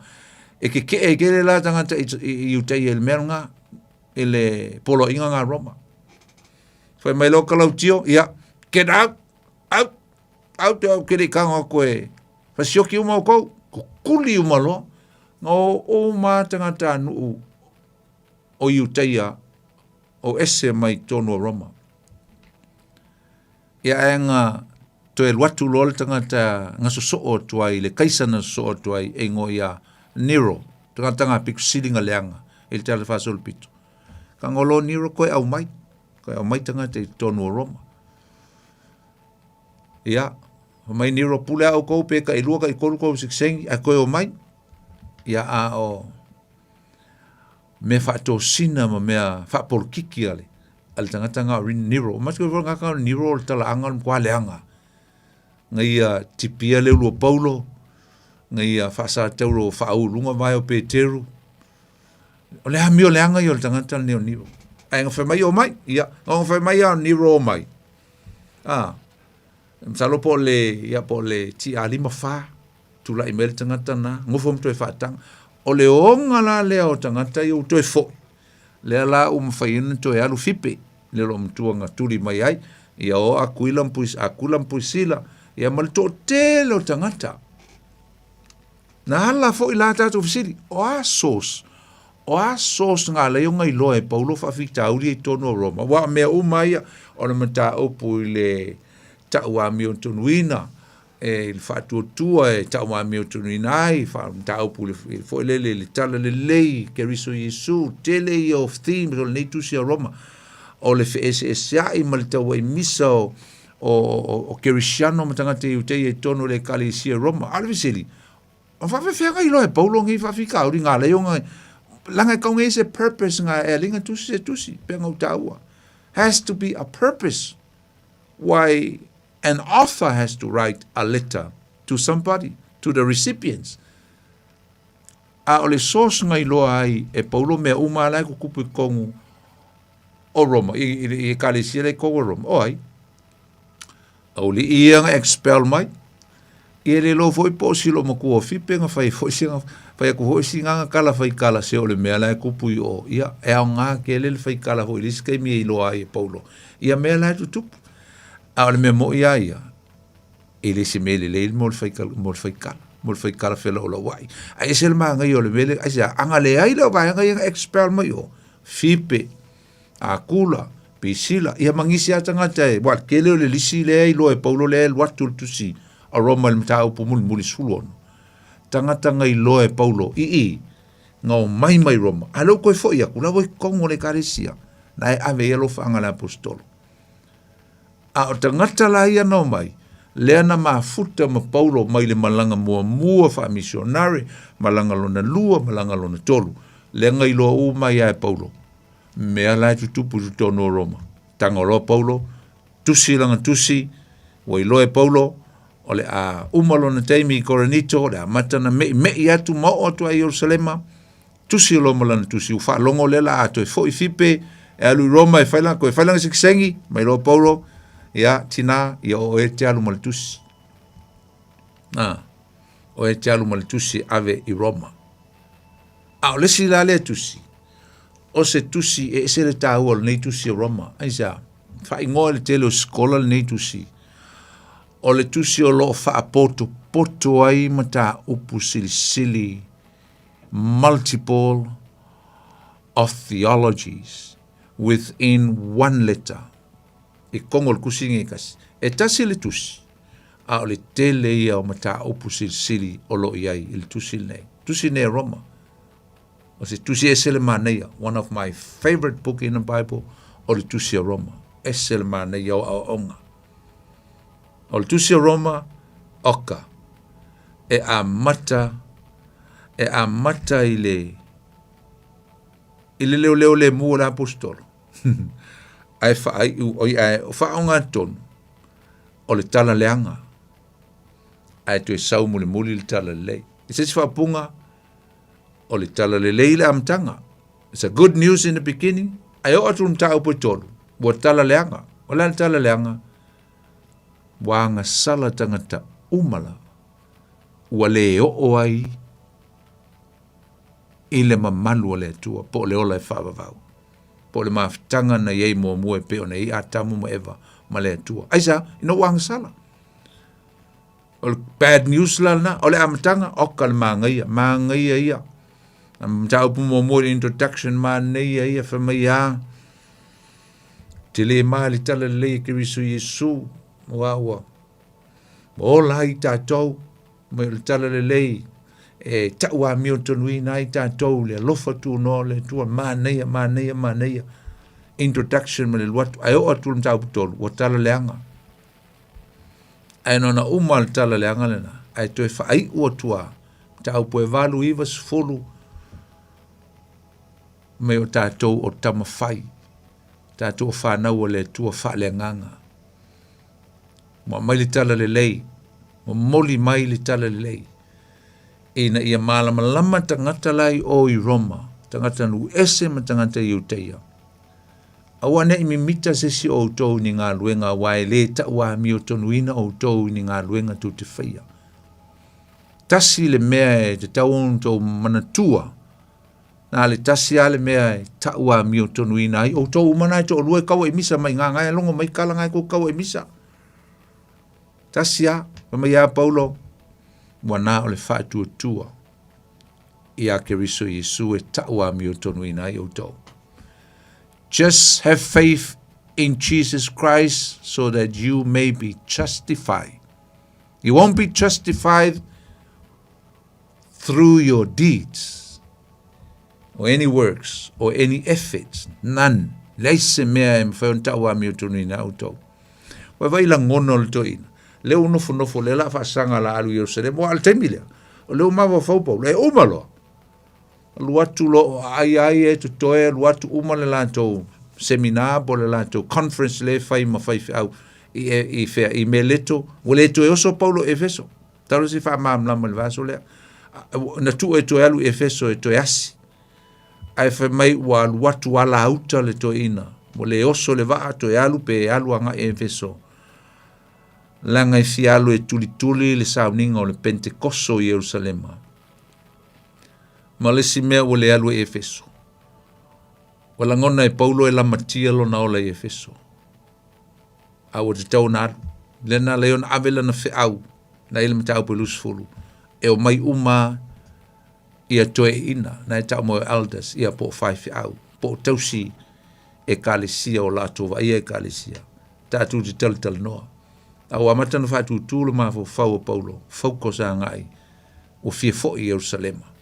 e ke le la tangata I utai el merunga ele polo inga nga Roma foi mai local autio ia get out ke kanga koe fasioki uma ko kuli uma lo no o ma tangata nu o utai o ese mai tono Roma. Ia nga to el watu lol tangata nga so tuai le kaisa na so tuai e ngo ia Nero tanga piku silinga leanga il tele fa sol pito ka ngolo Nero ko au mai tangata I tonu Roma ia mai Nero pule au ko pe ka I lua ka I kolu ko siksengi a ko o mai ia a o me fa to sina ma me fa por kiki ale al tangata nga rin Nero mas ko nga ka Nero tala angal kwa leanga ngai tipia le lu Paulo ngai fa sa teuro fa u lunga vai o Peteru o le amio leanga yo tangata Nero ai nga fa mai o mai ia nga fa mai o Nero mai msalo po le ti alima fa tu la email tangata na ngofom to fa tang o le onga la le o tangata yo to fo le la fain to alu fipe le lo mtuanga tuli mai ai ia o akulam puisila ia mal to te lo tangata na hala fo ila ta to fisili o asos nga le nga ilo e Paulo fa fita uri to no Roma wa me o mai o le mata o puile ta wa mi o tunuina il fatu tua e ta wa mi o tunuina ai fa ta o pule fo le tala le lei che riso Yesu tele of theme o ne tu sia Roma o le FSSA I malta wa misa o Cristiano matanga te e tono le kalisia Roma alvisili o fa fe nga ilo e Paulo ngi fa fika uri nga le nga langa kong e se purpose nga e linga tusi penga utaua. Has to be a purpose why an author has to write a letter to somebody, to the recipients. A ole sos ngai loa ai e Paulo mea umalai ko kupu kongu o Roma, i kalisia le kongu Roma, o ai. Au li ianga expel mai, i le lo foi po silo makua fipenga fai foi singa, fai aku foi singa kala fai kala se ole mea lai kupu i o, ia e au ngā ke le fai kala foi, liskai mi i loa ai e Paulo. Ia mea lai tutupu, a ole mea mo ia, i le si mele le mo le fai kala. Mol fai kala fela o la wai. Ai sel ma ngai o le mele, ai sa anga le ai la vai ngai expel mai o. Fipe, a kula, pisila, ia mangisi ata ngata e, wa kele o le lisi le ai lo e Paulo le el watu tusi, a Roma le mta upu muli sulon. Tangata ngai lo e Paulo, ngau mai Roma. Alo koe fo ia, kula voi kongo le karesia, na e ave elo whaanga le apostolo. A o tangata la ia no mai, leana mafuta ma Paulo mai le malanga mua fa missionary, malanga lona lua, malanga lona tolu. Le ngai loa u mai ai Paulo. Mea lai tutupu tutono Roma. Tanga loa Paulo, tusi langa tusi, wai loa Paulo, o le a umalona teimi i Koranito, le a matana mei atu mao atu a Yerusalema, tusi loa malana tusi, ufa longo lela ato e fo i fipe, e alu Roma e failanga, koe failanga sikisengi, mai loa Paulo, ia tina ia o e te alu malitusi. O e te alu malitusi ave i Roma. O lesi la le tusi. O se tusi e se le tāua nei tusi i Roma. Aisa, wha ingoa le tele o skola nei tusi. O le tusi o loo wha poto ai mata upu sili multiple of theologies within one letter. E kongol kusingi kasi. E tasi le tusi. A o le tele ia o mata upu sili o lo iai il tusi nei. Tusi nei Roma. O se tusi e sele maneia. One of my favorite book in the Bible. O le tusi a Roma. E sele maneia o onga. O le tusi a Roma. Oka. E a mata i le leo mua la apostolo. Ai fa ai o fa onga ton o le tala leanga ai to sau muli le tala le se fa punga o le tala le le amtanga. It's a good news in the beginning. Ai o atu mta upo tolu bo tala leanga o la tala leanga wanga sala tangata umala wale o ai ile mamalu le tua po le ola fa vau po le maftanga na yei mo e pe ona i atamu mo eva ma le tua. Aisa, ino wang sala. O le bad news la na, o le amatanga, o ka le mangaia ia. Mta upu mo introduction mangaia ia whamaya. Te le maali tala le kirisu Yesu, wawa. O la i tātou, me le tala le e taua mio tonui nai tātou le lofa tu no le tua manea introduction me le watu ai o atu mtau putolu o tala leanga ai nona umal tala leanga lena ai toi fa ai o tua tau po evalu iva sfolu me o tātou o tamawhai tātou whanau o le tua wha le nganga mo mai le tala le lei mo moli mai le tala le lei ina ia malama tangata lai o i Roma, tangata nu ese ma tangata i Uteia. Awane imi mita sesi o tau ni ngā luenga wae le ta ua mi o tonuina o tau ni ngā luenga tu te whaia. Tasi le mea e te tau on tau manatua, nā le tasi a le mea e ta ua mi o tonuina ai, o tau manai tau lue kaua e misa mai ngā ngai longo mai kala ngai ko kaua e misa. Tasi a, mai a Paulo, wana o le whātua i a keriso Yesu e taua mi o tonu ina i o tau. Just have faith in Jesus Christ so that you may be justified. You won't be justified through your deeds or any works or any efforts. None. Leise mea e mwhai on taua mi o tonu ina o tau. Wa vai la ngono le to ina. Leo nofo le la fasanga la alu Yerusalem o al temile o leo mawa faupo le umalo luatu lo ai e tu toe luatu uma le lanto seminar po le lanto conference le fai ma fai au i fe i meleto wole to oso Paulo Efeso talo si fa mam la mal vaso le na tu e to alu Efeso e to asi ai fa mai wa luatu ala auta le to ina wole oso le va to alu pe alu anga Efeso langa i fialo e tuli le sauninga o le Pentekoso i Jerusalema ma le si mea o le alu e Efeso. Wala ngona e Paulo e la matia lo na ola e Efeso. A o te tau na lena leon avela na fe au na ele mta au pelus fulu. E o mai uma ia toe ina na e tau mo elders ia po fai fe au. Po tausi e kalesia o la tova ia e kalesia. Tatu te tal noa. A o amata na fatu tūlu ma fo fau o Paulo. Fauko sa ngai o fie fo i Jerusalema.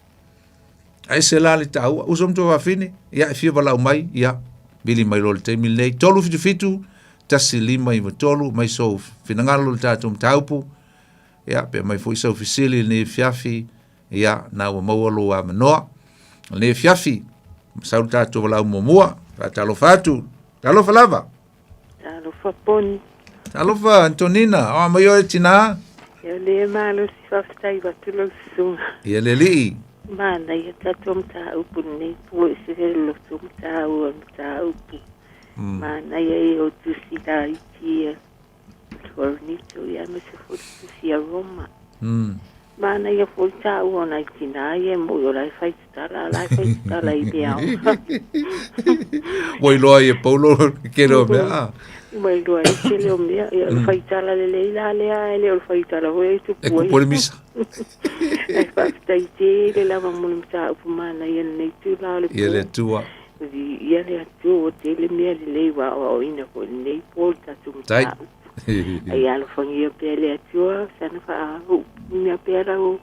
Ai se lali tau usom to afini ya fie bala mai ya bili mai lol te mil nei tolu fitu tasi lima i tolu mai so finangalo tatu taupu ya pe mai foi so fisili ni fiafi ya na o mawalo a manoa ni fiafi sau tatu bala momua talo fatu talo falava talo faponi talo fa Antonina o mayo tina ya le malo si faftai batulo sum ya leli mana ia tatom ta upu nei po se lo tum ta o ta upu mana ia o tu si ta ia tornito ia me se fu si a Roma mana ia fu ta o na tina ia mo yo la fai sta la idea voi lo ia Paulo que lo mea mai lo ai se lo mea ia fai sta la le fai sta la voi tu e por misa e fai te la vamo mta mana ia nei tu la le ia le tua ia le tu te le mea le wa o ina ko nei porta tu tai ai alo fangia pe le tu sana fa mea pera o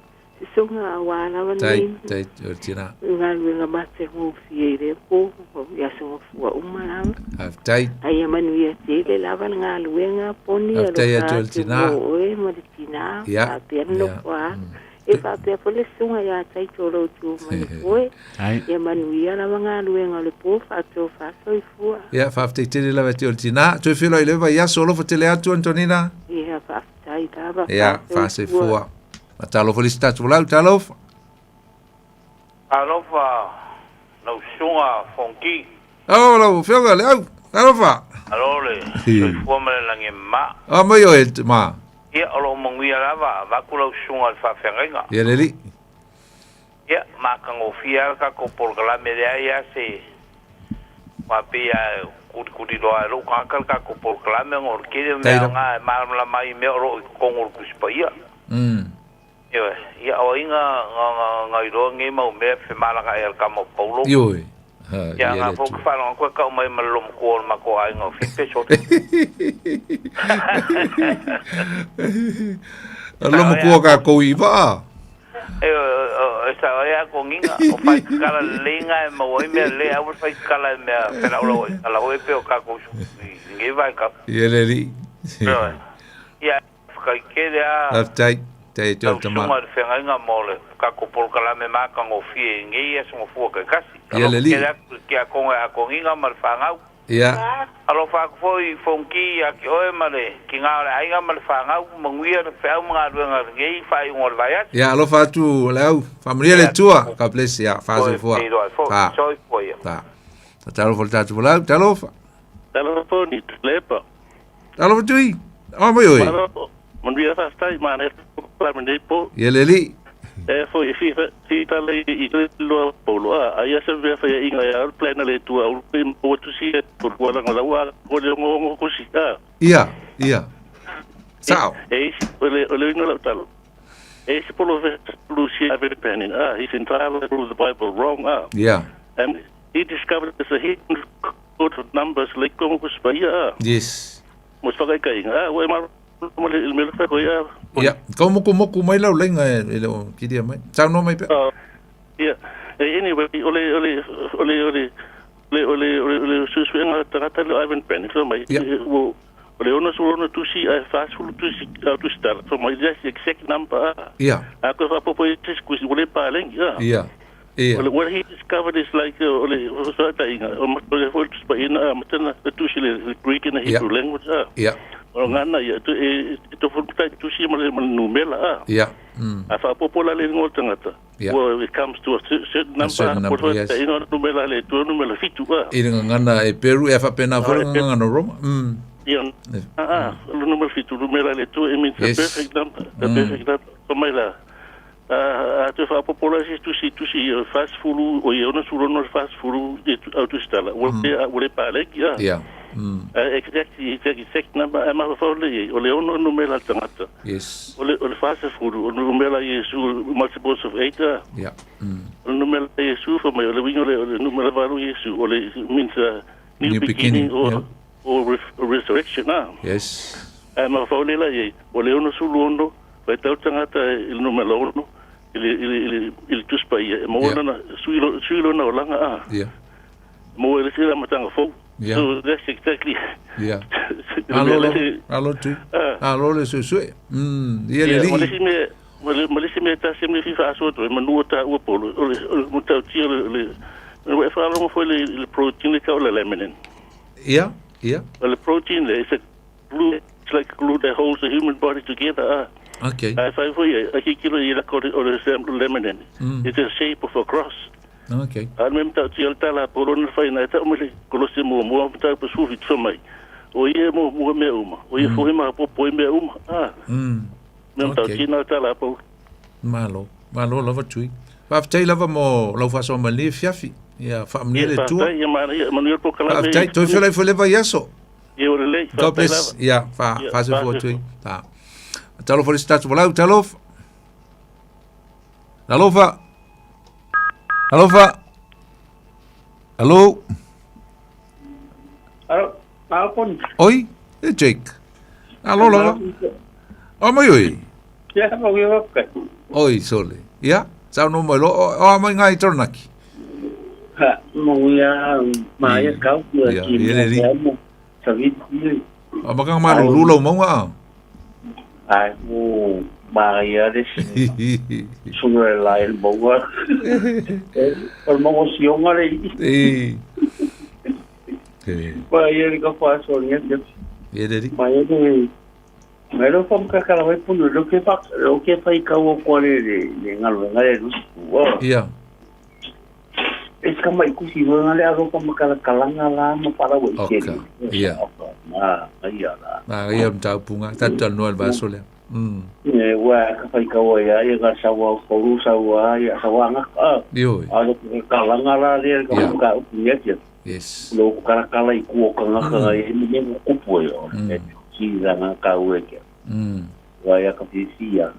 songa wala wa nei tai tina nga mate mo fiere po ya so wa umana tai ai manu ia te le lava nga luenga poni alo tina o e mo tina ya no kwa e fa pe le songa ya tai tolo tu mai foi ya manu ia la nga luenga le po fa to fa so i fu ya fa te te la vete tina tu filo ile va ya solo fa te le atu Antonina ya fa tai tava ya fa se fu Matalo felicitați volau talo. Alofa no sunga fonki. Oh lo fioga le au. Alofa. Alole. Soi fome lange ma. Ah mai o et ma. Ia alo mongia lava va kula sunga fa fenga. Ia leli. Ia ma kango fia ka ko programa de ia se. Wa pia kuti do alo ka ko programa ngor kire me nga ma la mai me ro ko ngor kuspaia. Ia o inga ngai ro nge mau me fe mala ka el kamo Paulo. Yo. Ya nga fo ka no ko ka mai malum ko ma ko ai ngo fi pe so. Alum ko ka ko iba. Sa ya ko nginga o fa kala lenga mo me le a fa kala me pero lo ala ho pe o ka ko nge vai ka. Yeleli. Ya ka ke dia. Aftai te tama. Sunga fenga nga mole ka ko por kala me ma ka ngo fi nge ya so fu ka kasi. Yeleli. Ke a ko nginga mal fanga. Ya. Alo fa foi fonki ya ki o male ki nga ai nga mal fanga mongwia fe au nga nga nge fa i ngol vayat. Ya alo fa tu lau familia le tua ka place ya fa se fu. Ta. Ta. Talo volta tu volau talo. Talo foni lepa. Talo tui. Oh mai oi. Mon dia fa stai mane para me po. Yeleli. Foi fi tale i lo polo ai se ve fa inga ya plena le tua o pin o tu si por wala nga wa ko le ngo ko si Ia. Sao. Ole nga talo. Polo ve Lucia very penning. He's entirely through the Bible wrong. Yeah. And he discovered there's a hidden code of numbers like como kuspaya. Yes. Mo fa kai we mar mo le fa ko ya. Ya, como mai lau lenga ele ki dia mai. Sao no mai pe. Yeah. Anyway, ole suspenga trata lo Ivan Penn so mai. Ole ono solo tu si fast food tu si to start so mai just exact number. Yeah. Ako fa po tis ku ole pa leng ya. Yeah. Yeah. What he discovered is like ole so ta inga ole for to in matana to the Greek and the Hebrew language. Yeah. Ngana ya to for to see numela. Yeah. Afa popola le ngotangata. Yeah. Well, it comes to a certain number. Yes. Numela le to numela fitu. Ina ngana e Peru e fa pena for ngana Roma. Number fitu numela le to means the perfect number. The perfect number. Somela. To fa popola to see fast food o yo no suro no fast food autostala. Ole pale ya. Yeah. Exactly number ama fa ole ono numela tangata. Yes. Ole fast food numela Yesu multiples of 8. Yeah. Numela Yesu for my ole wingo ole numela valu Yesu ole means new beginning or resurrection now. Yes. Ama fa ole la ye ole ono sulu vai tau tangata il numela ono il tuspa ye mo na suilo na olanga Yeah. Mo ele sila matanga fo. Yeah. So that's exactly. Yeah. Alo tu. Alo le su. Ye le li. Malisi me ta semle fifa aso to manu ta o polo mo ta ti le fa lo mo foi le protein ka o le lemon. Yeah. Yeah. Well, the protein is a glue. It's like glue that holds the human body together. Okay. If I for you, I kilo you call it or the lemon. It's a shape of a cross. Okay. I remember that you tell a polon fine. I tell me Colosimo more type of food from my. O ye mo meuma. O ye for him a popo meuma. Okay. China tell a po. Malo lava tui. Pa tai lava mo lo fa so mali fiafi. Ya family le tu. Ya manuel po kala. Pa tai to fela foi leva yaso. You were late. God bless. Ja, fa se for tui. Ta. Talo for stats volau talof. Alofa. Hello. Oi, e Jake. Alô. Oh, mai oi. Ya, mo yo ka. Oi, sole. Ya, sao no mo lo. Oh, mai ngai tornaki. Ha, mo ya mai ka ku ki. Ya, Sabi. Oh, makang malu lo mo nga. Ai, mo Maria des. Sobre la el boa. Por mo emoción ali. Ba ye ka fa so ni. Ye dedi. Ba ye ni. Mero pom ka kala vai puno lo que fa ka o kore de ngalo ngale no. Iya. Es kama ikusi ho ngale ago kama kala kalanga la mo para wo ke. Iya. Iya la. Iya mta punga tatal no ba sole. Wa ka fa ka o ya ga sawa ko sawa ya sawa nga. Yo. Ago kalanga la le ka punya ke. Yes. Lo kala iku ka nga ni mo kupo yo. Ki nga ka o ke. Wa ya ka fisia.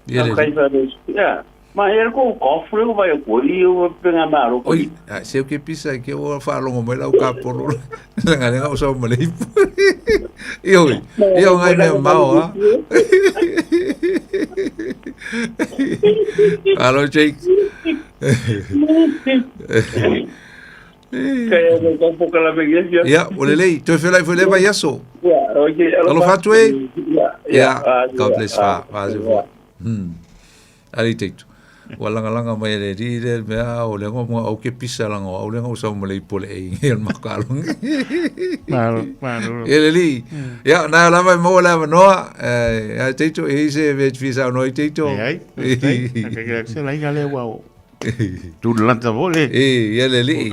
Ya. Ma era ko cofre o vai ko o penga maro. Oi, se o que pisa que o fa longo me la o capo. Nga nga o so mo le. Yo ngai me mau. Alô, Jake. Kaya ko po kala iglesia. Ya, o lei, tu foi leva yaso. Ya, okay. Alô, fatue. Ya, God bless fa. Ali teito. Walanga mai le rile me o le ngo o ke pisa langa o le ngo so mo le pole e el makalo. Claro. Eli. Ya, na la mai mo la no e teito e se ve fisa no teito. Que se la gale wa. Tu lanta vole. Eli.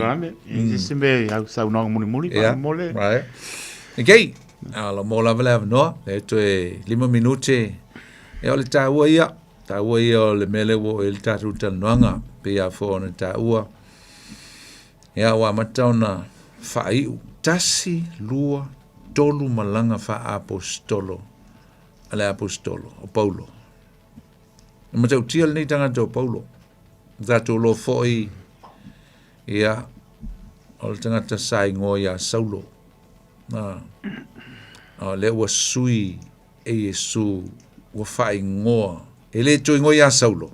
Se me sa no muli pa mole. Right. Okay. Ala mo la vela no. Esto è 5 minuti. E o le taua ia. Taua ia o le mele wo el tatu tanuanga pe a fo na taua. Ia wa matauna fai tasi lua tolu malanga fa apostolo. Ale apostolo o Paulo. Ma tau tial ni tanga to Paulo. Tatu lo foi ia o tanga ta sai ngoia Saulo. Na le wa sui e Yesu wa fai ngoa ele to ngoia Saulo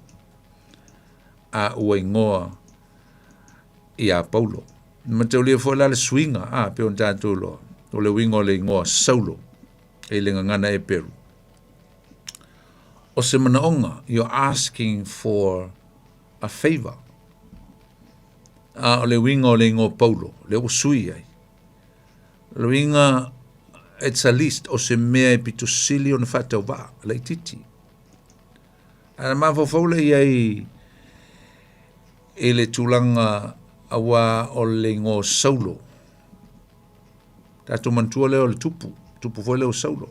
a o ngoa ia Paulo ma te le fo la swinga pe on tanto lo o le wingo le ngoa Saulo ele ngana e Peru. O se mana onga, you're asking for a favor. O le winga o le ingo Paulo, le o sui ai. Le winga, it's a list o se mea e pito sili o na whatau wa, le titi. Ana mawhawhaule iai e le tūlanga awa o le ingo saulo. Tato mantua leo le tupu foi leo saulo.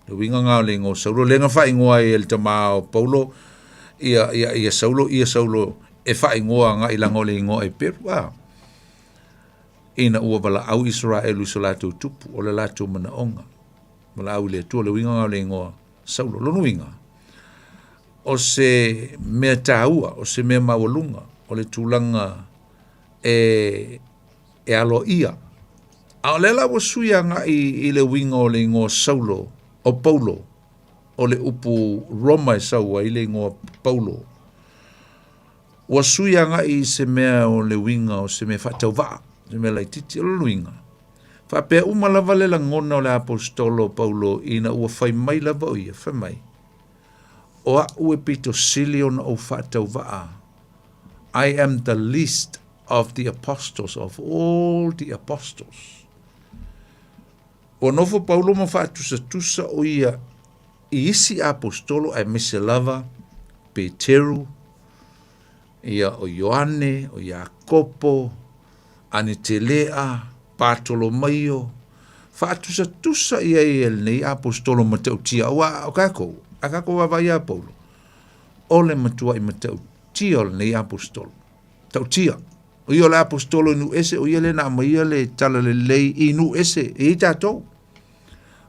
Le winga ngā le ingo saulo, le nga whai ngoa e le tamā o Paulo, ia saulo e whai ngoa ngā ilango le ingo e peru, ina ua wala au Israelu so lātou tupu, o le lātou mana onga. Wala au le tua, le winga ngā le ingoa saulo, lono winga. O se mea tāua, o se mea mawalunga, o le tūlanga e alo ia. A le la wa suia nga i le winga o le ingoa saulo, o Paulo, o le upu Roma e saua i le ingoa Paulo. Wa suia nga i se mea o le winga o se mea whatau waa, se mea lai titi o le winga. Whapea umalawa le la ngona o le apostolo Paulo ina ua whai mai lava o ia, whai mai. O a ue pito sili o na o whatau waa. I am the least of the apostles, of all the apostles. O nofo Paulo ma tusa o ia i isi apostolo ai mese lava, Peteru, ia o Ioane, o Iakopo, Anitelea, Bartolomaio, tusa ia i el nei apostolo matau tia, o kako wawai a Paulo. Ole matua i matau tia o nei apostolo. Tau tia. O ia le apostolo inu ese, o ia le na maia le tala le lei inu ese, e i tātou.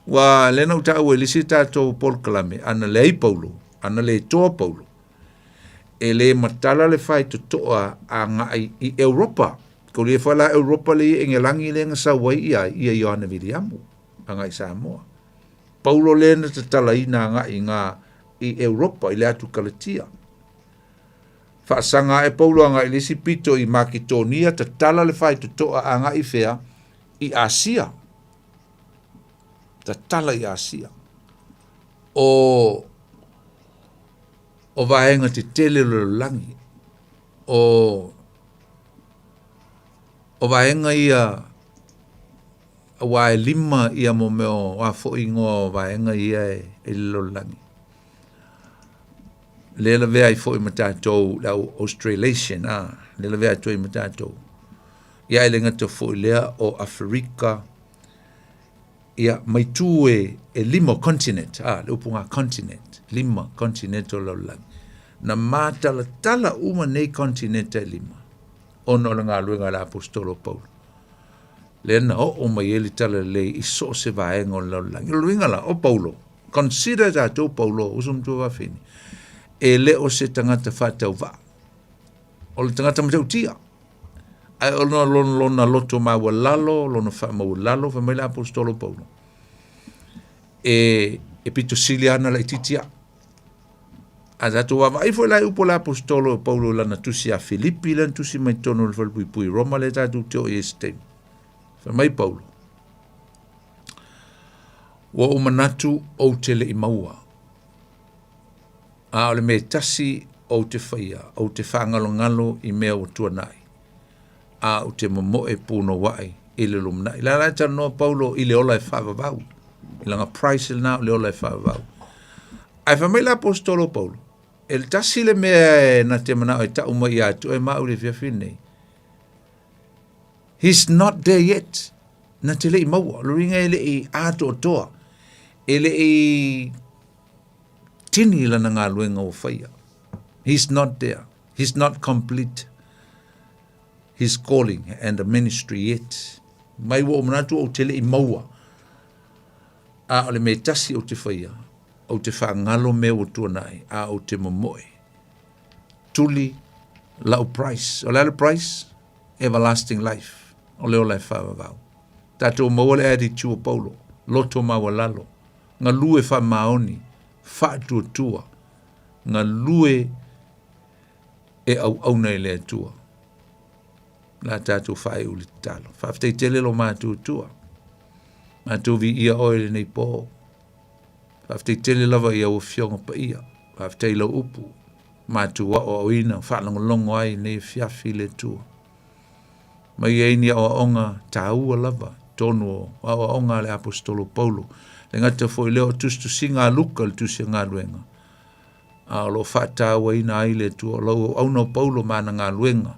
Wa le nau tau e lisi tātou Paul Kalame, ana lei Paulo, ana le toa Paulo. E le matala le whai to toa a ngai i Europa. Ko le whala Europa le engelangi le ngasa wai ia Ioana Viliamu, a ngai Samoa. Paulo le na te tala ina ngai ngā i Europa, i le atu Kalatia. Whaasanga e Paulo a ngai lisi pito i Makedonia, te tala le whai to toa a ngai whea i Asia. Te tala i Asia. O vaenga te tele lo langi. O vaenga ia a wae lima ia mo meo wa fo ingo vaenga ia e lo langi. Lela vea i fo i matatou la Australasian, lela vea to i matatou. Ia e lenga te fo i lea o Afrika, ia maitu e lima continent, le upunga continent, lima continent o lo langi. Na mātala tala uma nei continent e lima. Ono la ngā luenga la apostolo Paulo. Lena o mai eli tala le i so se vaenga o lo langi. Luenga la o Paulo. Consider that o Paulo, usum tu wafini. E le o se tangata whatau wa. O le tangata matau tia. Ai o lona loto maua lalo, lona wha maua lalo, wha mai la apostolo Paulo. E pito siliana la ititia. A zato wa ai foi la upo la apostolo Paulo lana tusi a Filippi lan tusi mai tono le pui Roma le tatu teo este. Fa mai Paulo. Wa o manatu o tele i maua. A ole me tasi o te whaia, o te whangalo i mea o tuanai. A o te momoe puno wai i le lumnai. La rata no Paulo i le ola e whavavau. I langa price il nao le ola e whavavau. Ai fa mai la apostolo Paulo. El tasi le mea na te mana o ta umai atu e mau le fiafine. He's not there yet. Na te le i maua. Luringa ele i ato o toa. Ele i tini lana ngā luenga o whaia. He's not there. He's not complete his calling and the ministry yet. Mai wo manatu o te le i maua. A ole me tasi o te whaia. O te whangalo me o tuanai, a o te momoe. Tuli, lau price. O leo price, everlasting life. O leo lai whawawau. Tato maua le adi tua Paulo, loto maua lalo. Ngā lue wha maoni, wha tua. Ngā lue e au nei le tua. La tato whae uli talo. Whaaftei tele lo mātua tua. Mātua vi ia oile nei pō. Whaaftei tele lava ia o fionga pa ia. Whaaftei lau upu. matua o ina whaalongolongo ai ne fiafi le tua. Mai eini o onga taua lava, tonu o onga le apostolo Paulo, le ngata foi leo tustu singa luka le tusi ngā luenga. A lo whata ua ina ai le tua, lau au no Paulo mana ngā luenga,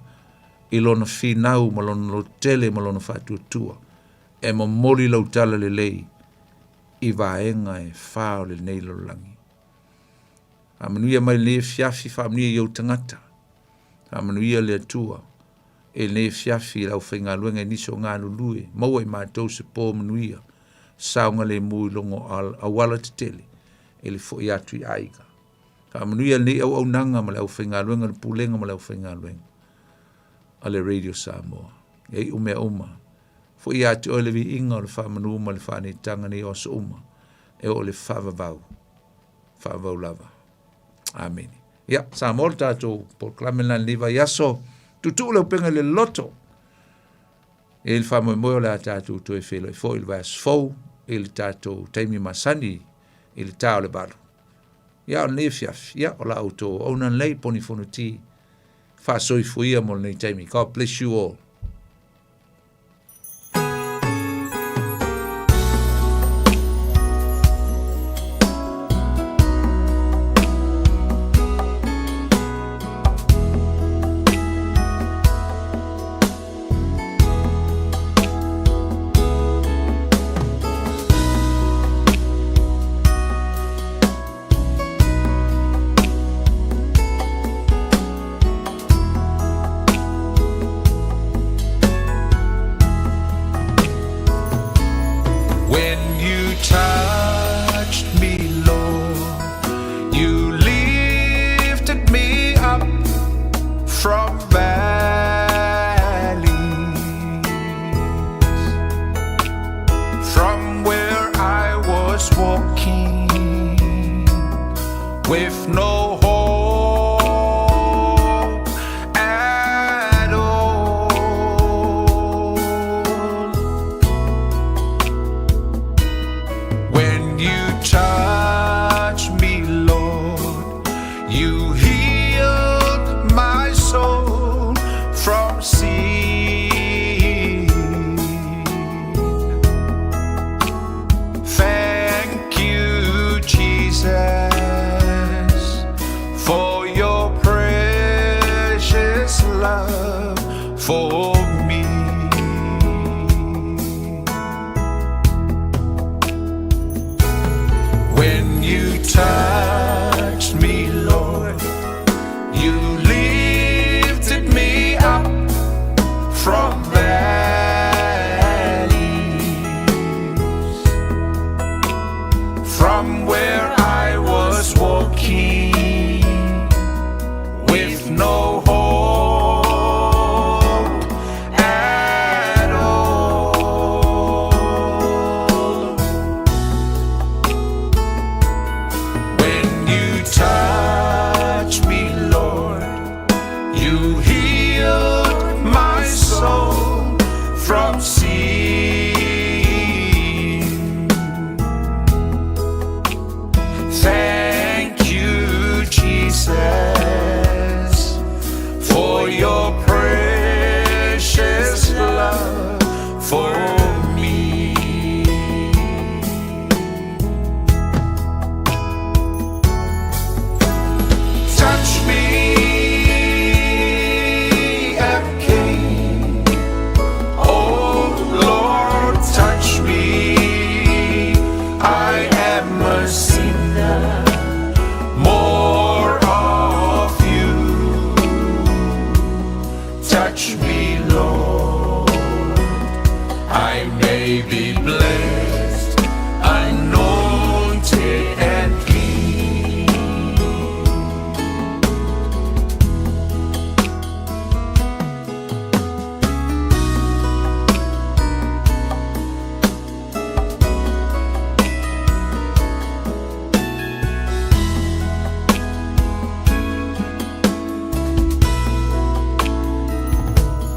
i lona whinau, ma lona lo tele, ma lona whatu tua, e mo mori lau tala le lei, i vaenga e whao le nei lo langi. A manuia mai le fiafi whaamnia i au tangata. A manuia le atua. E le fiafi lau whainga luenga niso ngā lulue. Maua i mātou se pō manuia. Saunga le mui longo awala te tele. E le fo i atu i aiga. A manuia le au nanga ma le au whainga luenga le pūlenga ma le au whainga luenga. A le Radio Samoa. E umea uma. Fo i atu o le vi inga o le whamanu ma le whane tanga ni o sa uma. E o le whavavau. Whavavau lava. Amen. Ya, sa mol tatou proclame la liva yaso tutu le penga le loto. Il famo mo la tatou to e felo e fo il vas fo il tatou taimi masani il tau le baru. Ya le fiaf, ya o la auto ona lei poni fonuti fa soi fuia mo nei taimi. God bless you all.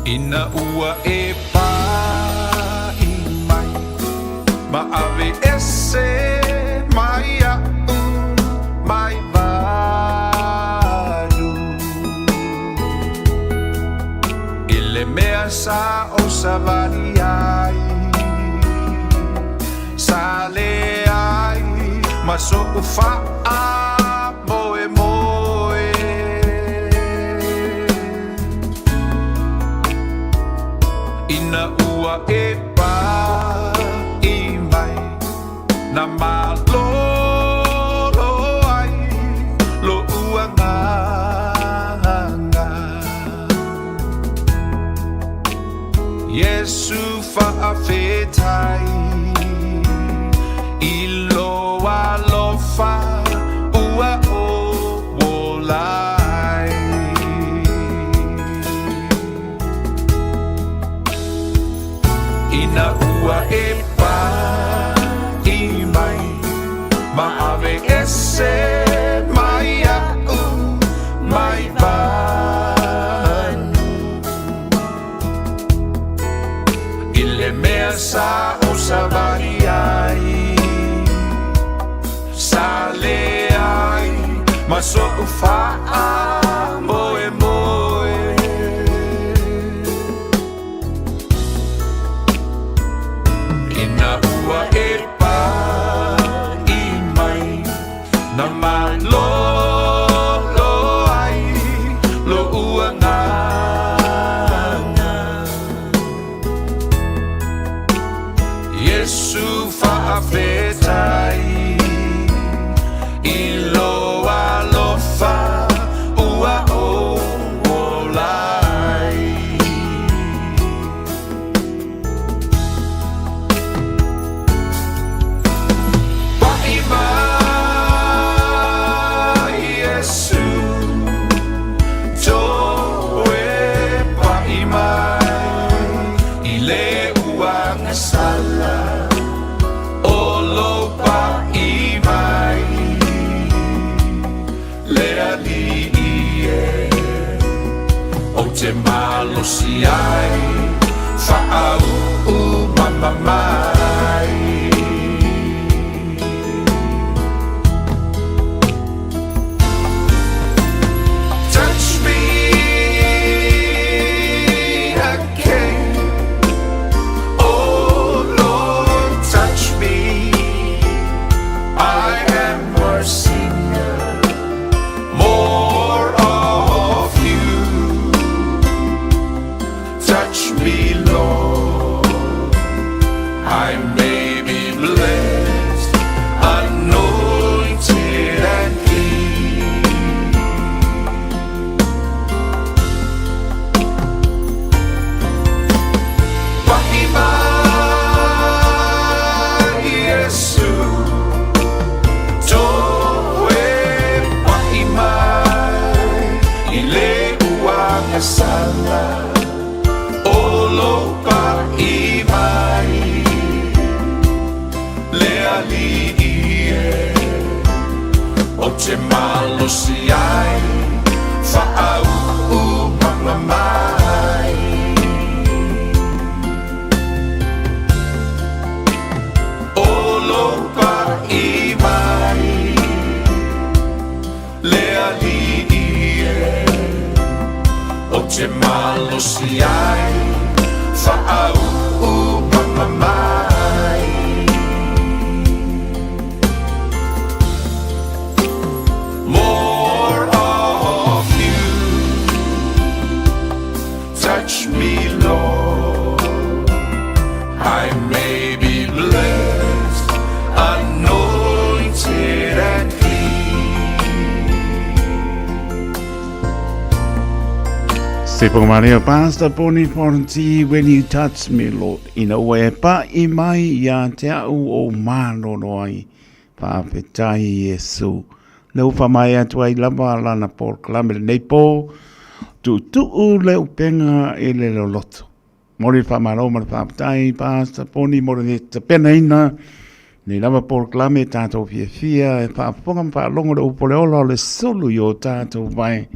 Ina ua e pa'i mai Ma ave ese mai a'u mai valu mea sa o savani ai sa le ai ma so o fa a moe moe ina ua e pa i mai na malo lo ai lo ua nganga Yesu faafetai ilo alofa ua o wolai ina ua e pa i mai ma ave ese mai au mai sa o savani ai sa le ai ma so o fa a moe moe ina ua e pa i mai na malo lo ai lo ua Yesu faafetai ilo alofa ua o wolai Pai mai Yesu toe pai mai i le uanga sala te malo si ai fa'au mama mai touch me again oh Lord touch me I am your singer more of you touch me, Lord. I may be blessed, anointed and clean. Pai mai Yesu, toe pai mai i le uanga sala. Olo pai mai le alie o te malo si ai fa'au mama mai Olo pai mai le alie o te malo si ai fa'au mama mai more of you touch me Lord I may be blessed anointed and Super Mario Pastor Pony Fonti, when you touch me, Lord, in a way, pa i mai ia te au o malo noi, pa petai Yesu. Leu fa mai atu ai lava lana por klamere nei po, tu leu penga e le loto. Mori fa maro mar fa petai, Pastor Pony, mori te pena ina, ni lava por klame tato fia, e fa ponga pa longo le upoleola le solu yo tato vai,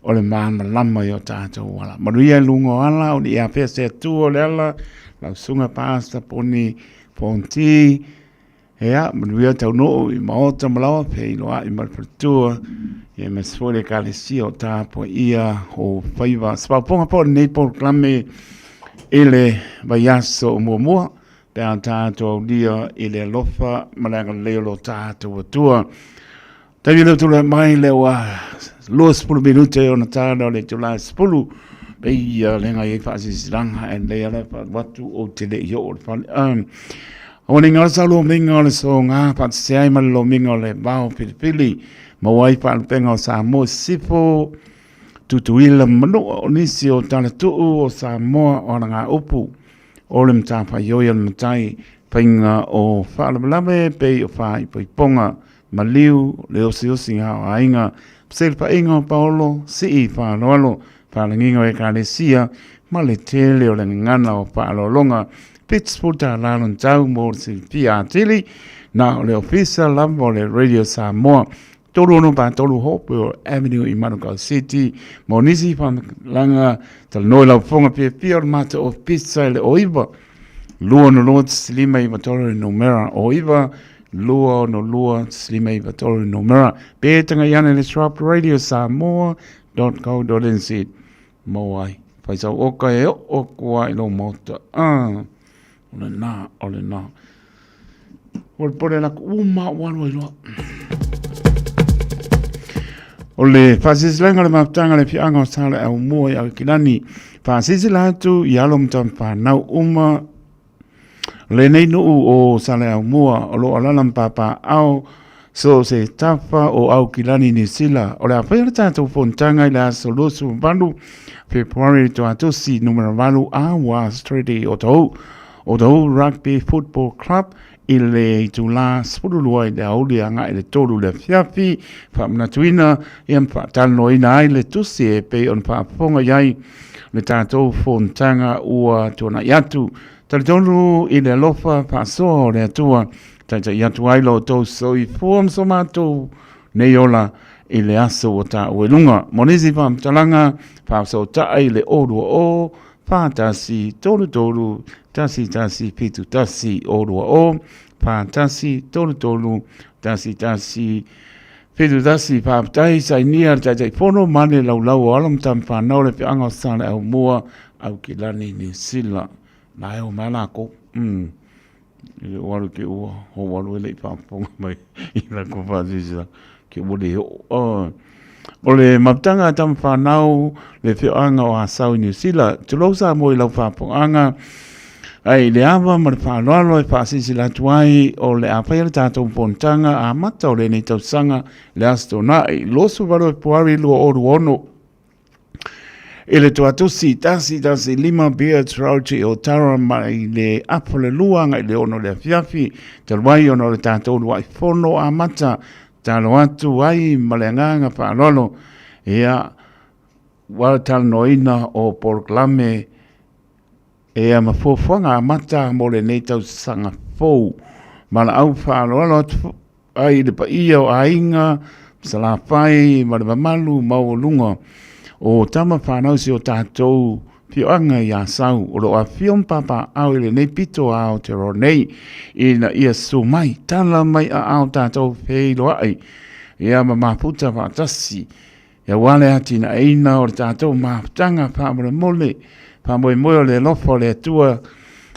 o le mana lama yo tātou wala. Maruia lungo ala, o ni a pese tu o le ala, lau sunga Pastor Pony Fonti, Ea, manuia tau no I maota malawa pe iloa I marpatua e me sfole kalesi o tāpo ia o whaiva. Spaponga po nei proklame ele vaiaso o mua pe a tātou dia ele lofa malanga leo lo tātou atua. Tawi leo tula mai leo a loa 10 minute o na tāna o le tula 10 pe ia lenga i whaasisiranga e lea le watu o te le i o le o ni ngala salo minga le so ngā pat se ai malo minga le bao pilipili ma wai pa penga o Samoa sifo tutuila manu o nisi o tala tuu o Samoa o ngā upu o le mtapa yoya le mtai painga o whaalabalabe pe o whai poiponga maliu le osi ngā o ainga psel pa inga o paolo si I whaaloalo whaalanginga e kālesia ma le tele o le ngana o whaalolonga Pittsburgh ta lalon tau mo si pia tili na le official lavo le Radio Samoa tolu no pa tolu Hope Avenue I Manukau City monisi pa langa tal no la fonga pia mata of pizza le oiva lua no lua slima I vatore numera oiva lua no lua slima I vatore numera pe tanga yana le shop Radio Samoa.co.nz moai faisa oka e o kwa ilo mota ole na ol pole la uma walo ilo ole fasislenga le maptanga le fianga sala au mo ya kilani fasisla tu yalom tam pa na uma le nei no o sala au mo o alalam papa au so se tafa o au kilani ni sila ole aperta to fontanga la solusu bandu February to atosi numero valu awa straight o tau rugby football club ile tula spulua ile aulianga ile tolu le fiafi whamnatuina iam whatano ina ile tusi e pe on whaponga iai le tātou fontanga ua tona iatu talitonu ile lofa whasoa le atua tata iatu ailo tau soi fuam somato neiola ile aso o ta uelunga monisi whamtalanga whaso ta ile orua o Fantasi tolu tasi pitu tasi orua o fantasi tolu tasi pitu tasi paaptai sai nia tai pono mane lau alam tam whanau le pianga sana au mua au kilani ni sila na eo malako ile waru ke ua ho waru ele paponga mai ila ko fazisa ke wole o ole maptanga tam whanau le whioanga o asau New Zealand tulosa mo I lau whaponga ai le awa ma le whaaloalo e whaasisi la tuai o le awhaia tātou pontanga a mata o le nei tausanga le asto na I losu waro e puari lua oru ono e le tuatusi tasi lima bea trauti o tara mai le apole luanga I le ono le fiafi talwai ono le tātou luai fono a mata talo atu ai malenganga whaalolo ea wala talo noina o porklame ea mafuafuanga mata mo le neitau sanga fou mala au whaalolo ai le pa ia o ainga salawhai ma le mamalu maulunga o tama whanau si o tātou pioanga I asau o lo a fion papa au le nei pito au te ronei ina ia sumai tala mai a au tātou pei loai ia ma maputa whatasi ia wale ati na eina o le tātou maputanga whamore mole whamoe moe o le lofo le atua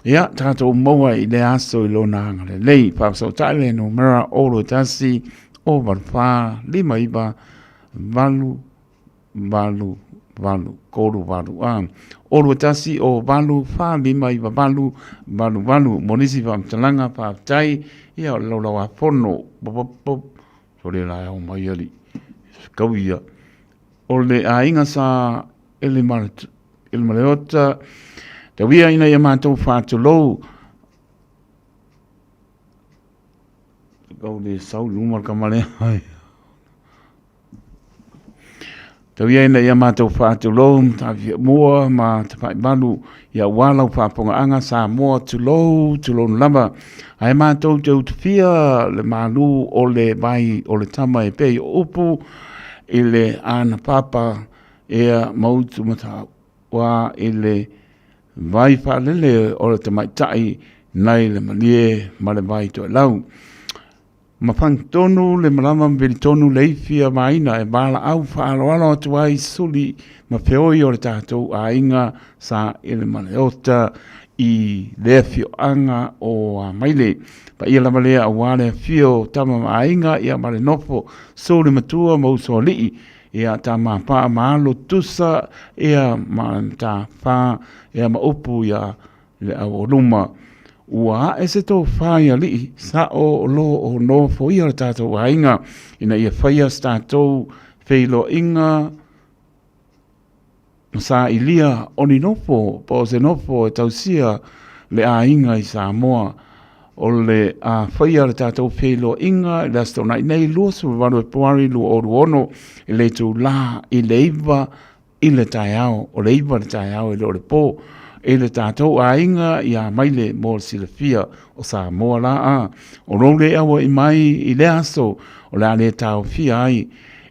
ia tātou moa I le aso I lona anga le lei whapsau taile no mera o lo tasi o warwha lima iba valu koru valu olu tasi o valu fa lima iwa valu monisi fa mtalanga fa tai ia lo wa fono pop sore la o mai ali kawia ole ainga sa ele maleota te wia ina ia matou fa to lo le sau lumar kamale ai Tawia ina ia mātou whātulo, tawia mua ma te whai malu, ia walau whāponga anga sa mua tulo lava. Ai mātou tau tawhia le malu o le vai o le tama e pei upu, I le ana papa ea mautu mata wa I le vai whalele o le tamaitai nai le malie ma le vai to lau. ma tonu le malama mbili tonu leifia maina e bala au whaaloalo atu ai suli ma peoi o le tātou a inga sa ele maleota i lea fio anga o a maile. Pa ia lama lea a wale fio tama ma inga ia male nofo so le matua ma uso lii ia ta ma pa maalo tusa ia ma ta pa ia ma upu ia le au luma. Ua e se tō whaia li sa o lo o no fo ia le tātou wainga ina ia whaia tātou whailo inga sa ilia oni nofo po se nofo e tausia le a inga i Samoa o le a whaia le tātou whailo inga le asto nei lua su wano e puari lu o ruono i le tū la i le iwa i le taiao o le iwa le taiao i le o le pō e le tātou a inga i a maile mō le silafia o Samoa la a. O roule awa i mai i le aso o le a le tāo fia ai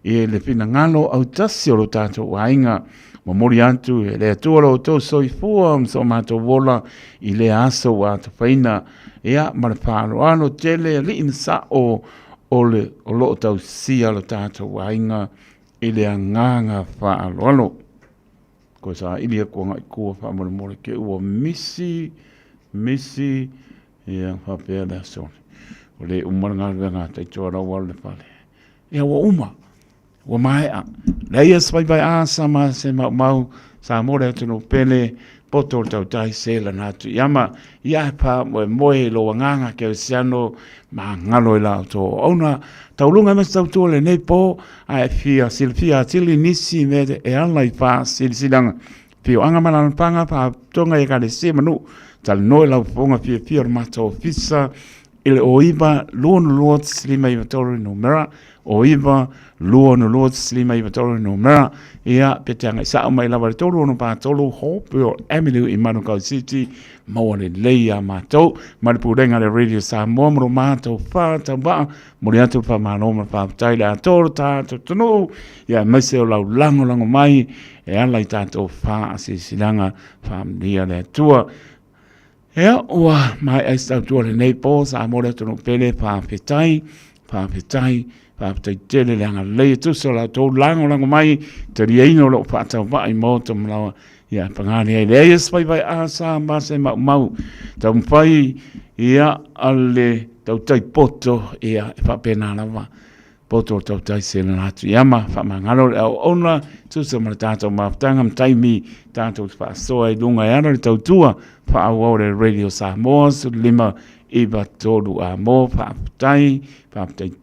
i le pina ngalo au tasi o lo tātou a inga ma mori atu e le atua lo tō soifua mso mātou wola i le aso o atu whaina ea ma le whālo ano tele li in sa o le o lo tau sia lo tātou a inga i le anganga whālo ano. Ko sa ilia ko ngai ko fa mo mo ke o misi ia fa pe la so o le umanga nga tai tora wal le pale ia o uma o mai a le ia spai bai a sama se mau sa mo le tino pele poto tau tai se la na tu yama ia pa mo lo nganga ke siano ma ngalo la to ona taulunga me tau to le nei po a fia silfia tili nisi me e ala i pa silsilanga pio anga mana panga pa tonga e ka le se manu tal no la fonga fia ma to fisa ile oiba luon lot slima i toro no mera oiba luon lot slima i toro no mera ia petanga sa mai la va toro no pa tolo hope Emily in Manukau City mo le leia ma to ma le purenga le radio sa mo ma to fa ta ba mo le atu fa ma no ma fa tai la toro ta to no ia mai se la lango mai e ala i to fa si silanga famlia le tua. Ea ua mai ai stau tua le nei po sa amore tono pele pa petai tele le anga le tu so la to lango mai te rieno lo pa ta vai mo to mlawa ia pangani ai le spai vai asa ma se mau ta mpai ia alle tau tai poto ia fa pena lava poto tau tai se na tu yama fa mangalo ona tu so ma tato ma tangam taimi tato fa so ai lunga ia le tau tua fa au le radio Samoa lima iba tolu a mo fa tai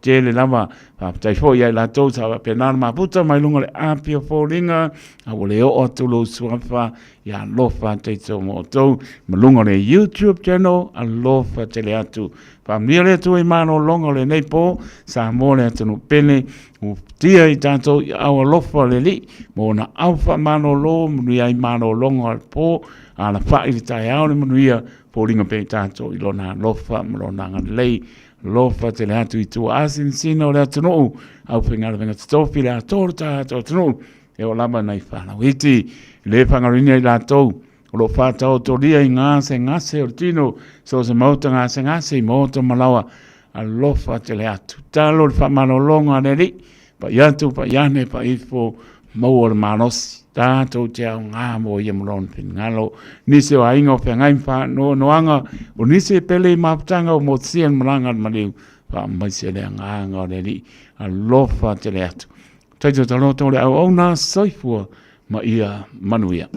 tele lava fa tai fo ia la to sa pena ma puta mai lunga le apio folinga a le o to lo swafa ya lo fa te so mo to malunga le YouTube channel a lo fa tele atu fa mire tu i mano longa le nei po sa mo le tonu pene u tia i tanto a lo fa le li mo na alfa mano lo mu ia i mano longa po ala fa i tai au le mu ia polinga pe tanto i lona lofa mlona ngalei lofa te le atu i tu asin sino le atu no au whengara venga tofi le atorta atu no e o lama nei whana witi le whangarini i la tau o lo whatau toria i ngase o tino so se mauta ngase i mauta malawa a lofa te le atu talo le whamano longa neri pa iatu pa iane pa ifo mau o le manosi tātou te au ngā mo i amron ngalo nise o ainga o whengai wha noanga o nise pele i maputanga o mo tsian maranga mariu wha maise le ngā o le li a lofa te le atu taito taloto le au au nā soifua ma ia manuia.